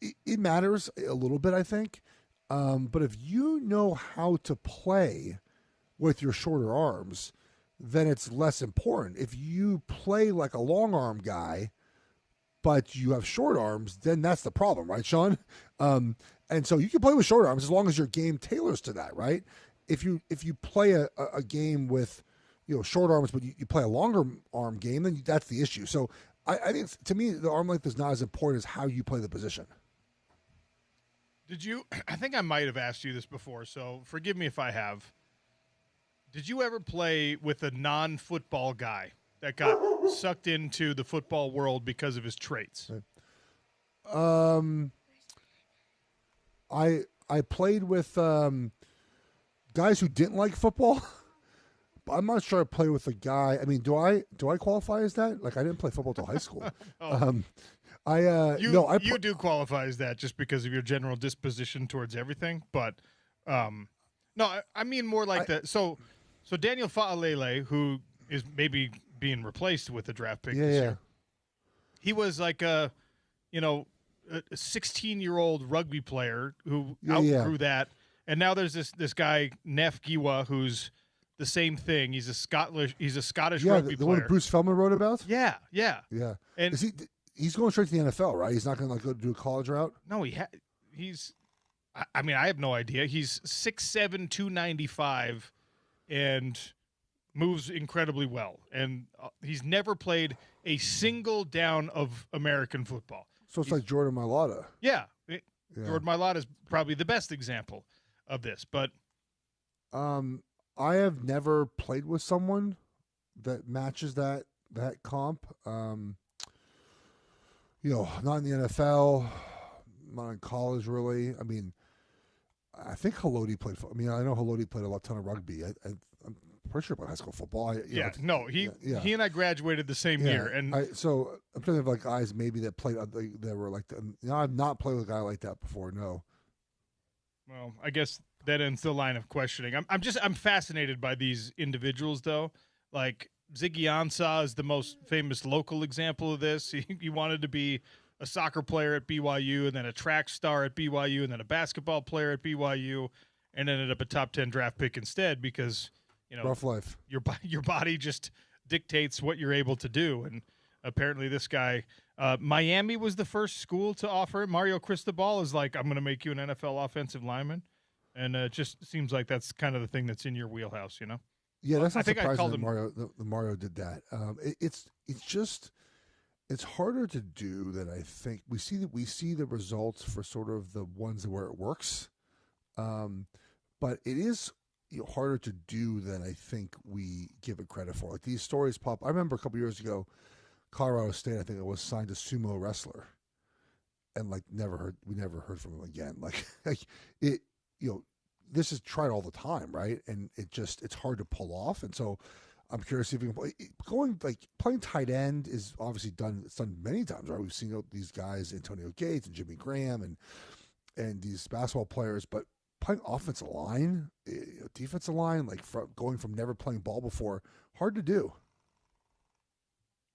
it matters a little bit, I think. But if you know how to play with your shorter arms, then it's less important. If you play like a long arm guy, but you have short arms, then that's the problem, right, Sean? And so you can play with short arms as long as your game tailors to that, right? If you play a game with short arms, but you play a longer arm game, then that's the issue. So I think to me the arm length is not as important as how you play the position. I think I might have asked you this before, so forgive me if I have. Did you ever play with a non-football guy that got sucked into the football world because of his traits? I played with guys who didn't like football. I'm not sure I played with a guy. I mean, do I qualify as that? Like, I didn't play football till high school. You do qualify as that just because of your general disposition towards everything. But no, I mean more like that. So Daniel Fa'alele, who is maybe being replaced with a draft pick this year, he was like a 16-year-old rugby player who outgrew that, and now there's this guy Neff Giwa who's the same thing. He's a Scottish rugby player. The one Bruce Feldman wrote about. Yeah. And he's going straight to the NFL, right? He's not going to go do a college route. No, he's. I mean, I have no idea. He's 6'7", 295, and moves incredibly well. And he's never played a single down of American football. So it's like Jordan Mailata. Yeah. Jordan Mailata is probably the best example of this. But I have never played with someone that matches that comp. Not in the NFL, not in college, really. I mean, I think Haloti played. I know Haloti played a ton of rugby. I'm pretty sure about high school football. He and I graduated the same year, and so I'm thinking of like guys maybe that played that were like. I've not played with a guy like that before. No. Well, I guess that ends the line of questioning. I'm fascinated by these individuals, though. Like Ziggy Ansah is the most famous local example of this. He wanted to be a soccer player at BYU, and then a track star at BYU, and then a basketball player at BYU, and ended up a top 10 draft pick instead because rough life. Your body just dictates what you're able to do, and apparently this guy, Miami was the first school to offer it. Mario Cristobal is like, I'm going to make you an NFL offensive lineman, and it just seems like that's kind of the thing that's in your wheelhouse, Yeah, that's not surprising that Mario did that. It's harder to do than I think. We see the results for sort of the ones where it works, but it is harder to do than I think we give it credit for. Like these stories pop. I remember a couple years ago, Colorado State, I think it was, signed a sumo wrestler, and we never heard from him again. This is tried all the time, right? And it's hard to pull off. And so I'm curious if you can playing tight end is obviously done. It's done many times, right? We've seen these guys, Antonio Gates and Jimmy Graham, and these basketball players, but playing offensive line, defensive line, going from never playing ball before, hard to do.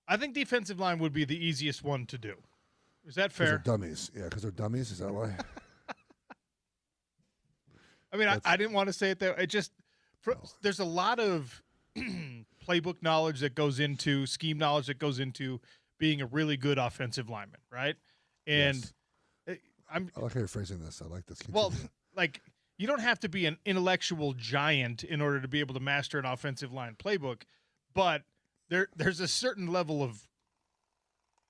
I think defensive line would be the easiest one to do. Is that fair? Because they're dummies. Yeah, because they're dummies. Is that why? I mean, I didn't want to say it there. There's a lot of playbook knowledge that goes into, scheme knowledge that goes into being a really good offensive lineman, right? And yes. I like how you're phrasing this. I like this. Well, you don't have to be an intellectual giant in order to be able to master an offensive line playbook, but there's a certain level of,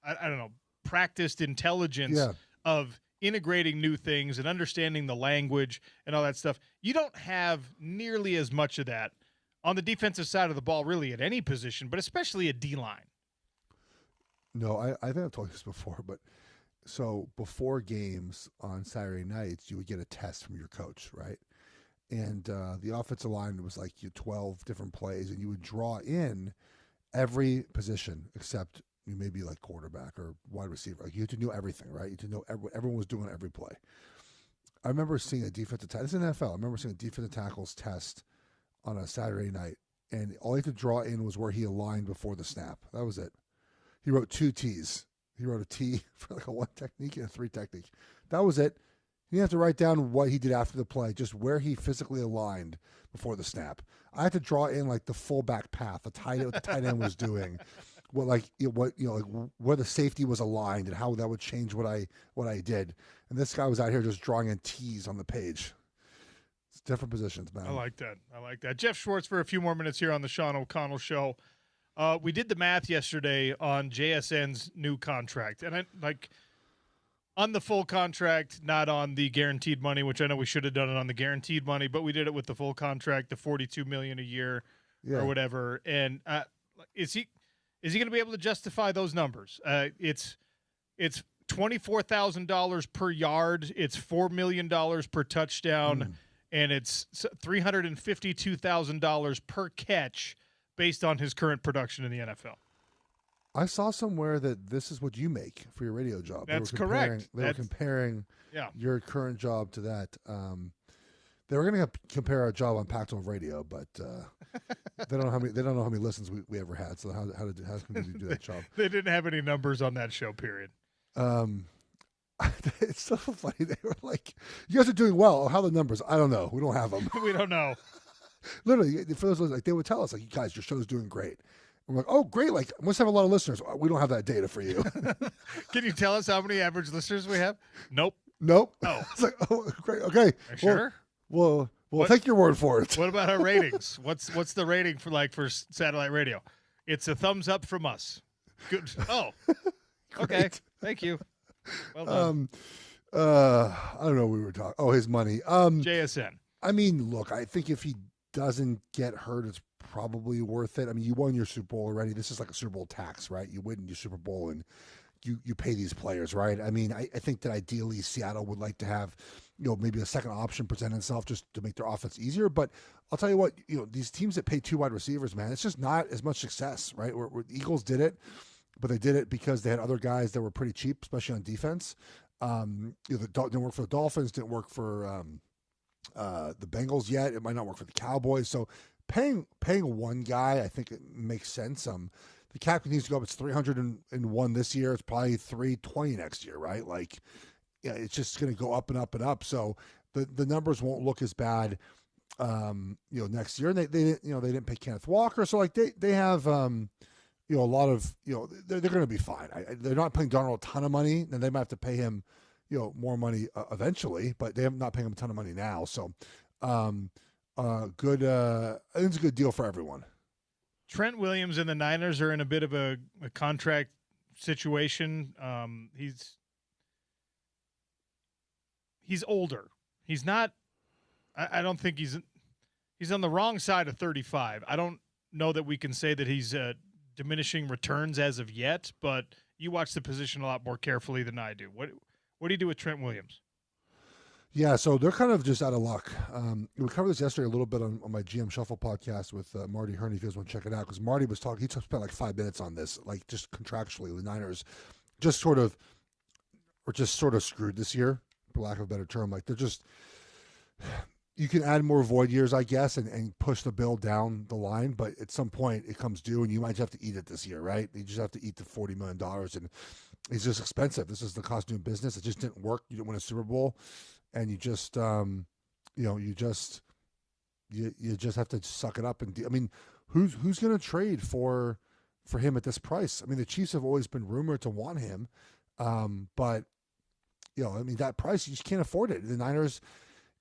I don't know, practiced intelligence of integrating new things and understanding the language and all that stuff. You don't have nearly as much of that on the defensive side of the ball, really, at any position, but especially a D-line. No, I think I've told you this before, but so before games on Saturday nights, you would get a test from your coach, right? And the offensive line was like 12 different plays, and you would draw in every position except maybe like quarterback or wide receiver. Like you had to know everything, right? You had to know what everyone was doing on every play. I remember seeing a defensive tackle. This is NFL. I remember seeing a defensive tackles test on a Saturday night, and all he had to draw in was where he aligned before the snap. That was it. He wrote 2 T's. He wrote a T for like a 1 technique and a 3 technique. That was it. You didn't have to write down what he did after the play, just where he physically aligned before the snap. I had to draw in like the fullback path, what the tight end was doing, where the safety was aligned and how that would change what I did. And this guy was out here just drawing in T's on the page. It's different positions, man. I like that. Jeff Schwartz for a few more minutes here on the Sean O'Connell Show. We did the math yesterday on JSN's new contract, and on the full contract, not on the guaranteed money, which I know we should have done it on the guaranteed money, but we did it with the full contract, the $42 million a year or whatever. And is he going to be able to justify those numbers? It's $24,000 per yard, it's $4 million per touchdown, and it's $352,000 per catch based on his current production in the NFL. I saw somewhere that this is what you make for your radio job. That's correct. They were comparing your current job to that. They were going to compare our job on Pac-12 Radio, but they don't know how many listens we ever had. So how can we do that job? They didn't have any numbers on that show. Period. It's so funny. They were like, "You guys are doing well. How are the numbers? I don't know. We don't have them. We don't know." Literally, for those like they would tell us like, "You guys, your show's doing great." I'm like, oh, great. Like, must have a lot of listeners. We don't have that data for you. Can you tell us how many average listeners we have? Nope. Oh. It's like, oh, great. Okay. Sure. We'll take your word for it. What about our ratings? What's the rating for satellite radio? It's a thumbs up from us. Good. Oh, okay. Thank you. Well done. I don't know what we were talking. Oh, his money. JSN. I mean, look, I think if he doesn't get hurt, it's probably worth it. I mean, you won your Super Bowl already. This is like a Super Bowl tax, right? You win your Super Bowl and you pay these players, right? I mean, I think that ideally Seattle would like to have, maybe a second option present itself just to make their offense easier. But I'll tell you what, these teams that pay 2 wide receivers, man, it's just not as much success, right? Where the Eagles did it, but they did it because they had other guys that were pretty cheap, especially on defense. Didn't work for the Dolphins, didn't work for the Bengals yet. It might not work for the Cowboys. So paying one guy, I think it makes sense. The cap needs to go up. It's 301 this year. It's probably 320 next year, right? Like, it's just going to go up and up and up. So the numbers won't look as bad, next year. And they didn't pay Kenneth Walker, so like they have a lot of they're going to be fine. They're not paying Darnold a ton of money, and they might have to pay him more money eventually, but they're not paying him a ton of money now. So good. I think it's a good deal for everyone. Trent Williams and the Niners are in a bit of a contract situation. He's older. He's not. I don't think he's on the wrong side of 35. I don't know that we can say that he's diminishing returns as of yet. But you watch the position a lot more carefully than I do. What do you do with Trent Williams? Yeah, so they're kind of just out of luck. We covered this yesterday a little bit on my GM Shuffle podcast with Marty Herney, if you guys want to check it out, because Marty was talking. He spent like 5 minutes on this, like just contractually. The Niners just sort of screwed this year, for lack of a better term. Like they're just, you can add more void years, I guess, and push the bill down the line, but at some point it comes due, and you might just have to eat it this year, right? You just have to eat the $40 million, and it's just expensive. This is the cost of doing business. It just didn't work. You didn't win a Super Bowl. And you just, you just have to suck it up. And I mean, who's going to trade for him at this price? I mean, the Chiefs have always been rumored to want him, but I mean, that price, you just can't afford it. The Niners,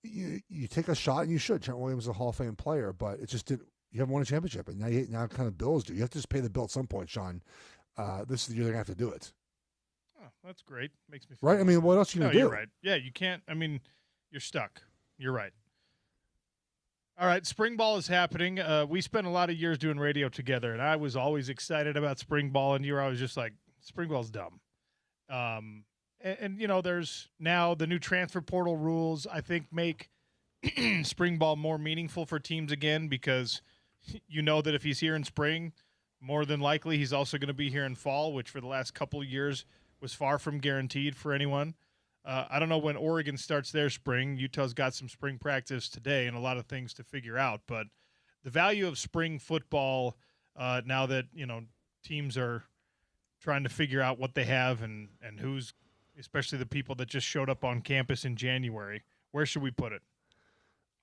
you take a shot, and you should. Trent Williams is a Hall of Fame player, but it just didn't. You haven't won a championship, and now kind of bills do. You have to just pay the bill at some point, Sean. This is the year they're going to have to do it. Oh, that's great. Makes me feel right? I mean, what else are you going to do? You're right. Yeah, you can't. I mean, you're stuck. You're right. All right, spring ball is happening. We spent a lot of years doing radio together, and I was always excited about spring ball, and you were always just like, spring ball's dumb. And you know, there's now the new transfer portal rules, I think, make spring ball more meaningful for teams again, because you know that if he's here in spring, more than likely he's also going to be here in fall, which for the last couple of years was far from guaranteed for anyone. I don't know when Oregon starts their spring. Utah's got some spring practice today and a lot of things to figure out. But the value of spring football, now that, you know, teams are trying to figure out what they have and who's, especially the people that just showed up on campus in January, where should we put it?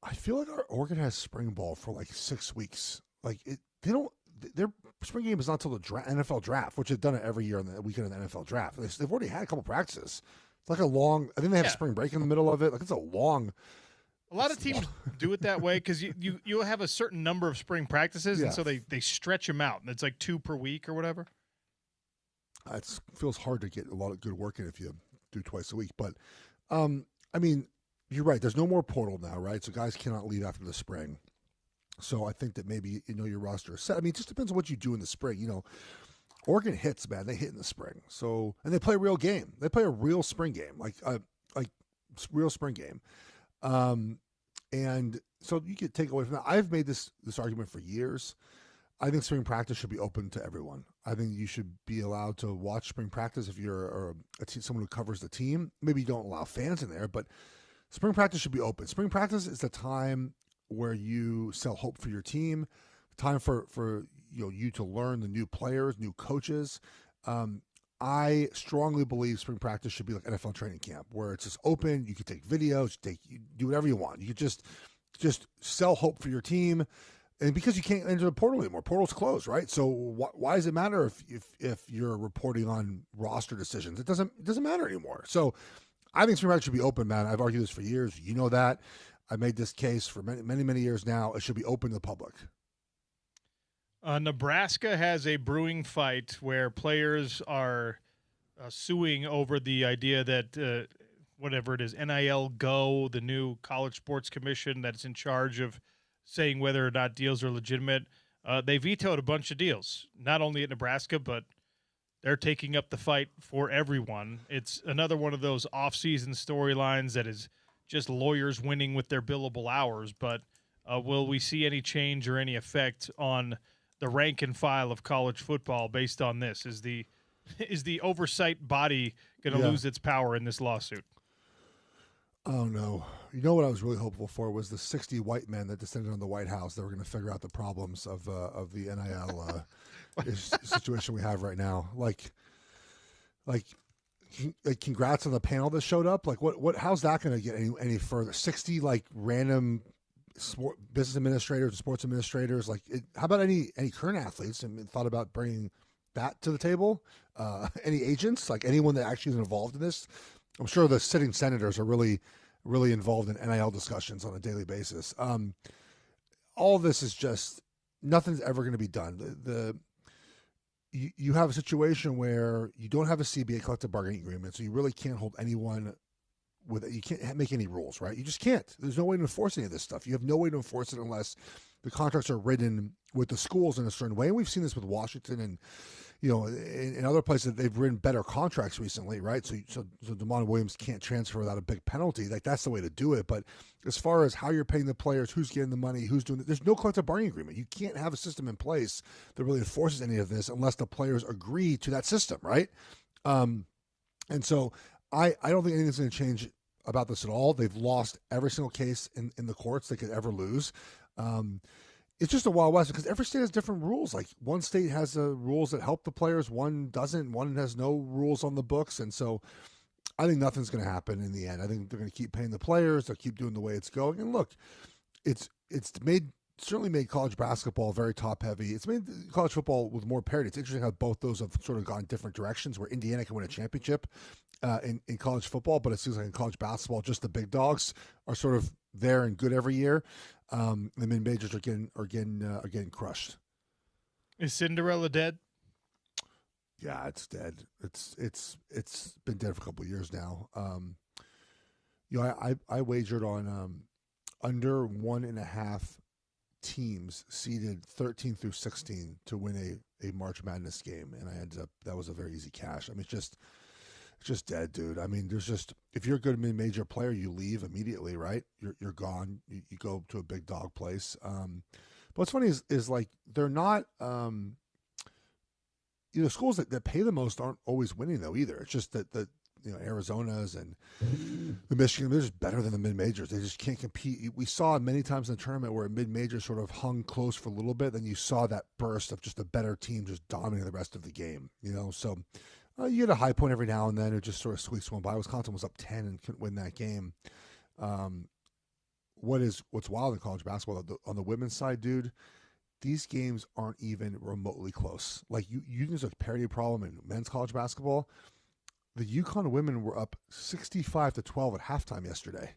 I feel like our Oregon has spring ball for like 6 weeks. Like their spring game is not until the NFL draft, which they've done it every year on the weekend of the NFL draft. They've already had a couple practices. It's like a long. I think they have spring break in the middle of it. Like it's a long. A lot of teams do it that way because you have a certain number of spring practices, and so they stretch them out, and it's like 2 per week or whatever. It feels hard to get a lot of good work in if you do twice a week. But, I mean, you're right. There's no more portal now, right? So guys cannot leave after the spring. So I think that maybe, you know, your roster is set. I mean, it just depends on what you do in the spring. You know, Oregon hits, man. They hit in the spring. So, and they play a real game. They play a real spring game, like real spring game. And so you could take away from that. I've made this argument for years. I think spring practice should be open to everyone. I think you should be allowed to watch spring practice if you're someone who covers the team. Maybe you don't allow fans in there, but spring practice should be open. Spring practice is the time where you sell hope for your team, time for you to learn the new players, new coaches. I strongly believe spring practice should be like NFL training camp, where it's just open. You can take videos, you do whatever you want. You could just sell hope for your team. And because you can't enter the portal anymore, portal's closed, right? So why does it matter if you're reporting on roster decisions? It doesn't matter anymore. So I think spring practice should be open, man. I've argued this for years. You know that. I made this case for many years now. It should be open to the public. Nebraska has a brewing fight where players are suing over the idea that whatever it is, NIL Go, the new college sports commission that's in charge of saying whether or not deals are legitimate. They vetoed a bunch of deals, not only at Nebraska, but they're taking up the fight for everyone. It's another one of those off-season storylines that is just lawyers winning with their billable hours. But will we see any change or any effect on the rank and file of college football based on this? Is the oversight body going to lose its power in this lawsuit? Oh, no. You know what I was really hopeful for was the 60 white men that descended on the White House that were going to figure out the problems of the NIL situation we have right now. Like, congrats on the panel that showed up. Like, how's that going to get any further? 60 like random business administrators, sports administrators. Like, how about any current athletes? And thought about bringing that to the table. Any agents, like anyone that actually is involved in this. I'm sure the sitting senators are really, really involved in NIL discussions on a daily basis. All of this is just nothing's ever going to be done. You have a situation where you don't have a CBA collective bargaining agreement, so you really can't hold anyone with. You can't make any rules, right? You just can't. There's no way to enforce any of this stuff. You have no way to enforce it unless the contracts are written with the schools in a certain way. And we've seen this with Washington and, you know, in other places they've written better contracts recently, right? So Damon Williams can't transfer without a big penalty. Like, that's the way to do it. But as far as how you're paying the players, who's getting the money, who's doing it, there's no collective bargaining agreement. You can't have a system in place that really enforces any of this unless the players agree to that system, right? And so I don't think anything's going to change about this at all. They've lost every single case in the courts they could ever lose. It's just a Wild West because every state has different rules. Like, one state has rules that help the players, one doesn't, one has no rules on the books. And so I think nothing's going to happen in the end. I think they're going to keep paying the players. They'll keep doing the way it's going. And look, it's certainly made college basketball very top heavy. It's made college football with more parity. It's interesting how both those have sort of gone different directions, where Indiana can win a championship in college football, but it seems like in college basketball, just the big dogs are sort of there and good every year. The mid majors are getting crushed. Is Cinderella dead? Yeah, it's dead. It's been dead for a couple of years now. I wagered on under 1.5 teams seeded 13 through 16 to win a March Madness game, and I ended up that was a very easy cash. I mean, it's just dead, dude. I mean, there's just if you're a good mid-major player, you leave immediately, right? You're gone. You go to a big dog place. But what's funny is like they're not. Schools that pay the most aren't always winning though either. It's just that the Arizona's and the Michigan, they're just better than the mid-majors. They just can't compete. We saw it many times in the tournament where a mid-major sort of hung close for a little bit, then you saw that burst of just a better team just dominating the rest of the game. So you get a high point every now and then. It just sort of squeaks one by. Wisconsin was up 10 and couldn't win that game. What's wild in college basketball on the women's side, dude? These games aren't even remotely close. Like there's a parity problem in men's college basketball. The UConn women were up 65-12 at halftime yesterday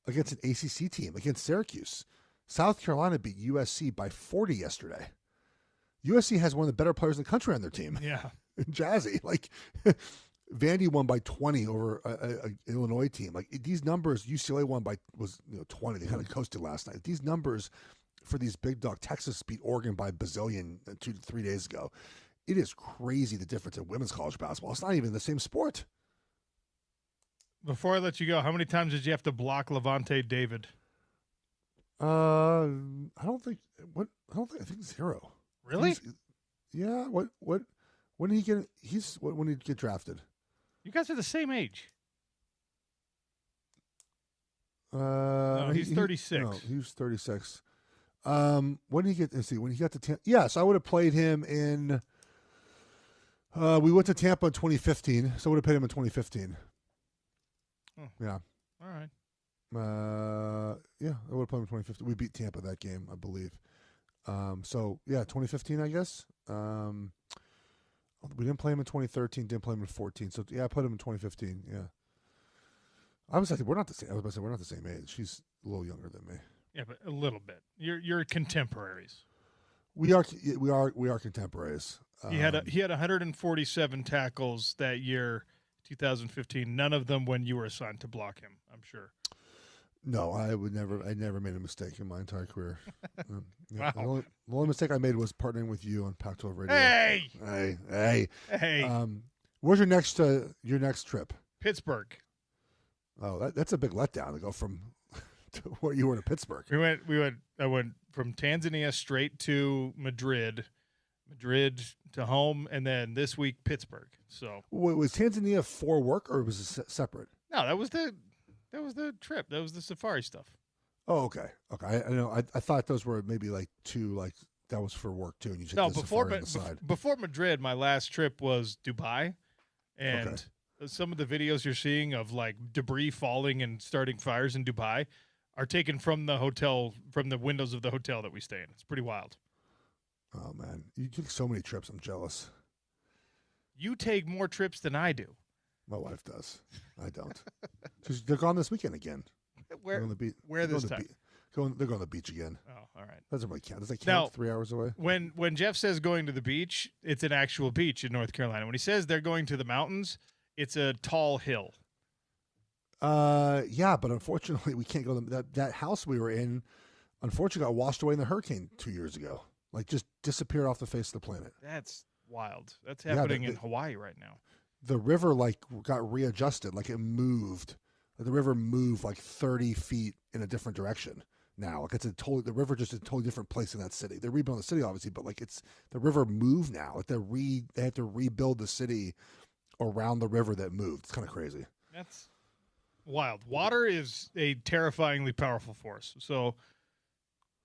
against an ACC team, against Syracuse. South Carolina beat USC by 40 yesterday. USC has one of the better players in the country on their team. Yeah. Jazzy. Like, Vandy won by 20 over an Illinois team. Like, these numbers, UCLA won by 20. They kind of coasted last night. These numbers for these big dog, Texas beat Oregon by a bazillion 2 to 3 days ago. It is crazy the difference in women's college basketball. It's not even the same sport. Before I let you go, how many times did you have to block Levante David? I think 0. Really? Yeah. When did he get? When did he get drafted? You guys are the same age. No, he's 36. No, he was 36. When did he get? Let's see. When he got to Tampa, yes, I would have played him in. We went to Tampa in 2015, so I would have played him in 2015. Oh. Yeah. All right. Yeah, I would have played him in 2015. We beat Tampa that game, I believe. So yeah, 2015, I guess. We didn't play him in 2013. Didn't play him in 14. So yeah, I played him in 2015. Yeah. We're not the same. I was about to say we're not the same age. She's a little younger than me. Yeah, but a little bit. You're contemporaries. We are contemporaries. He had 147 tackles that year, 2015. None of them when you were assigned to block him, I'm sure. No, I never made a mistake in my entire career. Wow. The only mistake I made was partnering with you on Pac-12 Radio. Hey. Where's your next trip? Pittsburgh. Oh, that's a big letdown to go from to where you were to Pittsburgh. I went from Tanzania straight to Madrid to home, and then this week Pittsburgh. So was Tanzania for work or was it separate? No, that was the trip. That was the safari stuff. Oh, okay. I know. I thought those were maybe like two, like that was for work too. And you just before Madrid, my last trip was Dubai, and some of the videos you're seeing of like debris falling and starting fires in Dubai are taken from the hotel, from the windows of the hotel that we stay in. It's pretty wild. Oh man, you took so many trips. I'm jealous. You take more trips than I do. My wife does. I don't. They're gone this weekend again. Where? On the beach. Where this time? They're going to the beach again. Oh, all right. Doesn't really count. Does that count? Now, 3 hours away? When Jeff says going to the beach, it's an actual beach in North Carolina. When he says they're going to the mountains, it's a tall hill. Yeah, but unfortunately, we can't go. That house we were in, unfortunately, got washed away in the hurricane 2 years ago. Like, just disappeared off the face of the planet. That's wild. That's happening in Hawaii right now. The river, got readjusted. Like, it moved. The river moved, 30 feet in a different direction now. Like, the river just is a totally different place in that city. They're rebuilding the city, obviously, but, the river moved now. Like, they have to rebuild the city around the river that moved. It's kind of crazy. That's wild. Water is a terrifyingly powerful force. So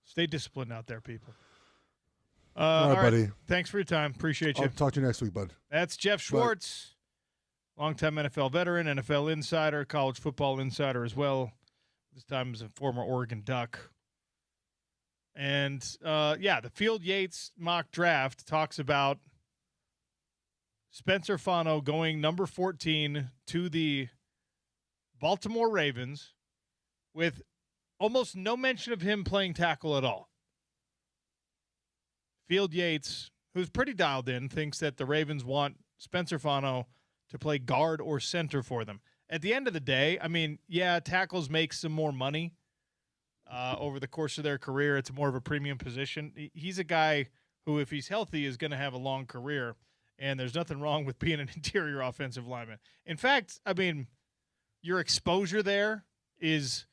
stay disciplined out there, people. All right, buddy. Thanks for your time. Appreciate you. I'll talk to you next week, bud. That's Jeff Schwartz, longtime NFL veteran, NFL insider, college football insider as well. This time as a former Oregon Duck. And, the Field Yates mock draft talks about Spencer Fano going number 14 to the Baltimore Ravens with almost no mention of him playing tackle at all. Field Yates who's pretty dialed in, thinks that the Ravens want Spencer Fano to play guard or center for them. At the end of the day, I mean, yeah, tackles make some more money over the course of their career. It's more of a premium position. He's a guy who, if he's healthy, is going to have a long career, and there's nothing wrong with being an interior offensive lineman. In fact, I mean, your exposure there is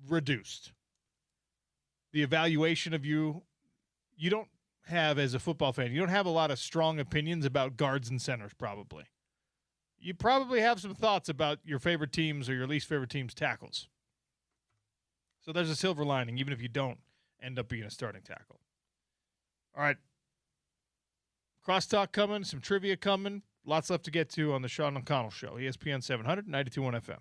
reduced. The evaluation of you don't have as a football fan, you don't have a lot of strong opinions about guards and centers probably. You probably have some thoughts about your favorite teams or your least favorite team's tackles. So there's a silver lining, even if you don't end up being a starting tackle. All right. Crosstalk coming, some trivia coming. Lots left to get to on the Sean O'Connell Show. ESPN 700, 92.1 FM.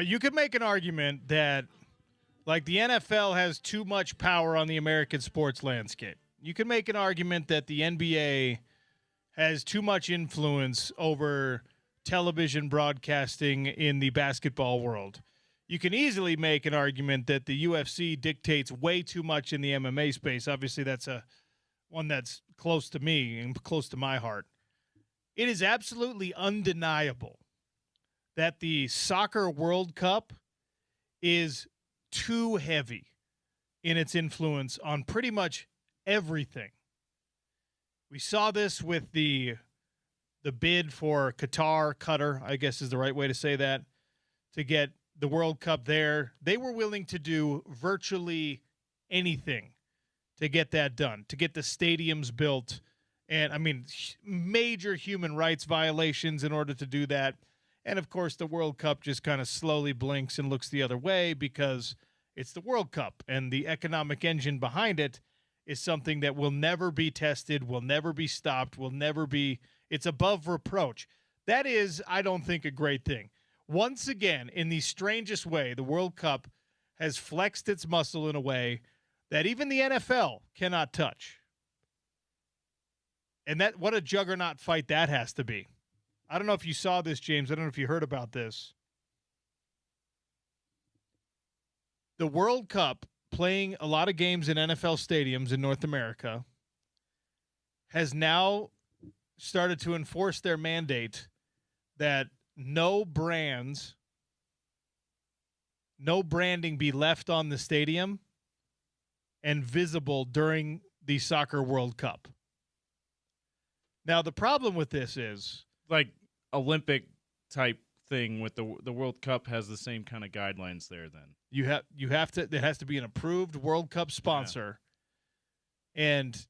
You could make an argument that, like, the NFL has too much power on the American sports landscape. You can make an argument that the NBA has too much influence over television broadcasting in the basketball world. You can easily make an argument that the UFC dictates way too much in the MMA space. Obviously, that's one that's close to me and close to my heart. It is absolutely undeniable that the Soccer World Cup is too heavy in its influence on pretty much everything. We saw this with the bid for Qatar, I guess is the right way to say that, to get the World Cup there. They were willing to do virtually anything to get that done, to get the stadiums built. And, I mean, major human rights violations in order to do that. And, of course, the World Cup just kind of slowly blinks and looks the other way because it's the World Cup. And the economic engine behind it is something that will never be tested, will never be stopped, will never be – it's above reproach. That is, I don't think, a great thing. Once again, in the strangest way, the World Cup has flexed its muscle in a way that even the NFL cannot touch. And that, what a juggernaut fight that has to be. I don't know if you saw this, James. I don't know if you heard about this. The World Cup, playing a lot of games in NFL stadiums in North America, has now started to enforce their mandate that no branding be left on the stadium and visible during the Soccer World Cup. Now, the problem with this is, like, Olympic type thing with the World Cup has the same kind of guidelines there. Then you have to, there has to be an approved World Cup sponsor. Yeah. And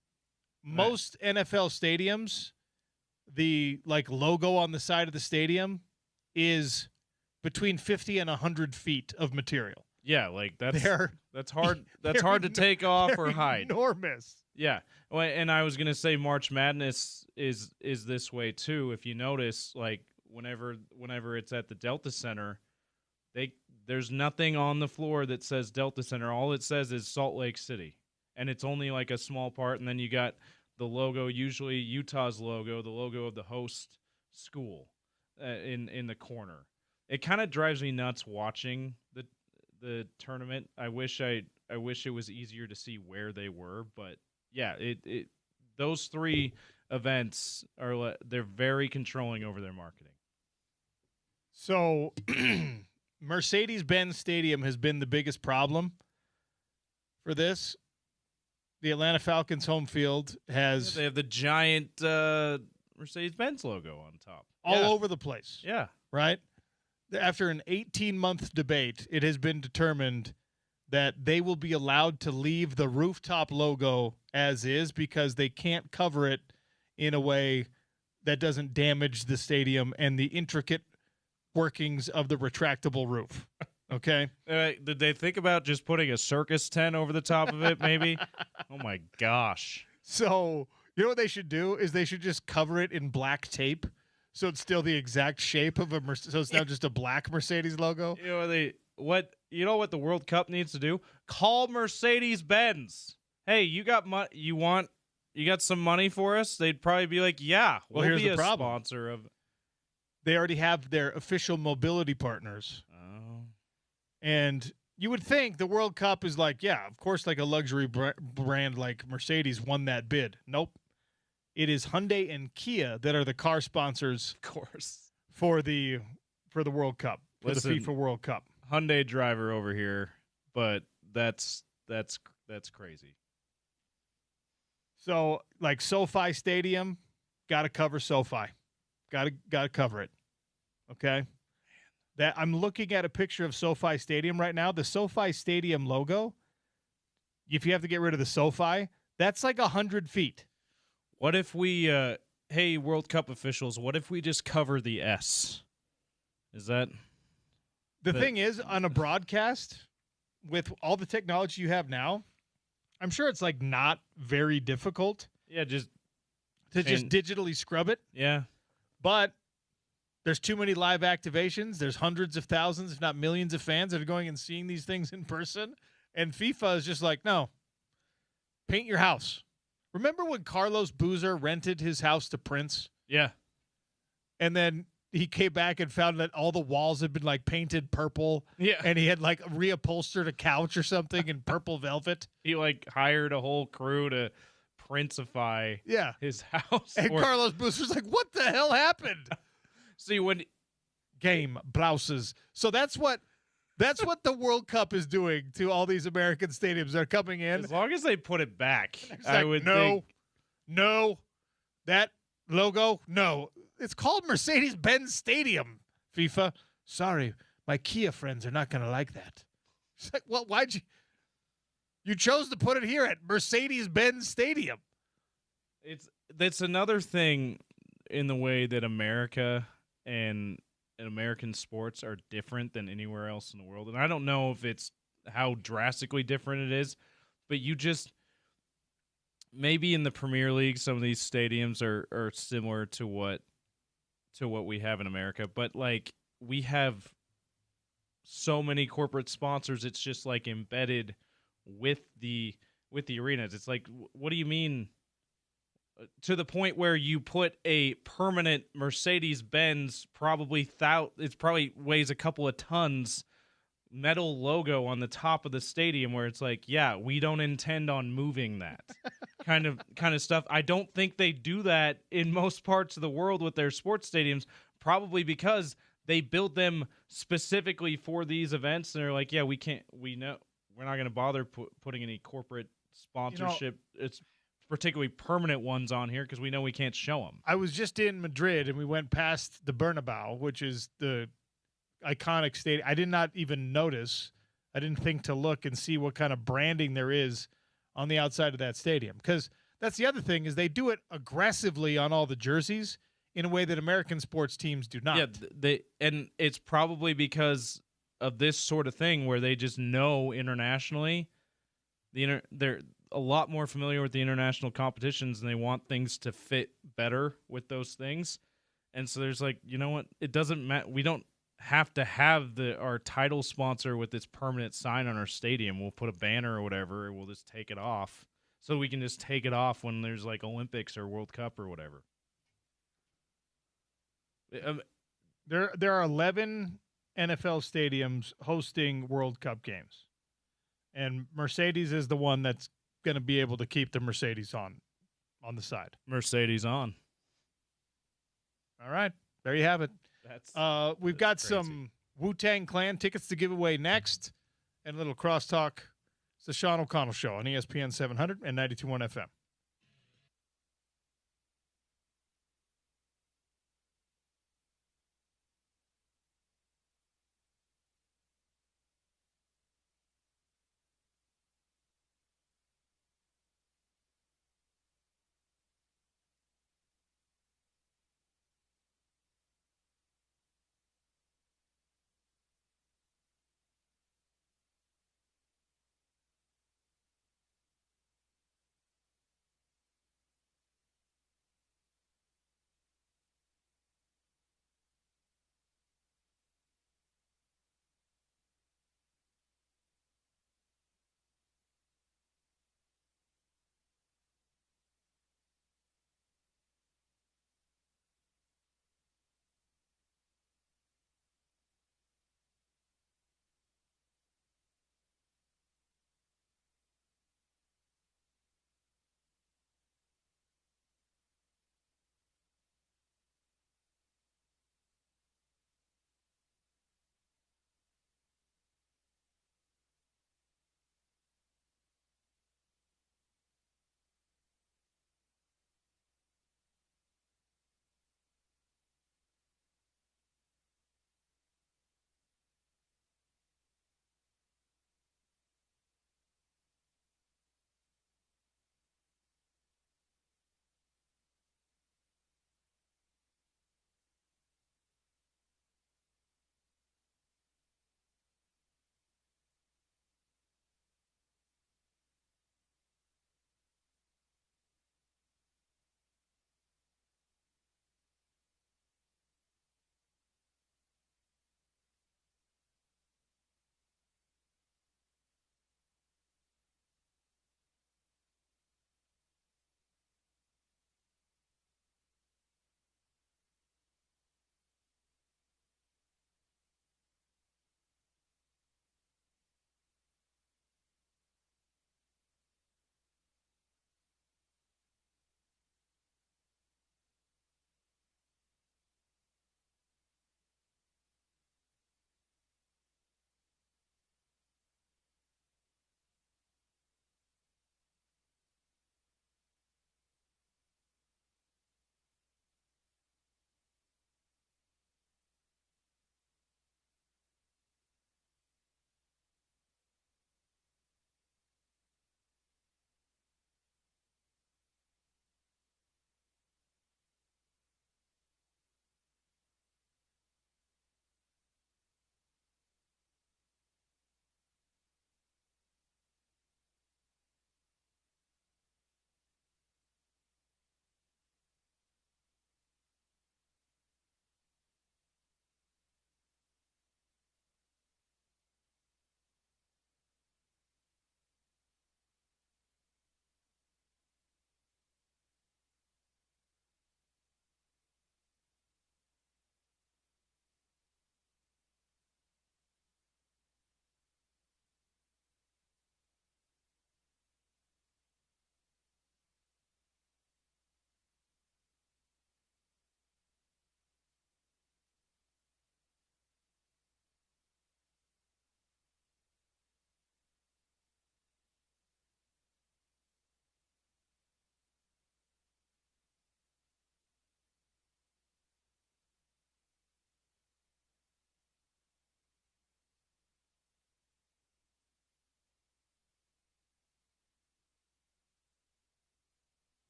most NFL stadiums, the logo on the side of the stadium is between 50 and 100 feet of material. Yeah, like that's hard. That's hard to take off or hide. Enormous. Yeah, well, and I was gonna say March Madness is this way too. If you notice, like whenever it's at the Delta Center, there's nothing on the floor that says Delta Center. All it says is Salt Lake City, and it's only like a small part. And then you got the logo, usually Utah's logo, the logo of the host school, in the corner. It kind of drives me nuts watching the tournament. I wish it was easier to see where they were, but yeah, those three events they're very controlling over their marketing. So Mercedes-Benz Stadium has been the biggest problem for this. The Atlanta Falcons home field has... They have the giant Mercedes-Benz logo on top. All over the place. Yeah. Right? After an 18-month debate, it has been determined that they will be allowed to leave the rooftop logo as is because they can't cover it in a way that doesn't damage the stadium and the intricate workings of the retractable roof. Okay? Did they think about just putting a circus tent over the top of it, maybe? Oh, my gosh. So, you know what they should do is they should just cover it in black tape so it's still the exact shape of a so it's now just a black Mercedes logo. You know what the World Cup needs to do? Call Mercedes-Benz. Hey, you got you got some money for us? They'd probably be like, yeah, we'll be a sponsor of. They already have their official mobility partners. Oh. And you would think the World Cup is like, yeah, of course, like a luxury brand like Mercedes won that bid. Nope. It is Hyundai and Kia that are the car sponsors, of course, for the World Cup, for the FIFA World Cup. Hyundai driver over here, but that's crazy. So, like SoFi Stadium, got to cover SoFi. Got to cover it. Okay? That I'm looking at a picture of SoFi Stadium right now. The SoFi Stadium logo, if you have to get rid of the SoFi, that's like 100 feet. What if we, hey, World Cup officials, what if we just cover the S? Is that? The thing is, on a broadcast, with all the technology you have now, I'm sure it's like not very difficult. Yeah, just digitally scrub it. Yeah. But There's too many live activations. There's hundreds of thousands, if not millions of fans that are going and seeing these things in person. And FIFA is just like, no, paint your house. Remember when Carlos Boozer rented his house to Prince? Yeah. And then he came back and found that all the walls had been like painted purple. Yeah. And he had like reupholstered a couch or something in purple velvet. He like hired a whole crew to Princify his house. And Carlos Boozer's like, what the hell happened? See, when game blouses. So that's what the World Cup is doing to all these American stadiums that are coming in. As long as they put it back, I would think. No, that logo, no. It's called Mercedes-Benz Stadium, FIFA. Sorry, my Kia friends are not going to like that. It's like, well, why'd you chose to put it here at Mercedes-Benz Stadium? That's another thing in the way that America and American sports are different than anywhere else in the world. And I don't know if it's how drastically different it is, but you just maybe in the Premier League, some of these stadiums are similar to what we have in America. But like we have so many corporate sponsors, it's just like embedded with the arenas. It's like, what do you mean? To the point where you put a permanent Mercedes-Benz, it probably weighs a couple of tons, metal logo on the top of the stadium, where it's like, yeah, we don't intend on moving that kind of stuff. I don't think they do that in most parts of the world with their sports stadiums, probably because they build them specifically for these events, and they're like, yeah, we're not going to bother putting any corporate sponsorship. It's particularly permanent ones on here because we know we can't show them. I was just in Madrid and we went past the Bernabeu, which is the iconic stadium. I did not even notice. I didn't think to look and see what kind of branding there is on the outside of that stadium, because that's the other thing is they do it aggressively on all the jerseys in a way that American sports teams do not. Yeah, and it's probably because of this sort of thing where they just know internationally they're a lot more familiar with the international competitions, and they want things to fit better with those things. And so there's like, you know what? It doesn't matter. We don't have to have our title sponsor with its permanent sign on our stadium. We'll put a banner or whatever, and we'll just take it off. So we can just take it off when there's like Olympics or World Cup or whatever. There are 11 NFL stadiums hosting World Cup games, and Mercedes is the one that's going to be able to keep the Mercedes on the side. Mercedes on. All right, there you have it. We've got crazy. some Wu-Tang Clan tickets to give away next, and a little crosstalk. It's the Sean O'Connell Show on ESPN 700 and 92.1 FM.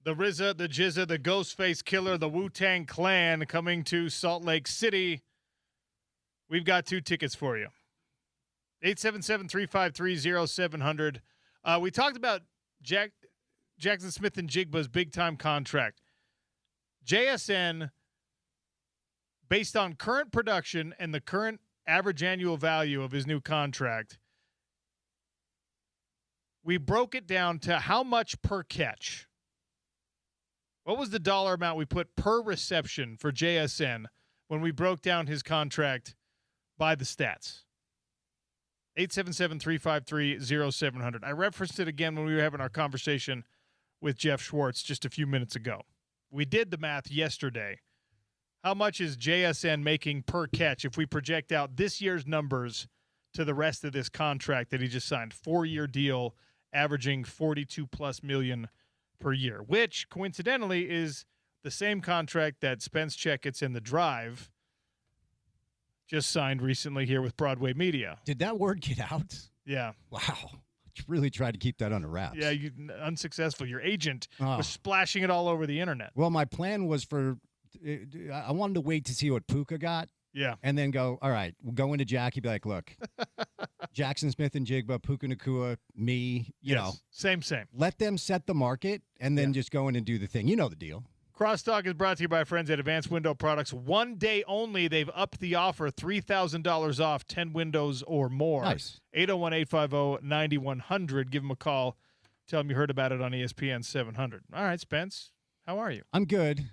The RZA, the Jizza, the Ghostface Killer, the Wu-Tang Clan coming to Salt Lake City. We've got 2 tickets for you. 877-353-0700. We talked about Jackson Smith and Jigba's big-time contract. JSN, based on current production and the current average annual value of his new contract, we broke it down to how much per catch. What was the dollar amount we put per reception for JSN when we broke down his contract by the stats? 877-353-0700. I referenced it again when we were having our conversation with Jeff Schwartz just a few minutes ago. We did the math yesterday. How much is JSN making per catch if we project out this year's numbers to the rest of this contract that he just signed? 4-year deal, averaging $42+ million per year, which coincidentally is the same contract that Spence Checketts and The Drive just signed recently here with Broadway Media. Did that word get out? Yeah. Wow. You really tried to keep that under wraps. Yeah, you unsuccessful. Your agent was splashing it all over the internet. Well, my plan was I wanted to wait to see what Puka got. Yeah. And then go, all right, we'll go into Jackie, be like, look, Jackson Smith and Jigba, Puka Nacua, me, you know. Same. Let them set the market and then just go in and do the thing. You know the deal. Crosstalk is brought to you by our friends at Advanced Window Products. 1 day only, they've upped the offer, $3,000 off, 10 windows or more. Nice. 801-850-9100. Give them a call. Tell them you heard about it on ESPN 700. All right, Spence, how are you? I'm good.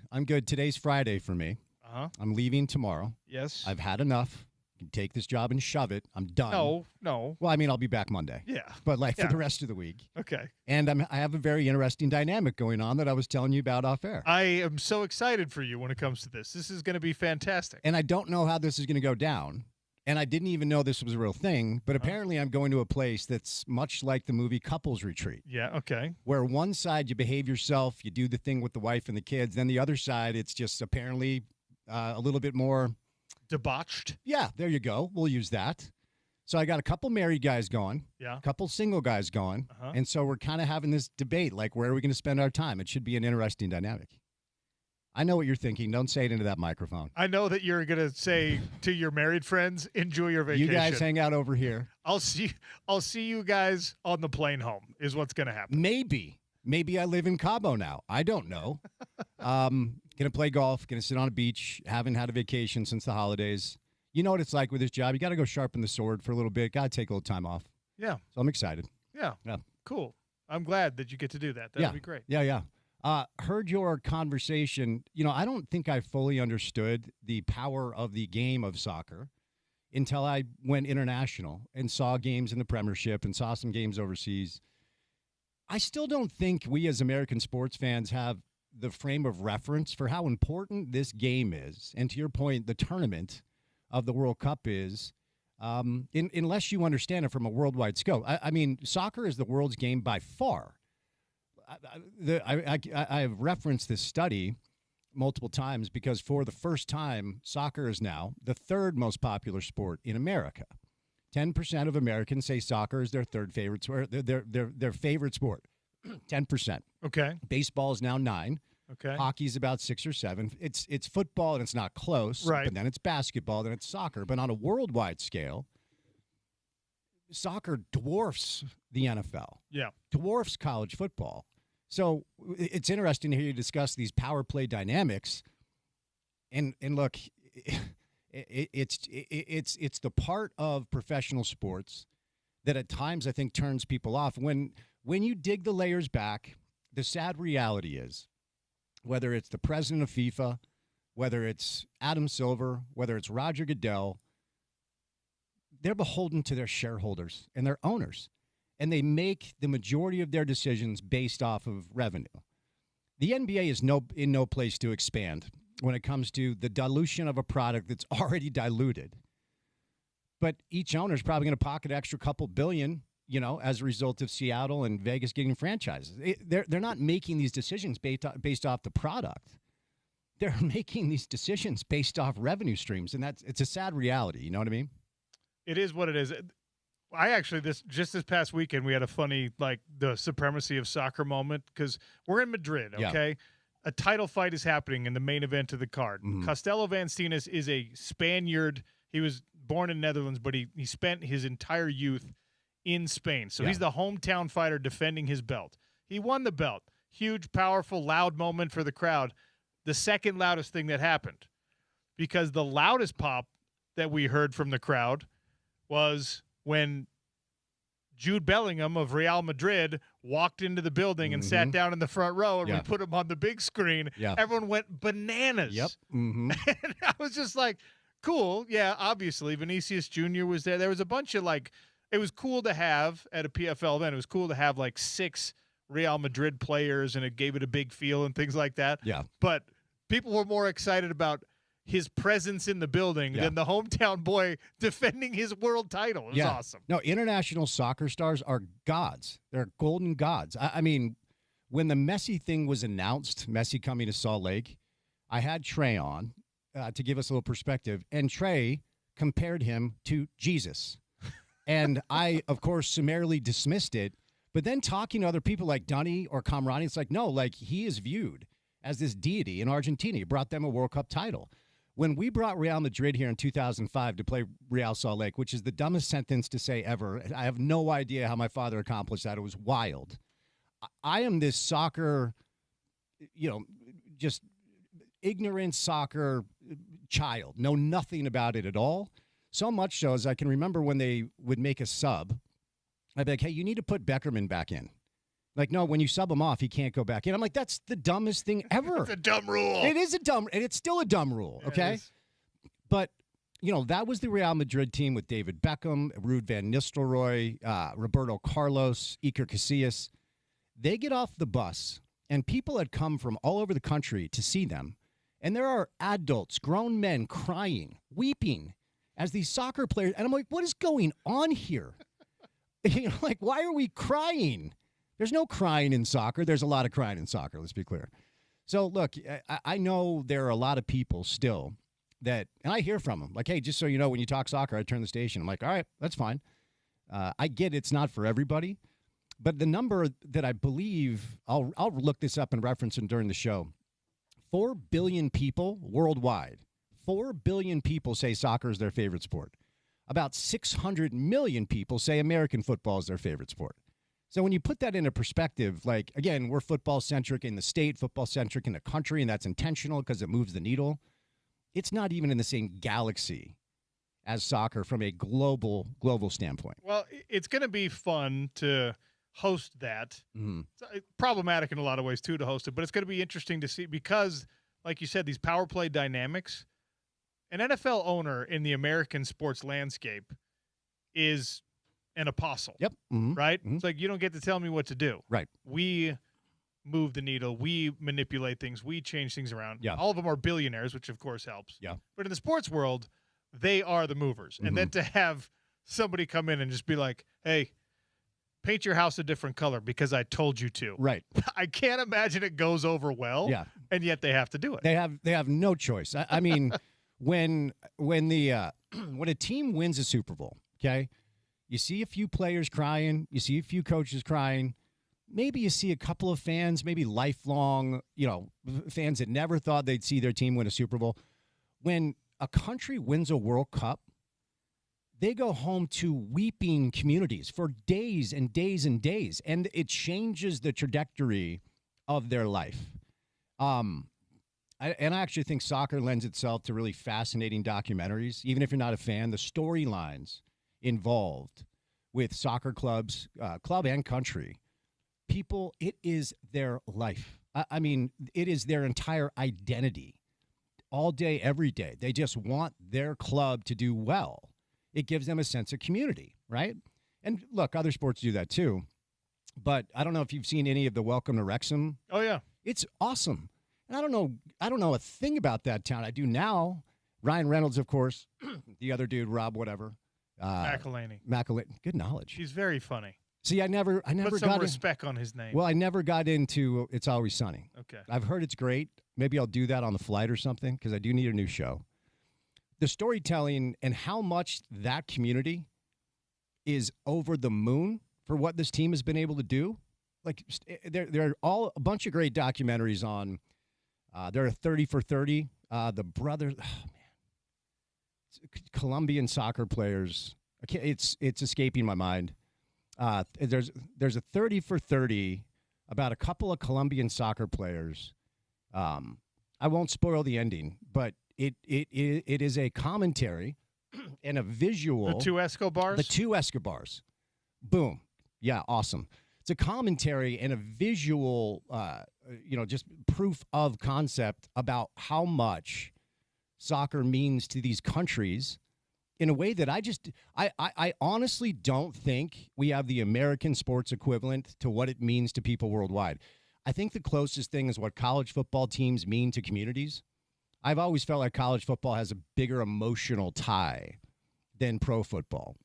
Today's Friday for me. I'm leaving tomorrow. Yes. I've had enough. You can take this job and shove it. I'm done. No. Well, I mean, I'll be back Monday. Yeah. But for the rest of the week. Okay. And I have a very interesting dynamic going on that I was telling you about off air. I am so excited for you when it comes to this. This is going to be fantastic. And I don't know how this is going to go down. And I didn't even know this was a real thing. But apparently I'm going to a place that's much like the movie Couples Retreat. Yeah, okay. Where one side you behave yourself, you do the thing with the wife and the kids. Then the other side, it's just apparently a little bit more debauched. Yeah, there you go. We'll use that. So I got a couple married guys going, a couple single guys going, and so we're kind of having this debate, like, where are we going to spend our time? It should be an interesting dynamic. I know what you're thinking. Don't say it into that microphone. I know that you're going to say to your married friends, enjoy your vacation. You guys hang out over here. I'll see you guys on the plane home is what's going to happen. Maybe I live in Cabo now. I don't know. Going to play golf, going to sit on a beach, haven't had a vacation since the holidays. You know what it's like with this job. You got to go sharpen the sword for a little bit. Got to take a little time off. Yeah. So I'm excited. Yeah. Cool. I'm glad that you get to do that. That would be great. Yeah. Heard your conversation. You know, I don't think I fully understood the power of the game of soccer until I went international and saw games in the Premiership and saw some games overseas. I still don't think we as American sports fans have the frame of reference for how important this game is. And to your point, the tournament of the World Cup is, unless you understand it from a worldwide scope. I mean, soccer is the world's game by far. I have referenced this study multiple times because for the first time, soccer is now the third most popular sport in America. 10% of Americans say soccer is their third favorite sport, their favorite sport. 10%. Okay. Baseball is now 9%. Okay. Hockey's about 6 or 7. It's football and it's not close. Right. But then it's basketball, then it's soccer. But on a worldwide scale, soccer dwarfs the NFL. Yeah. Dwarfs college football. So it's interesting to hear you discuss these power play dynamics. And look, it's the part of professional sports that at times I think turns people off. When you dig the layers back, the sad reality is, whether it's the president of FIFA, whether it's Adam Silver, whether it's Roger Goodell, they're beholden to their shareholders and their owners, and they make the majority of their decisions based off of revenue. The NBA is in no place to expand when it comes to the dilution of a product that's already diluted. But each owner is probably going to pocket an extra couple billion, as a result of Seattle and Vegas getting franchises. They're not making these decisions based off the product. They're making these decisions based off revenue streams, and it's a sad reality. You know what I mean? It is what it is. I actually this past weekend we had a funny the supremacy of soccer moment because we're in Madrid. Okay, a title fight is happening in the main event of the card. Costello Van Steenis is a Spaniard. He was born in Netherlands, but he spent his entire youth in Spain. So he's the hometown fighter defending his belt. He won the belt. Huge, powerful, loud moment for the crowd. The second loudest thing that happened, because the loudest pop that we heard from the crowd was when Jude Bellingham of Real Madrid walked into the building and sat down in the front row, and we put him on the big screen. Everyone went bananas. And I was just like, cool. Yeah, obviously, Vinicius Jr. was there. There was a bunch of it was cool to have at a PFL event. It was cool to have 6 Real Madrid players, and it gave it a big feel and things like that. Yeah. But people were more excited about his presence in the building than the hometown boy defending his world title. It was awesome. No, international soccer stars are gods. They're golden gods. I mean, when the Messi thing was announced, Messi coming to Salt Lake, I had Trey on to give us a little perspective, and Trey compared him to Jesus. And I, of course, summarily dismissed it. But then talking to other people like Dunny or Kamrani, it's like, no, he is viewed as this deity in Argentina. He brought them a World Cup title. When we brought Real Madrid here in 2005 to play Real Salt Lake, which is the dumbest sentence to say ever, I have no idea how my father accomplished that. It was wild. I am this soccer, just ignorant soccer child, know nothing about it at all. So much so as I can remember when they would make a sub, I'd be like, hey, you need to put Beckerman back in. No, when you sub him off, he can't go back in. I'm like, that's the dumbest thing ever. It's a dumb rule. It is and it's still a dumb rule, okay? But, that was the Real Madrid team with David Beckham, Ruud van Nistelrooy, Roberto Carlos, Iker Casillas. They get off the bus, and people had come from all over the country to see them. And there are adults, grown men crying, weeping as these soccer players. And I'm like, what is going on here? Why are we crying? There's no crying in soccer. There's a lot of crying in soccer, let's be clear. So, look, I know there are a lot of people still that, and I hear from them, hey, just so you know, when you talk soccer, I turn the station. I'm like, all right, that's fine. I get it's not for everybody. But the number that I believe, I'll look this up and reference it during the show, 4 billion people worldwide, 4 billion people say soccer is their favorite sport. About 600 million people say American football is their favorite sport. So when you put that into perspective, again, we're football-centric in the state, football-centric in the country, and that's intentional because it moves the needle. It's not even in the same galaxy as soccer from a global standpoint. Well, it's going to be fun to host that. It's problematic in a lot of ways, too, to host it, but it's going to be interesting to see because, like you said, these power play dynamics, an NFL owner in the American sports landscape is an apostle. Yep. Right? It's you don't get to tell me what to do. Right. We move the needle. We manipulate things. We change things around. Yeah. All of them are billionaires, which of course helps. Yeah. But in the sports world, they are the movers. And then to have somebody come in and just be like, hey, paint your house a different color because I told you to. Right. I can't imagine it goes over well. Yeah. And yet they have to do it. They have no choice. I mean, when a team wins a Super Bowl, okay, you see a few players crying, you see a few coaches crying, maybe you see a couple of fans, maybe lifelong, fans that never thought they'd see their team win a Super Bowl. When a country wins a World Cup, they go home to weeping communities for days and days and days, and it changes the trajectory of their life. I actually think soccer lends itself to really fascinating documentaries. Even if you're not a fan, the storylines involved with soccer clubs, club and country, people, it is their life. I mean, it is their entire identity all day, every day. They just want their club to do well. It gives them a sense of community, right? And look, other sports do that too. But I don't know if you've seen any of the Welcome to Wrexham. Oh, yeah. It's awesome. And I don't know a thing about that town. I do now. Ryan Reynolds, of course. The other dude, Rob, whatever. McElhaney. Good knowledge. He's very funny. See, I never Put some got respect on his name. Well, I never got into It's Always Sunny. Okay. I've heard it's great. Maybe I'll do that on the flight or something because I do need a new show. The storytelling and how much that community is over the moon for what this team has been able to do. Like, there are all a bunch of great documentaries on. There are 30 for 30. The brothers, Colombian soccer players. It's escaping my mind. There's a 30 for 30 about a couple of Colombian soccer players. I won't spoil the ending, but it is a commentary and a visual. The two Escobars? The two Escobars. Boom. Yeah, awesome. It's a commentary and a visual, just proof of concept about how much soccer means to these countries in a way that I honestly don't think we have the American sports equivalent to what it means to people worldwide. I think the closest thing is what college football teams mean to communities. I've always felt like college football has a bigger emotional tie than pro football.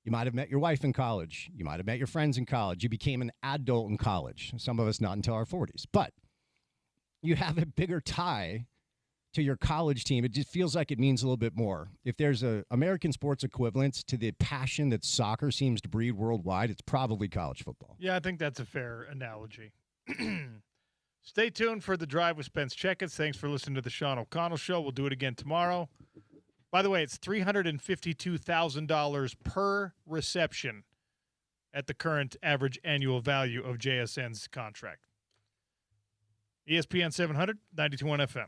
You might have met your wife in college. You might have met your friends in college. You became an adult in college. Some of us not until our 40s. But you have a bigger tie to your college team. It just feels like it means a little bit more. If there's an American sports equivalent to the passion that soccer seems to breed worldwide, it's probably college football. Yeah, I think that's a fair analogy. Stay tuned for The Drive with Spence Checketts. Thanks for listening to the Sean O'Connell Show. We'll do it again tomorrow. By the way, it's $352,000 per reception at the current average annual value of JSN's contract. ESPN 700, 92.1 FM.